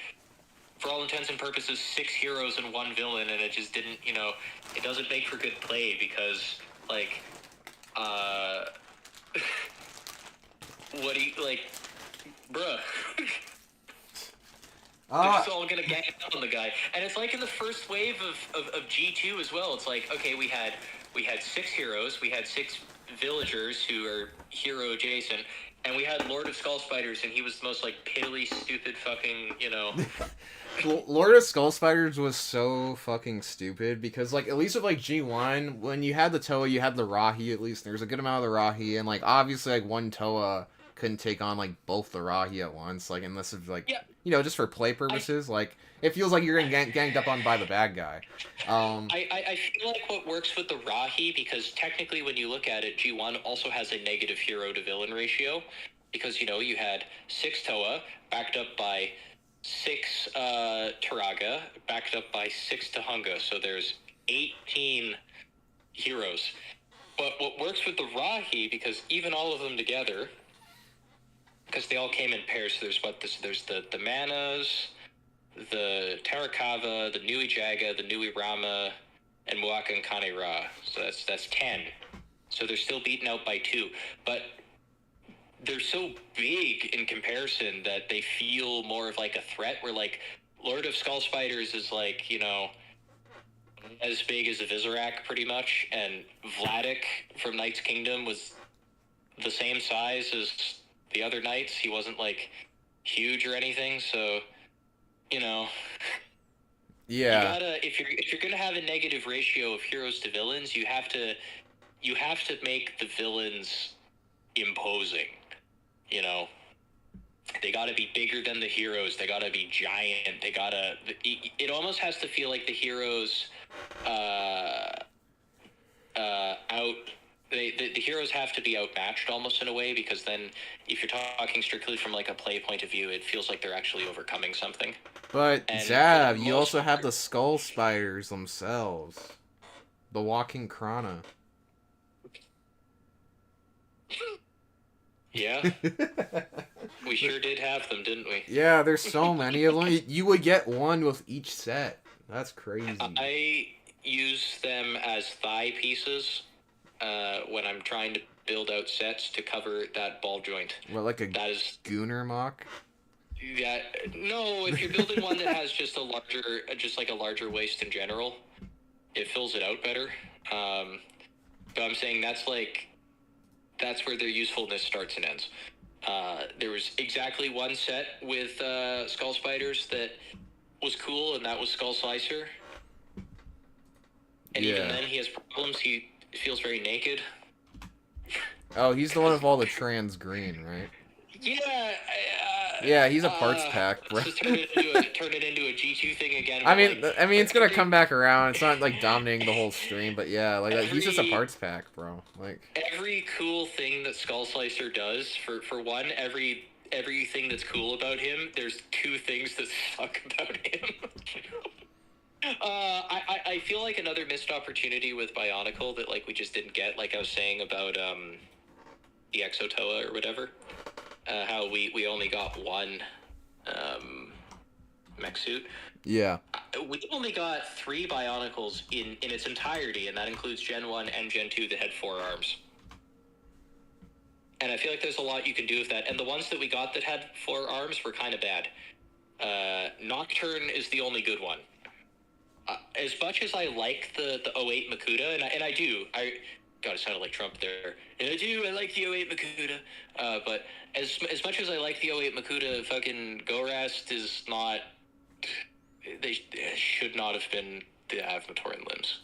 for all intents and purposes, 6 heroes and 1 villain, and it just didn't, you know, it doesn't make for good play, because like, what do you, like, bruh. They're just all gonna gang up on the guy. And it's like in the first wave of G2 as well. It's like, okay, we had 6 heroes, we had 6 villagers who are hero adjacent, and we had Lord of Skull Spiders, and he was the most like piddly, stupid fucking, you know. Lord of Skull Spiders was so fucking stupid, because like at least with like G1, when you had the Toa, you had the Rahi at least. There's a good amount of the Rahi, and like obviously like one Toa couldn't take on like both the Rahi at once, like unless it's like, Yeah. you know, just for play purposes. Like it feels like you're getting ganged up on by the bad guy. I feel like what works with the Rahi, because technically when you look at it, G1 also has a negative hero to villain ratio, because, you know, you had 6 Toa backed up by 6 Taraga, backed up by 6 Tahunga, so there's 18 heroes. But what works with the Rahi, because even all of them together, because they all came in pairs, so there's the Manas, the Tarakava, the Nui Jaga, the Nui Rama, and Muaka and Kane Ra. So that's 10. So they're still beaten out by 2. But they're so big in comparison that they feel more of like a threat, where like Lord of Skull Spiders is like, you know, as big as a Visorak pretty much, and Vladik from Knight's Kingdom was the same size as the other knights. He wasn't like huge or anything, so, you know, Yeah. you gotta, if you're gonna have a negative ratio of heroes to villains, you have to make the villains imposing. You know, they gotta be bigger than the heroes. They gotta be giant. They gotta. It almost has to feel like the heroes The heroes have to be outmatched almost in a way, because then if you're talking strictly from like a play point of view, it feels like they're actually overcoming something. But And Zab, for the you most also have part- the Skull Spiders themselves, the walking Krana. Yeah, we sure did have them, didn't we? Yeah, there's so many of them. You would get one with each set. That's crazy. I use them as thigh pieces when I'm trying to build out sets to cover that ball joint. What, like a That is Gooner mock? no. If you're building one that has just a larger waist in general, it fills it out better. But I'm saying that's where their usefulness starts and ends. There was exactly one set with Skull Spiders that was cool, and that was Skull Slicer. And even then, he has problems. He feels very naked. Oh, he's the one with all the trans green, right? Yeah. Yeah, he's a parts pack, bro. Let's just turn it into a G2 thing again. I mean, it's gonna come back around. It's not like dominating the whole stream, but yeah, like he's just a parts pack, bro. Like every cool thing that Skull Slicer does, for one, everything that's cool about him, there's 2 things that suck about him. I feel like another missed opportunity with Bionicle that like we just didn't get, like I was saying about the Exo-Toa or whatever. How we only got one mech suit. Yeah. We only got 3 Bionicles in its entirety, and that includes Gen 1 and Gen 2 that had 4 arms. And I feel like there's a lot you can do with that. And the ones that we got that had 4 arms were kind of bad. Nocturne is the only good one. As much as I like the 08 Makuta, and I do, God, it sounded like Trump there. And I like the 08 Makuta. But as much as I like the 08 Makuta, fucking Gorast is not... They should not have been the Avmatoran limbs.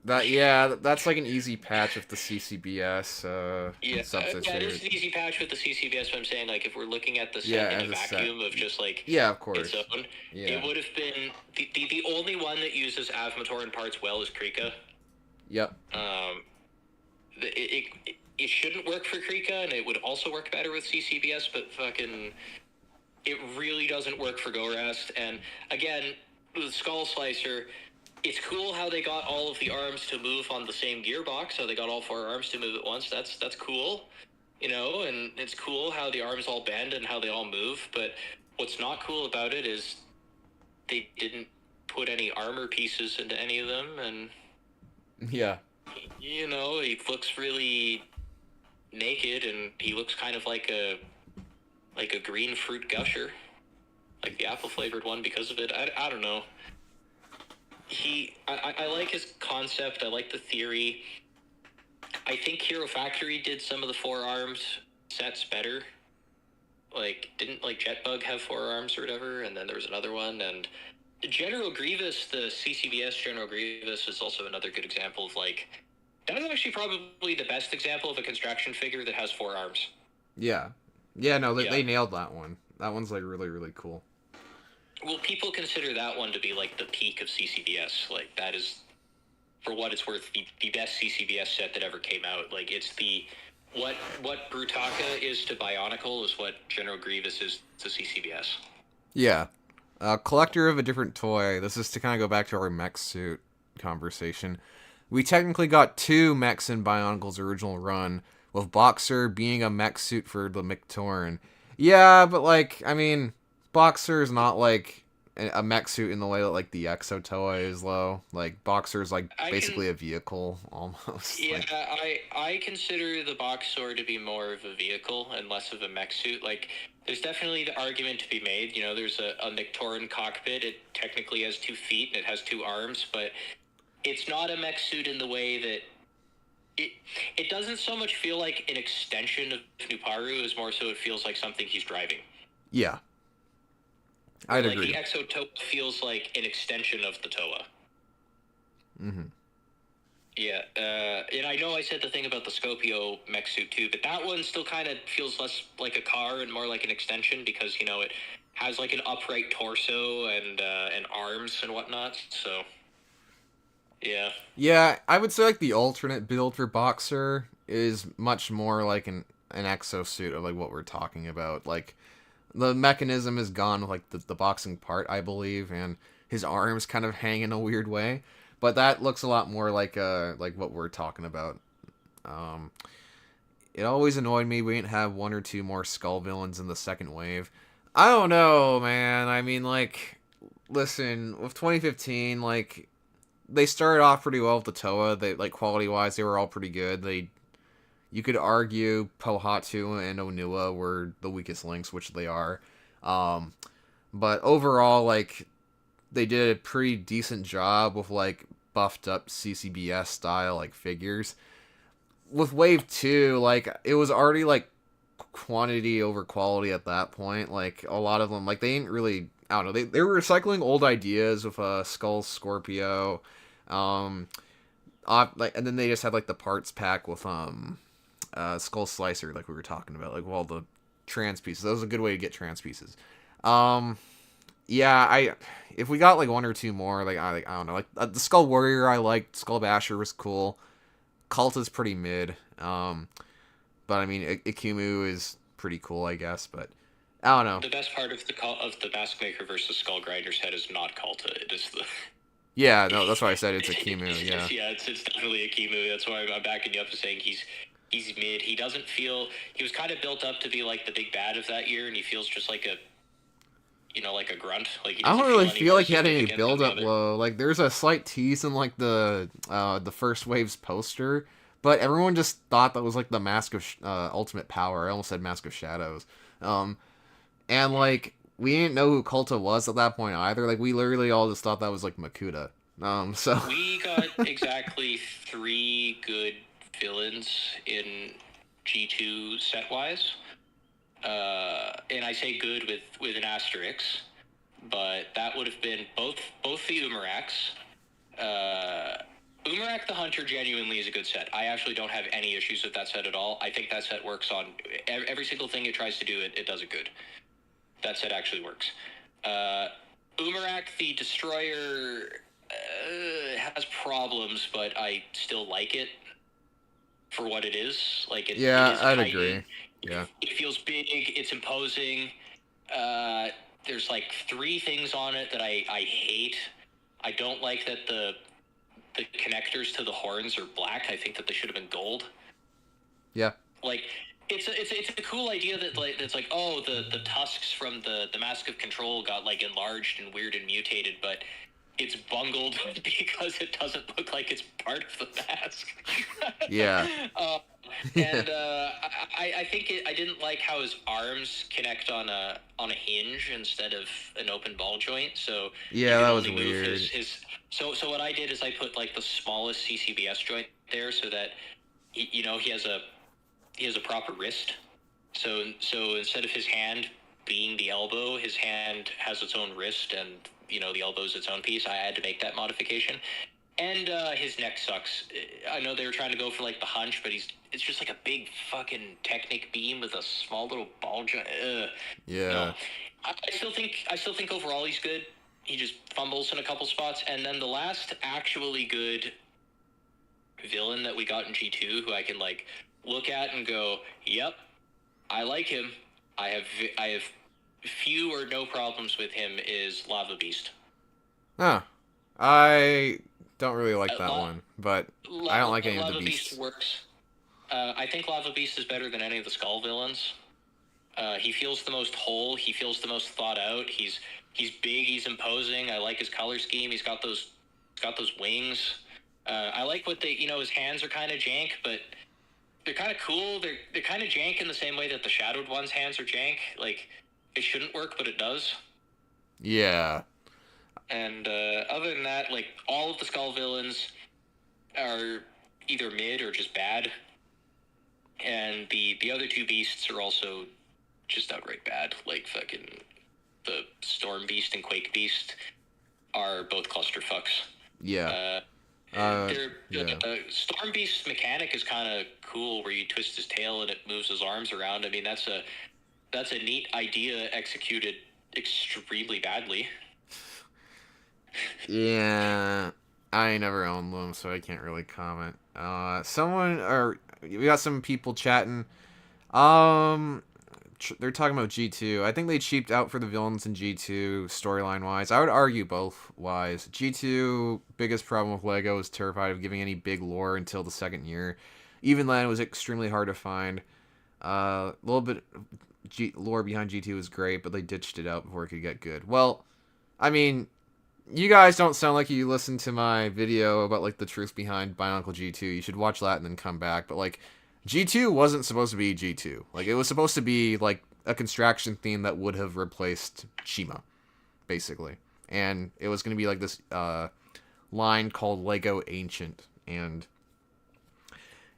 That's like an easy patch of the CCBS substitute. Yeah, it is an easy patch with the CCBS, but I'm saying, like, if we're looking at the set Yeah, in a as a vacuum set. of just, like, Yeah, of course. its own, Yeah. it would have been... The only one that uses Avmatoran parts well is Krika. Yep. It shouldn't work for Krika, and it would also work better with CCBS, but fucking... It really doesn't work for Gorast, and, again... The Skull Slicer, it's cool how they got all of the arms to move on the same gearbox, so they got all 4 arms to move at once. That's cool, you know, and it's cool how the arms all bend and how they all move, but what's not cool about it is they didn't put any armor pieces into any of them, and... Yeah. You know, he looks really naked, and he looks kind of like a green fruit gusher. Like the apple-flavored one because of it. I don't know. I like his concept. I like the theory. I think Hero Factory did some of the 4 arms sets better. Like, didn't, like, Jetbug have 4 arms or whatever? And then there was another one. And General Grievous, the CCBS General Grievous, is also another good example of, like... That is actually probably the best example of a construction figure that has 4 arms. Yeah. Yeah, no, they nailed that one. That one's, like, really, really cool. Well, people consider that one to be, like, the peak of CCBS. Like, that is, for what it's worth, the best CCBS set that ever came out. Like, it's the... What Brutaka is to Bionicle is what General Grievous is to CCBS. Yeah. Collector of a different toy. This is to kind of go back to our mech suit conversation. We technically got 2 mechs in Bionicle's original run, with Boxer being a mech suit for the Mictoran. Yeah, but, like, I mean... Boxer is not, like, a mech suit in the way that, like, the Exo-Toa is, though. Like, Boxer is, like, basically a vehicle, almost. Yeah, like... I consider the Boxer to be more of a vehicle and less of a mech suit. Like, there's definitely the argument to be made. You know, there's a Mictoran cockpit. It technically has 2 feet and it has 2 arms, but it's not a mech suit in the way that... It doesn't so much feel like an extension of Nuparu as more so it feels like something he's driving. Yeah. I'd agree. Like, the Exo-Toa feels like an extension of the Toa. Mm-hmm. Yeah, and I know I said the thing about the Scopio mech suit too, but that one still kind of feels less like a car and more like an extension because, you know, it has like an upright torso and arms and whatnot, so... Yeah. Yeah, I would say, like, the alternate build for Boxer is much more like an exosuit of, like, what we're talking about. Like... The mechanism is gone with, like, the boxing part, I believe, and his arms kind of hang in a weird way. But that looks a lot more like what we're talking about. It always annoyed me we didn't have 1 or 2 more Skull villains in the second wave. I don't know, man. I mean, like, listen, with 2015, like, they started off pretty well with the Toa. They, like, quality-wise, they were all pretty good. You could argue Pohatu and Onua were the weakest links, which they are. But overall, like, they did a pretty decent job with, like, buffed up CCBS style, like, figures. With Wave 2, like, it was already, like, quantity over quality at that point. Like, a lot of them, like, they didn't really, I don't know, they were recycling old ideas with Skull Scorpio. And then they just had, like, the parts pack with, Skull Slicer, like we were talking about, like, well, the trans pieces. That was a good way to get trans pieces. Yeah, if we got, like, 1 or 2 more, like, I don't know, like, the Skull Warrior I liked, Skull Basher was cool, Cult is pretty mid, but, I mean, Ikumu is pretty cool, I guess, but, I don't know. The best part of the Baskmaker versus Skull Grinder's head is not Culta, it is the... Yeah, no, that's why I said it's a Kimu. Yeah. It's definitely a Kimu. That's why I'm backing you up to saying he's mid. He doesn't feel he was kind of built up to be like the big bad of that year, and he feels just like a like a grunt. Like he I doesn't don't really any feel more like he had any significance than build the up other. low. Like there's a slight tease in like the first wave's poster, but everyone just thought that was like the Mask of Ultimate Power. I almost said Mask of Shadows. Um, and like we didn't know who Kulta was at that point either. Like we literally all just thought that was like Makuta. So We got exactly 3 good villains in G2 set wise. And I say good with an asterisk, but that would have been both the Umaraks. Umarak the Hunter genuinely is a good set. I actually don't have any issues with that set at all. I think that set works on every single thing it tries to do. It does it good. That set actually works. Umarak the Destroyer has problems, but I still like it for what it is. Like it yeah, is a I'd Titan. agree. Yeah. It feels big. It's imposing. There's like 3 things on it that I hate. I don't like that the connectors to the horns are black. I think that they should have been gold. Yeah. Like it's a cool idea that like it's like, oh, the tusks from the Mask of Control got like enlarged and weird and mutated, but it's bungled because it doesn't look like it's part of the mask. Yeah. And I think I didn't like how his arms connect on a hinge instead of an open ball joint. So Yeah, you that could was only move weird. So what I did is I put like the smallest CCBS joint there so that he has a proper wrist. So instead of his hand being the elbow, his hand has its own wrist, and the elbow is its own piece. I had to make that modification. And his neck sucks. I know they were trying to go for like the hunch, but it's just like a big fucking Technic beam with a small little ball joint. Yeah. No. I still think overall he's good. He just fumbles in a couple spots. And then the last actually good villain that we got in G2, who I can like look at and go, yep, I like him. I have few or no problems with him, is Lava Beast. Huh. I don't really like that La- one, but I don't like any of the Lava beasts. Beast works. I think Lava Beast is better than any of the Skull villains. He feels the most whole. He feels the most thought out. He's big. He's imposing. I like his color scheme. He's got those wings. I like what his hands are kind of jank, but they're kind of cool. They're kind of jank in the same way that the Shadowed One's hands are jank. Like it shouldn't work, but it does. Yeah. And other than that, like all of the Skull villains are either mid or just bad, and the other 2 beasts are also just outright bad. Like fucking the Storm Beast and Quake Beast are both clusterfucks. Yeah. Storm Beast's mechanic is kind of cool, where you twist his tail and it moves his arms around. I mean, that's a neat idea executed extremely badly. Yeah. I never owned them, so I can't really comment. We got some people chatting. They're talking about G2. I think they cheaped out for the villains in G2 storyline wise. I would argue both wise. G2 biggest problem with Lego is terrified of giving any big lore until the second year. Even then, it was extremely hard to find. A little bit lore behind G2 was great, but they ditched it out before it could get good. Well, I mean, you guys don't sound like you listened to my video about like the truth behind Bionicle G2. You should watch that and then come back. But like, G2 wasn't supposed to be G2. Like, it was supposed to be like a construction theme that would have replaced Shima, basically. And it was going to be like this line called Lego Ancient, and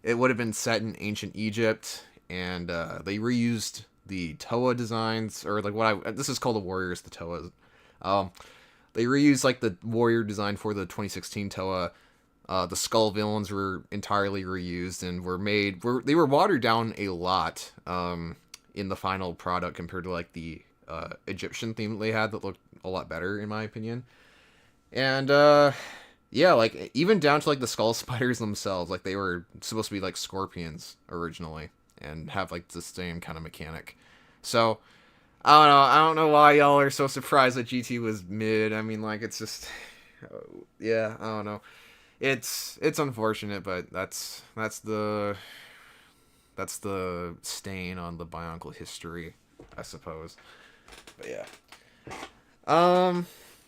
it would have been set in ancient Egypt, and they reused the Toa designs, or like this is called the Warriors, the Toa. They reused like the warrior design for the 2016 Toa. The skull villains were entirely reused and they were watered down a lot in the final product compared to like the Egyptian theme they had that looked a lot better in my opinion. And yeah, like even down to like the skull spiders themselves, like they were supposed to be like scorpions originally and have like the same kind of mechanic. So I don't know why y'all are so surprised that GT was mid. I mean, like, it's just, Yeah, I don't know. It's unfortunate, but that's the stain on the bionicle history, I suppose. But yeah.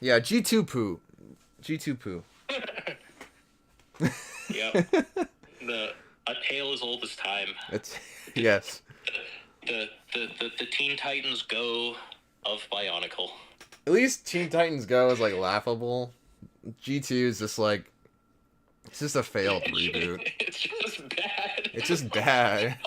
Yeah, G2 poo. G2 poo. Yep. A tale as old as time. It's yes. The Teen Titans Go of Bionicle. At least Teen Titans Go is like laughable. G2 is just like it's just a failed reboot. It's just bad. It's just bad.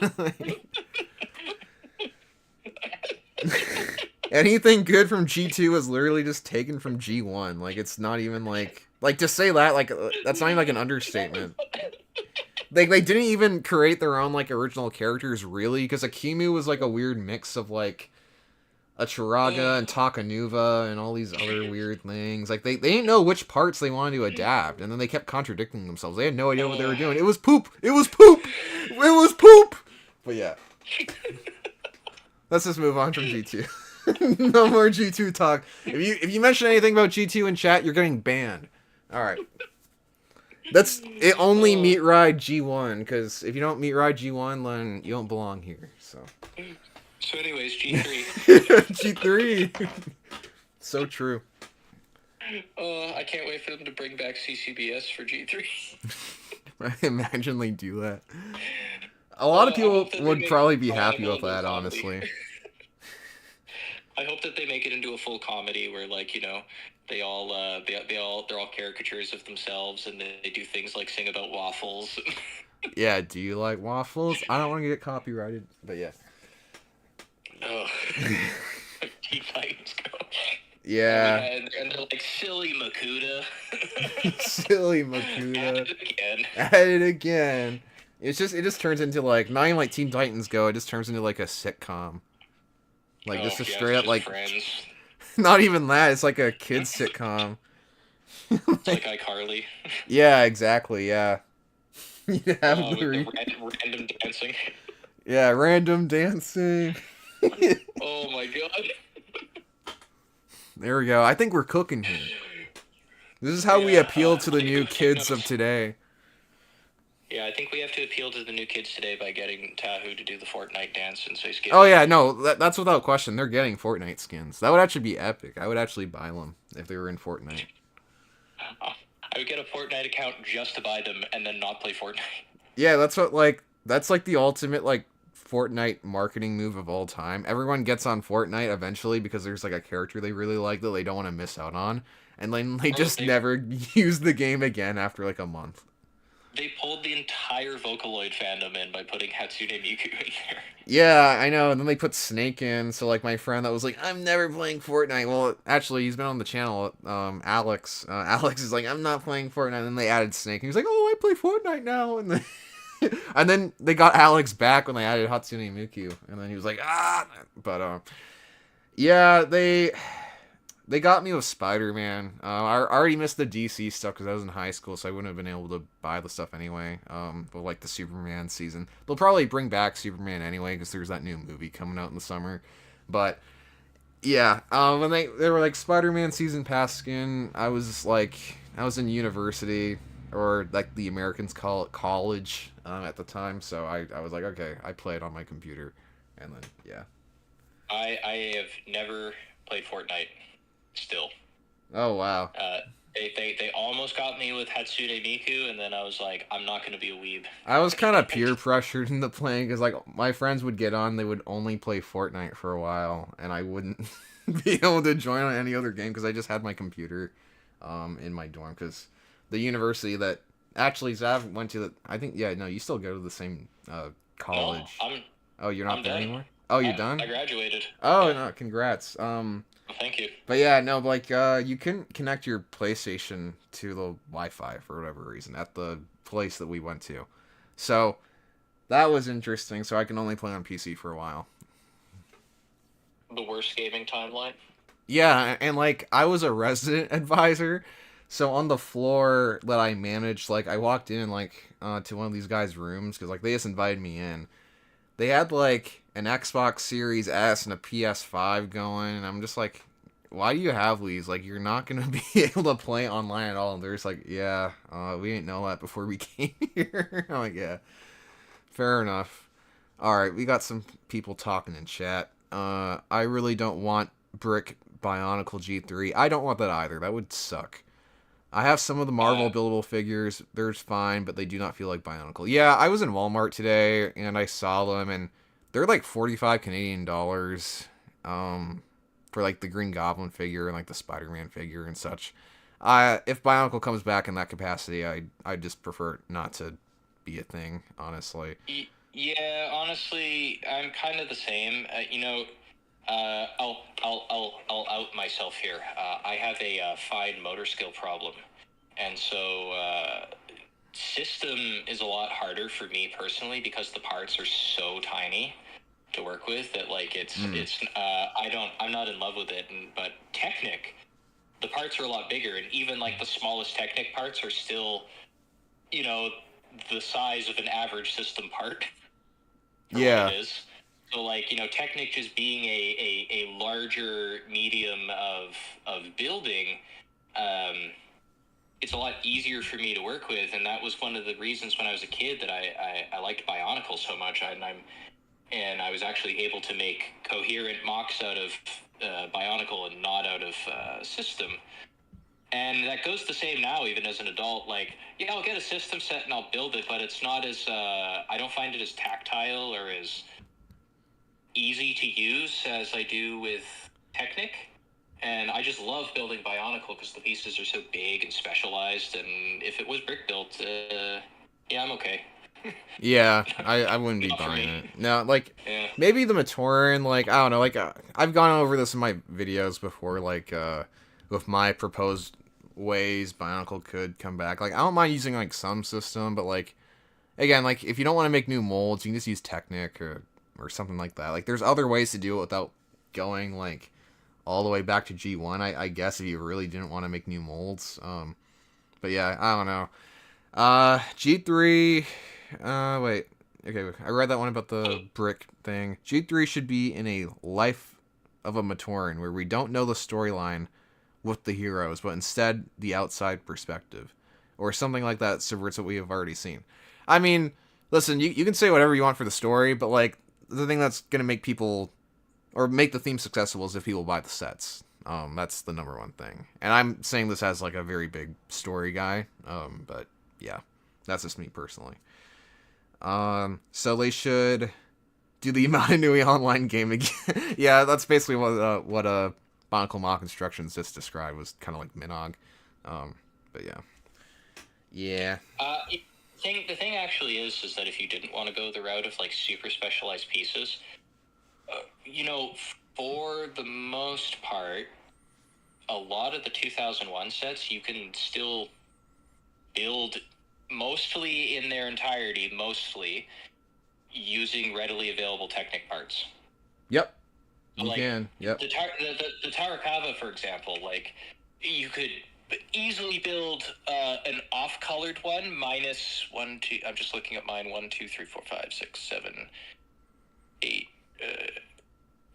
Anything good from G2 is literally just taken from G1. Like it's not even like to say that like that's not even like an understatement. They didn't even create their own like original characters really, because Akimu was like a weird mix of like a Chiraga and Takanuva and all these other weird things. Like they didn't know which parts they wanted to adapt, and then they kept contradicting themselves. They had no idea what they were doing. It was poop. It was poop. It was poop. But yeah, let's just move on from G2. No more G2 talk. If you mention anything about G2 in chat, you're getting banned. All right. That's it. Only meet ride G1, because if you don't meet ride G1, then you don't belong here. So Anyways, G3. G3. So true. I can't wait for them to bring back CCBS for G3. Imagine they do that. A lot of people would probably be happy with that, comedy. honestly. I hope that they make it into a full comedy where, like, you know, they're all caricatures of themselves, and they do things like sing about waffles. Yeah, do you like waffles? I don't want to get copyrighted, but yeah. Oh, Teen Titans Go. Yeah. And they're like, silly Makuta. Silly Makuta. At it again. At it again. It just turns into like not even like Teen Titans Go. It just turns into like a sitcom. Like just a straight up like Friends. Not even that. It's like a kids sitcom. It's like iCarly. Yeah, exactly. Yeah. You have With the random dancing. Yeah, random dancing. Oh my god. There we go. I think we're cooking here. This is how we appeal to the new kids of today. Yeah, I think we have to appeal to the new kids today by getting Tahu to do the Fortnite dance and say skins. Oh yeah, no, that's without question. They're getting Fortnite skins. That would actually be epic. I would actually buy them if they were in Fortnite. I would get a Fortnite account just to buy them and then not play Fortnite. Yeah, that's like the ultimate like Fortnite marketing move of all time. Everyone gets on Fortnite eventually because there's like a character they really like that they don't want to miss out on, and then they just never use the game again after like a month. They pulled the entire Vocaloid fandom in by putting Hatsune Miku in there. Yeah, I know. And then they put Snake in. So like my friend that was like, I'm never playing Fortnite. Well, actually, he's been on the channel. Alex. Alex is like, I'm not playing Fortnite. And then they added Snake. And he's like, oh, I play Fortnite now. And then and then they got Alex back when they added Hatsune Miku. And then he was like, ah. But yeah, they got me with Spider-Man. I already missed the DC stuff because I was in high school, so I wouldn't have been able to buy the stuff anyway. But like the Superman season, they'll probably bring back Superman anyway because there's that new movie coming out in the summer. But yeah, when they were like Spider-Man season pass skin, I was in university, or like the Americans call it college at the time. So I was like, okay, I play it on my computer, and then yeah. I have never played Fortnite. Still. Oh wow. They almost got me with Hatsune Miku, and then I was like, I'm not gonna be a weeb. I was kind of peer pressured into playing because like my friends would get on, they would only play Fortnite for a while, and I wouldn't be able to join on any other game because I just had my computer in my dorm, because the university that actually Zav went to, I think, yeah, no, you still go to the same college. No, oh, you're not I'm there done. anymore? Oh, you're done? I graduated. Oh, no, congrats. Thank you. But yeah, no, like, you couldn't connect your PlayStation to the Wi-Fi for whatever reason at the place that we went to. So, that was interesting, so I can only play on PC for a while. The worst gaming timeline? Yeah, and like, I was a resident advisor, so on the floor that I managed, like, I walked in, like, to one of these guys' rooms, because, like, they just invited me in. They had, like, an Xbox Series S and a PS5 going, and I'm just like, why do you have these? Like, you're not gonna be able to play online at all. And they're just like, yeah, we didn't know that before we came here. I'm like, yeah, fair enough. All right, we got some people talking in chat. I really don't want Brick Bionicle G3. I don't want that either. That would suck. I have some of the Marvel buildable figures. They're fine, but they do not feel like Bionicle. Yeah, I was in Walmart today and I saw them, and they're like 45 Canadian dollars. For like the Green Goblin figure and like the Spider-Man figure and such. If Bionicle comes back in that capacity, I just prefer it not to be a thing, honestly. Yeah, honestly, I'm kind of the same. I'll out myself here. I have a fine motor skill problem, and so system is a lot harder for me personally because the parts are so tiny to work with that like I'm not in love with it. But Technic, the parts are a lot bigger, and even like the smallest Technic parts are still, the size of an average system part. For what it is. So, like, Technic just being a larger medium of building, it's a lot easier for me to work with, and that was one of the reasons when I was a kid that I liked Bionicle so much, and I was actually able to make coherent mocs out of Bionicle and not out of system. And that goes the same now, even as an adult. Like, yeah, I'll get a system set and I'll build it, but it's not as, I don't find it as tactile or as easy to use as I do with Technic. And I just love building Bionicle because the pieces are so big and specialized. And if it was brick built, yeah, I'm okay. Yeah, I wouldn't be buying it. No, like, maybe the Matoran, like, I don't know, like, I've gone over this in my videos before, like, with my proposed ways Bionicle could come back. Like, I don't mind using, like, some system, but, like, again, like, if you don't want to make new molds, you can just use Technic or something like that. Like, there's other ways to do it without going, like, all the way back to G1, I guess, if you really didn't want to make new molds. But yeah, I don't know. G3... wait. Okay, I read that one about the brick thing. G3 should be in a Life of a Matoran, where we don't know the storyline with the heroes, but instead the outside perspective. Or something like that subverts what we have already seen. I mean, listen, you can say whatever you want for the story, but, like, the thing that's going to make people, or make the theme successful is if people buy the sets. That's the number one thing. And I'm saying this as, like, a very big story guy, but, yeah. That's just me personally. So they should do the Imananui online game again. Yeah, that's basically what Bionicle Mock Instructions just described, was kind of like Minog. But yeah. Yeah. The thing actually is that if you didn't want to go the route of like super specialized pieces, for the most part, a lot of the 2001 sets you can still build mostly in their entirety, using readily available Technic parts. Yep. You can. Yep. The Tarakava, for example, like, you could easily build an off-colored one minus 1, 2. I'm just looking at mine. 1, 2, 3, 4, 5, 6, 7, 8.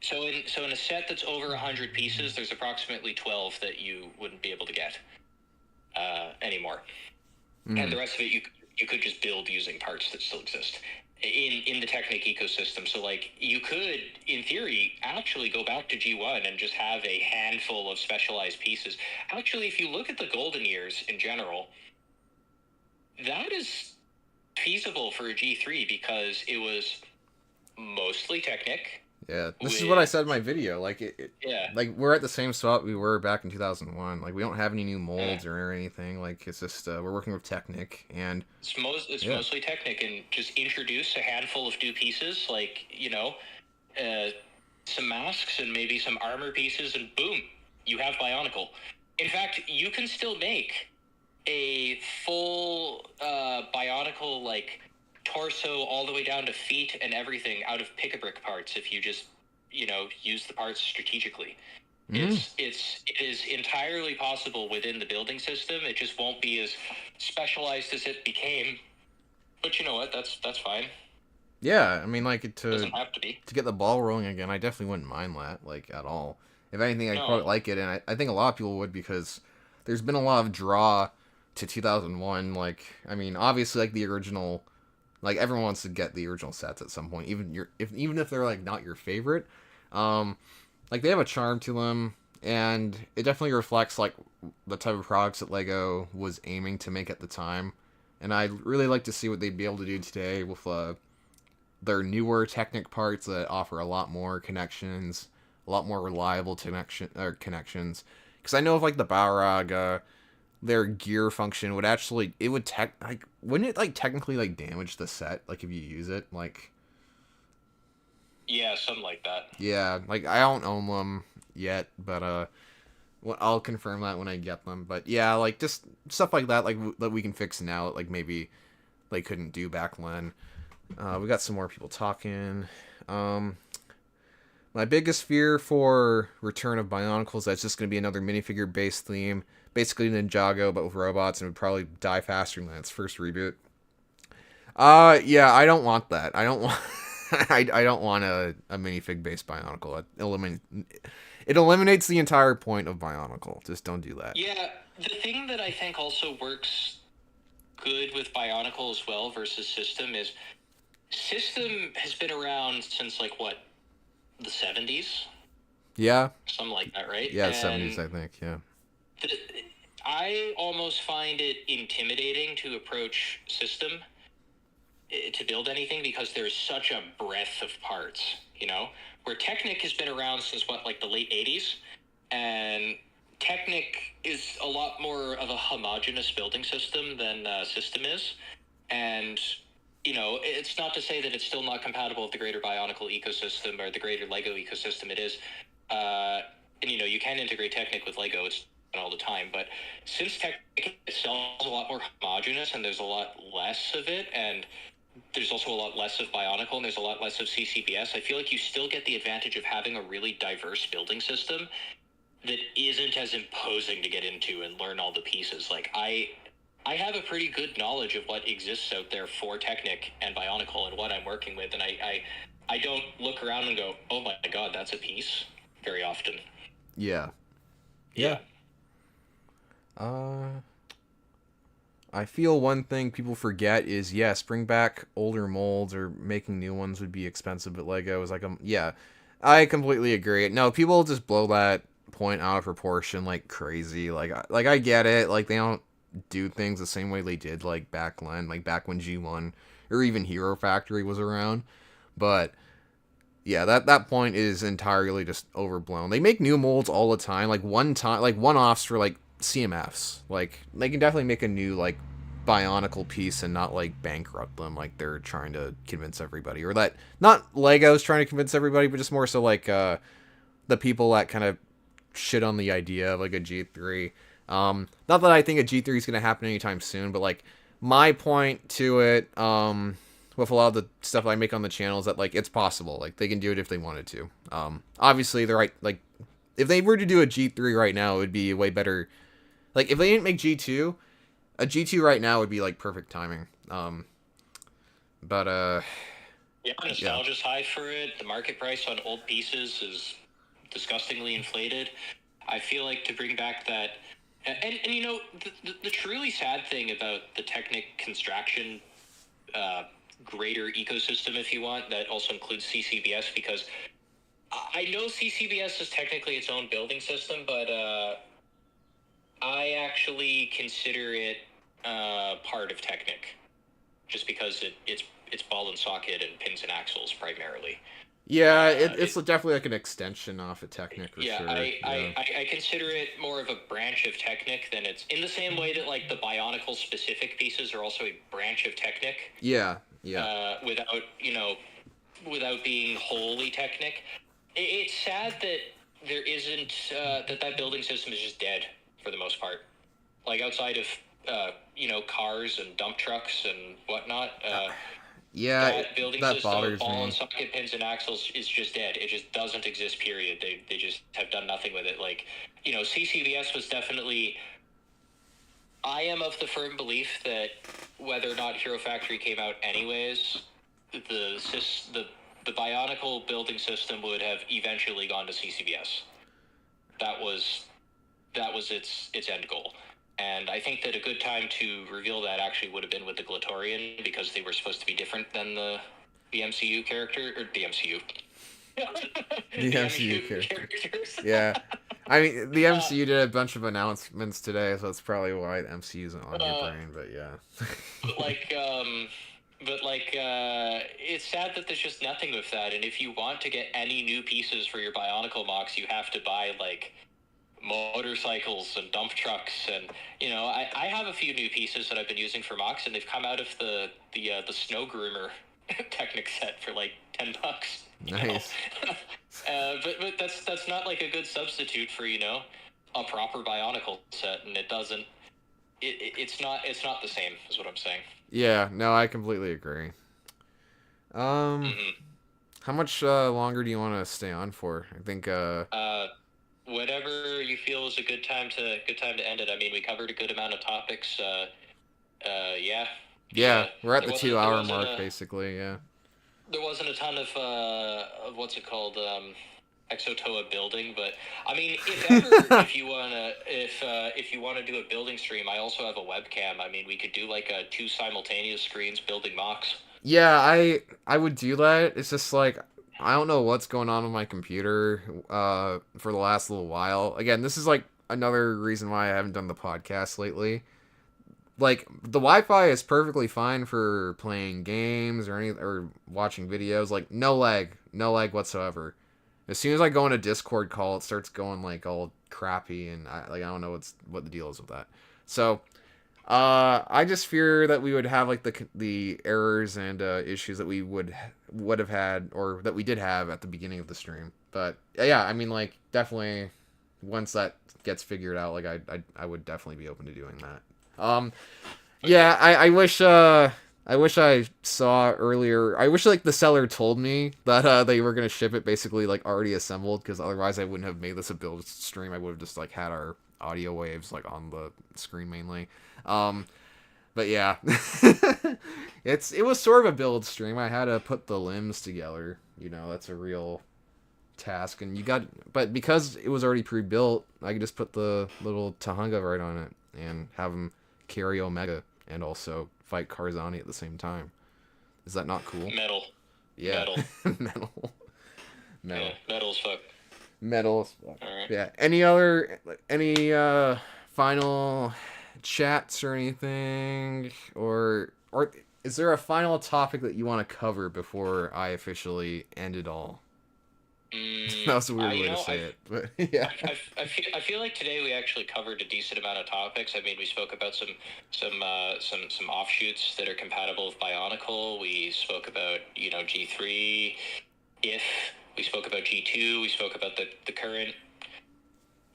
So in a set that's over 100 pieces, there's approximately 12 that you wouldn't be able to get anymore. And the rest of it you could just build using parts that still exist in the Technic ecosystem. So, like, you could, in theory, actually go back to G1 and just have a handful of specialized pieces. Actually, if you look at the golden years in general, that is feasible for a G3 because it was mostly Technic. Yeah, this is what I said in my video. Like, yeah, like, we're at the same spot we were back in 2001. Like, we don't have any new molds or anything. Like, it's just we're working with Technic, and it's mostly Technic, and just introduce a handful of new pieces, like, some masks and maybe some armor pieces, and boom, you have Bionicle. In fact, you can still make a full Bionicle, like, torso all the way down to feet and everything out of pick-a-brick parts if you just, use the parts strategically. It is entirely possible within the building system. It just won't be as specialized as it became. But you know what? That's fine. Yeah, I mean, like, It doesn't have to be. to get the ball rolling again, I definitely wouldn't mind that, like, at all. If anything, I'd No. quite like it, and I think a lot of people would because there's been a lot of draw to 2001. Like, I mean, obviously, like the original, like everyone wants to get the original sets at some point, even if they're like not your favorite. Like they have a charm to them, and it definitely reflects like the type of products that Lego was aiming to make at the time. And I'd really like to see what they'd be able to do today with their newer Technic parts that offer a lot more connections, a lot more reliable connections. Because I know if like the Balrog, their gear function would actually it would wouldn't it like technically like damage the set like if you use it like. Yeah, something like that. Yeah, like I don't own them yet, but I'll confirm that when I get them. But yeah, like just stuff like that, like that we can fix now, like maybe they couldn't do back then. We got some more people talking. My biggest fear for Return of Bionicles that's just going to be another minifigure based theme, basically Ninjago but with robots, and would probably die faster than its first reboot. Yeah, I don't want that. I don't want. I don't want a minifig based Bionicle. It eliminates the entire point of Bionicle. Just don't do that. Yeah, the thing that I think also works good with Bionicle as well versus System is System has been around since like what, the 70s? Yeah. Something like that, right? Yeah, the 70s, I think. Yeah. I almost find it intimidating to approach System to build anything because there's such a breadth of parts, you know? Where Technic has been around since what, like the late 80s, and Technic is a lot more of a homogeneous building system than System is, and you know, it's not to say that it's still not compatible with the greater Bionicle ecosystem or the greater Lego ecosystem. It is, and you know, you can integrate Technic with Lego. It's all the time, but since Technic itself is a lot more homogeneous and there's a lot less of it, and there's also a lot less of Bionicle and there's a lot less of CCBS, I feel like you still get the advantage of having a really diverse building system that isn't as imposing to get into and learn all the pieces. Like, I have a pretty good knowledge of what exists out there for Technic and Bionicle and what I'm working with, and I don't look around and go, oh my god, that's a piece, very often. Yeah. Yeah. I feel one thing people forget is, yes, bring back older molds or making new ones would be expensive, but Lego is like, yeah, I completely agree. No, people just blow that point out of proportion like crazy. Like I get it. Like, they don't do things the same way they did, like, back when G1 or even Hero Factory was around. But yeah, that point is entirely just overblown. They make new molds all the time, like one-offs for like CMFs. Like, they can definitely make a new like Bionicle piece and not like bankrupt them like they're trying to convince everybody, or that not Lego's trying to convince everybody, but just more so like the people that kind of shit on the idea of like a G3. Not that I think a G3 is going to happen anytime soon, but like my point to it with a lot of the stuff I make on the channel is that like it's possible. Like, they can do it if they wanted to. Obviously they're right. Like, if they were to do a G3 right now, it would be way better. Like, if they didn't make G2, a G2 right now would be like perfect timing. But yeah, nostalgia's high for it. The market price on old pieces is disgustingly inflated. I feel like to bring back that, and you know, the truly sad thing about the Technic construction greater ecosystem, if you want, that also includes CCBS, because I know CCBS is technically its own building system, but I actually consider it part of Technic, just because it's ball and socket and pins and axles primarily. yeah, it's definitely like an extension off of Technic for sure. I consider it more of a branch of Technic than it's in the same way that like the Bionicle specific pieces are also a branch of Technic. Yeah. Without being wholly Technic. It's sad that there isn't that building system is just dead for the most part. Like, outside of cars and dump trucks and whatnot. Yeah, that building that system bothers with ball me. and socket pins and axles is just dead. It just doesn't exist, period. They just have done nothing with it. Like, CCBS was definitely... I am of the firm belief that whether or not Hero Factory came out anyways, the Bionicle building system would have eventually gone to CCBS. that was its end goal. And I think that a good time to reveal that actually would have been with the Glatorian, because they were supposed to be different than the MCU character, or the MCU. The MCU character. characters. Yeah. I mean, the MCU did a bunch of announcements today, so that's probably why the MCU isn't on your brain, but yeah. It's sad that there's just nothing with that, and if you want to get any new pieces for your Bionicle mocs, you have to buy, like, motorcycles and dump trucks, and, you know, I have a few new pieces that I've been using for mocs, and they've come out of the Snow Groomer Technic set for, like, $10. Nice. But that's not, like, a good substitute for, you know, a proper Bionicle set, and it doesn't... It's not the same, is what I'm saying. Yeah, no, I completely agree. How much longer do you want to stay on for? I think whatever you feel is a good time to end it. I mean, we covered a good amount of topics. Yeah. Yeah, we're at the 2-hour mark, basically. Yeah. There wasn't a ton of what's it called, Exo-Toa building, but I mean, if ever, if you wanna do a building stream, I also have a webcam. I mean, we could do like 2 simultaneous screens building mocs. Yeah, I would do that. It's just like, I don't know what's going on with my computer for the last little while. Again, this is like another reason why I haven't done the podcast lately. Like, the Wi-Fi is perfectly fine for playing games or watching videos. Like, no lag whatsoever. As soon as I go on a Discord call, it starts going like all crappy, and I don't know what the deal is with that. So, I just fear that we would have like the errors and issues that we would have had, or that we did have at the beginning of the stream. But yeah, I mean, like, definitely once that gets figured out, like I would definitely be open to doing that. Yeah, I wish I saw earlier. I wish, like, the seller told me that they were gonna ship it basically like already assembled, because otherwise I wouldn't have made this a build stream. I would have just like had our audio waves like on the screen mainly. But yeah, it was sort of a build stream. I had to put the limbs together. You know, that's a real task, and but because it was already pre-built, I could just put the little Tahunga right on it and have him carry Omega and also fight Karzani at the same time. Is that not cool? Metal. Yeah. Metal. Metal. Yeah, metal as fuck. Metal as fuck. All right. Yeah. Any final chats or anything, or is there a final topic that you want to cover before I officially end it all? That was a weird way to say it, but yeah. I feel like today we actually covered a decent amount of topics. I mean, we spoke about some offshoots that are compatible with Bionicle. We spoke about, you know, G3. We spoke about G2. We spoke about the current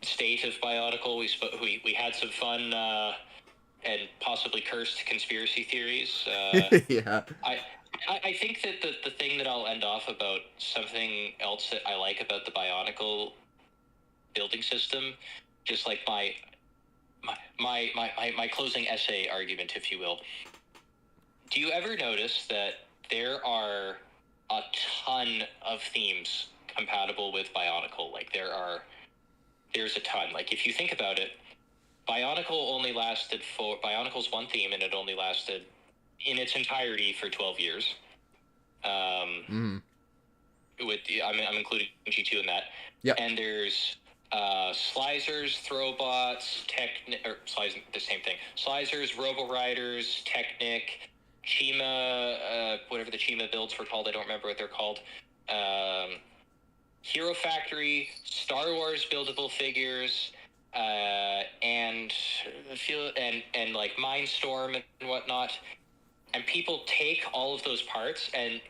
state of Bionicle. We had some fun and possibly cursed conspiracy theories. Yeah. I think that the thing that I'll end off about, something else that I like about the Bionicle building system, just like my closing essay argument, if you will. Do you ever notice that there are a ton of themes compatible with Bionicle? Like, there's a ton. Like, if you think about it, Bionicle's one theme, and it only lasted in its entirety for 12 years. I'm including G2 in that. Yeah. And there's Slicers, Throwbots, the same thing. Slicers, Robo-Riders, Technic, Chima, whatever the Chima builds were called, I don't remember what they're called. Hero Factory, Star Wars buildable figures, and like Mindstorm and whatnot. And people take all of those parts, and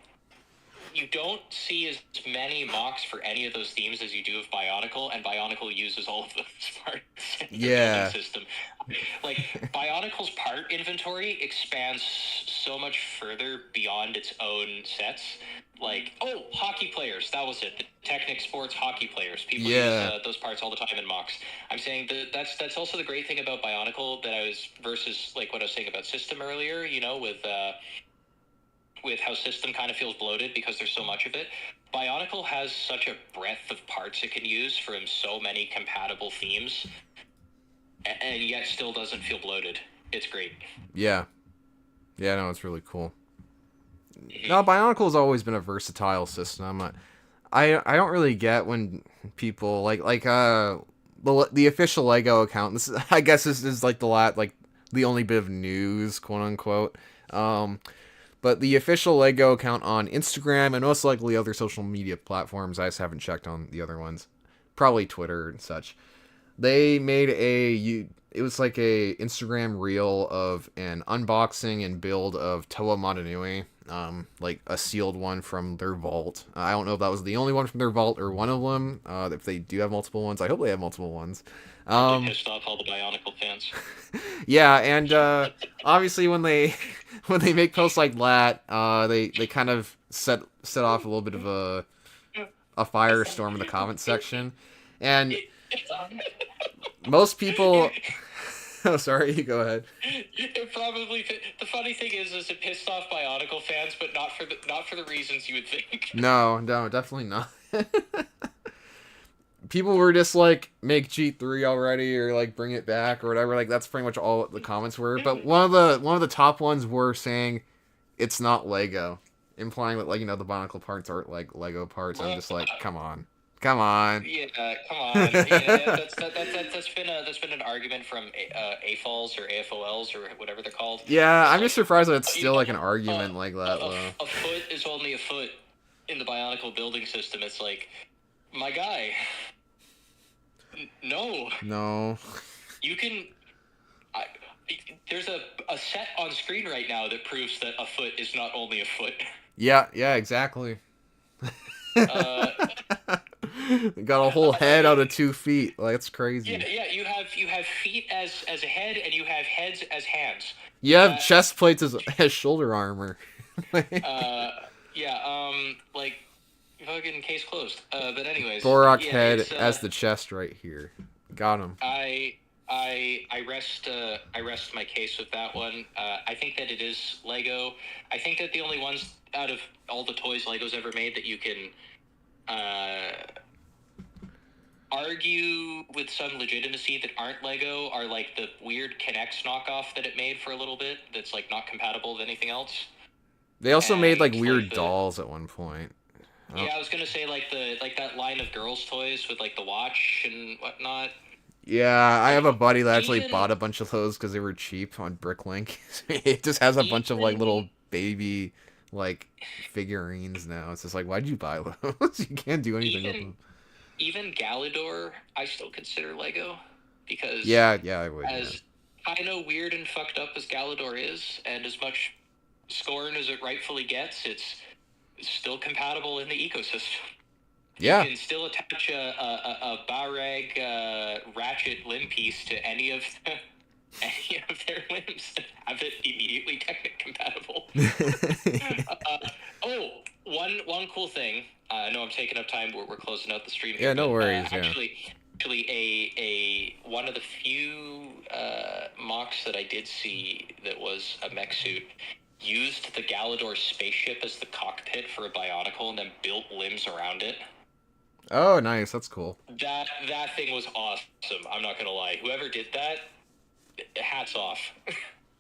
you don't see as many mocks for any of those themes as you do of Bionicle, and Bionicle uses all of those parts in the building system. Like, Bionicle's part inventory expands so much further beyond its own sets. Like, hockey players, that was it. The Technic Sports hockey players. People use those parts all the time in mocks. I'm saying that's also the great thing about Bionicle versus like what I was saying about System earlier, you know, with how System kind of feels bloated because there's so much of it. Bionicle has such a breadth of parts it can use from so many compatible themes, and yet still doesn't feel bloated. It's great. Yeah. Yeah, no, it's really cool. No, Bionicle's always been a versatile system. I don't really get when people the official Lego account. This is, I guess this is like the only bit of news, quote unquote. But the official Lego account on Instagram and most likely other social media platforms. I just haven't checked on the other ones. Probably Twitter and such. They made it was like a Instagram reel of an unboxing and build of Toa Motunui, like a sealed one from their vault. I don't know if that was the only one from their vault or one of them. If they do have multiple ones, I hope they have multiple ones. Really pissed off all the Bionicle fans. Yeah, and obviously when they make posts like that, they kind of set off a little bit of a firestorm in the comment section, and most people. Oh, sorry. You go ahead. It probably the funny thing is it pissed off Bionicle fans, but not for the reasons you would think. No, definitely not. People were just like, make G3 already, or like bring it back, or whatever. Like that's pretty much all the comments were. But one of the top ones were saying it's not Lego, implying that, like, the Bionicle parts aren't like Lego parts. I'm just like, come on. Yeah, come on. Yeah, that's been an argument from AFOLs or AFOLs or whatever they're called. Yeah, I'm just surprised that it's still like an argument like that. A foot is only a foot in the Bionicle building system. It's like, my guy. No. You can. There's a set on screen right now that proves that a foot is not only a foot. Yeah, exactly. Got a whole head out of 2 feet. Like, it's crazy. Yeah. You have feet as a head, and you have heads as hands. You have chest plates as shoulder armor. Like fucking case closed. But anyways, Borak head as the chest right here. Got him. I rest my case with that one. I think that it is Lego. I think that the only ones out of all the toys Lego's ever made that you can argue with some legitimacy that aren't Lego are like the weird Kinects knockoff that it made for a little bit. That's like not compatible with anything else. They also made like weird dolls at one point. Yeah, I was gonna say like that line of girls' toys with like the watch and whatnot. Yeah, I have a buddy that actually bought a bunch of those because they were cheap on Bricklink. It just has a bunch of like little baby like figurines now. It's just like, why'd you buy those? You can't do anything with them. Even Galador, I still consider Lego because yeah, I would. As kind of weird and fucked up as Galador is, and as much scorn as it rightfully gets, it's still compatible in the ecosystem. Yeah. You can still attach a Barag ratchet limb piece to any of their limbs and have it immediately compatible. One cool thing. I know I'm taking up time. We're closing out the stream here. Yeah, no worries. Actually, one of the few mocs that I did see that was a mech suit used the Galador spaceship as the cockpit for a Bionicle and then built limbs around it. Oh, nice. That's cool. That thing was awesome. I'm not gonna lie. Whoever did that, hats off.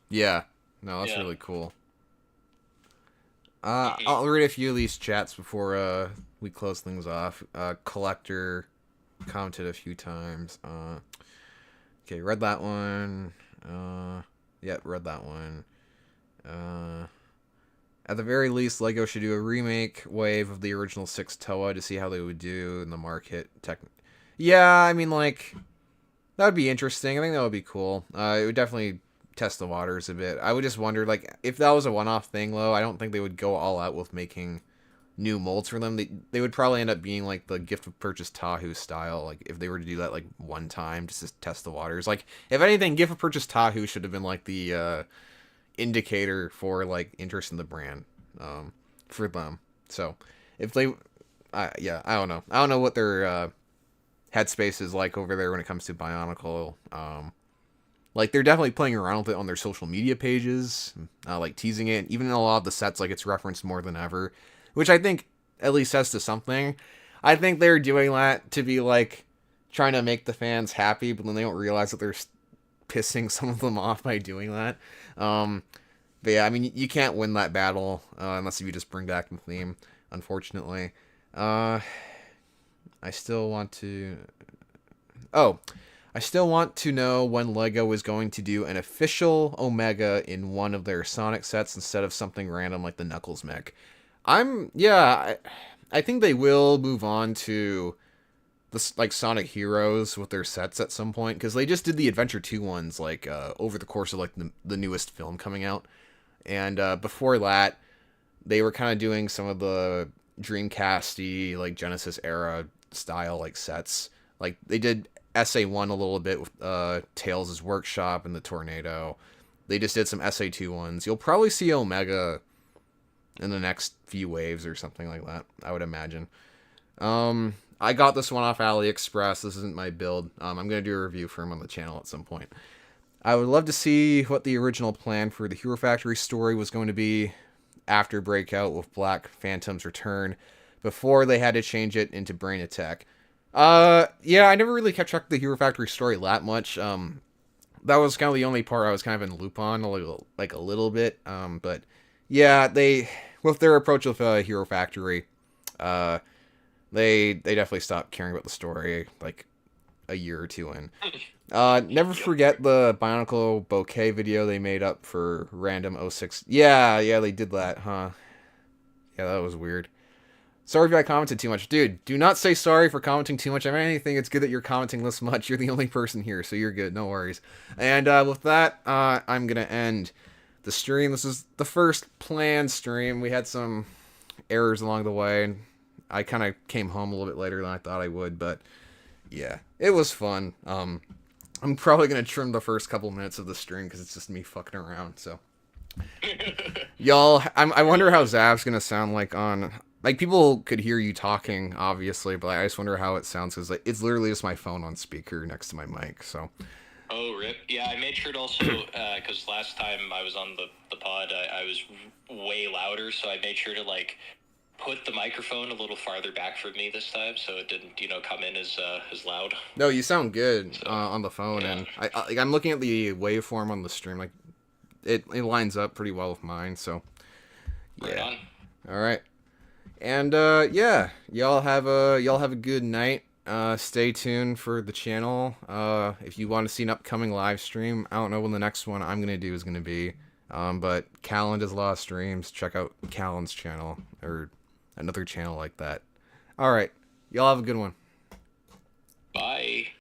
Yeah. No, that's really cool. I'll read a few of these chats before we close things off. Collector commented a few times. Okay, read that one. Yeah, read that one. At the very least, Lego should do a remake wave of the original 6 Toa to see how they would do in the market. Yeah, I mean, like, that would be interesting. I think that would be cool. It would definitely test the waters a bit. I would just wonder, like, if that was a one-off thing, though, I don't think they would go all out with making new molds for them. They would probably end up being, like, the gift of purchase Tahu style, like, if they were to do that, like, one time just to test the waters. Like, if anything, gift of purchase Tahu should have been, like, the, indicator for like interest in the brand for them. So if they I don't know what their headspace is like over there when it comes to Bionicle. Like they're definitely playing around with it on their social media pages, like teasing it. Even in a lot of the sets, like it's referenced more than ever, which I think at least as to something. I think they're doing that to be like trying to make the fans happy, but then they don't realize that they're pissing some of them off by doing that. But yeah, I mean, you can't win that battle unless you just bring back the theme, unfortunately. I still want to... Oh, I still want to know when LEGO is going to do an official Omega in one of their Sonic sets instead of something random like the Knuckles mech. I think they will move on to the like Sonic Heroes with their sets at some point, because they just did the Adventure 2 ones like over the course of like the newest film coming out. And before that, they were kind of doing some of the Dreamcasty, like Genesis era style like sets. Like they did SA1 a little bit with Tails' Workshop and the Tornado. They just did some SA2 ones. You'll probably see Omega in the next few waves or something like that, I would imagine. I got this one off AliExpress. This isn't my build. I'm going to do a review for him on the channel at some point. I would love to see what the original plan for the Hero Factory story was going to be after Breakout with Black Phantom's return, before they had to change it into Brain Attack. Yeah, I never really kept track of the Hero Factory story that much. That was kind of the only part I was kind of in the loop on, a little bit. But yeah, with their approach with Hero Factory, they definitely stopped caring about the story like a year or two in. Never forget the Bionicle bouquet video they made up for Random 06. Yeah, they did that, huh? Yeah, that was weird. Sorry if I commented too much. Dude, do not say sorry for commenting too much. I mean, anything, it's good that you're commenting this much. You're the only person here, so you're good. No worries. And with that, I'm going to end the stream. This is the first planned stream. We had some errors along the way, and I kind of came home a little bit later than I thought I would, but yeah, it was fun. I'm probably going to trim the first couple minutes of the stream because it's just me fucking around, so. Y'all, I wonder how Zav's going to sound like on... Like, people could hear you talking, obviously, but I just wonder how it sounds, because like, it's literally just my phone on speaker next to my mic, so. Oh, rip. Yeah, I made sure to also, because last time I was on the pod, I was way louder, so I made sure to, like, put the microphone a little farther back from me this time, so it didn't, come in as loud. No, you sound good on the phone, yeah. And I'm looking at the waveform on the stream, like, it lines up pretty well with mine, so. Yeah. Right on. All right. And yeah, y'all have a good night. Stay tuned for the channel. If you want to see an upcoming live stream, I don't know when the next one I'm gonna do is gonna be. But Callan does a lot of streams. Check out Callan's channel or another channel like that. All right, y'all have a good one. Bye.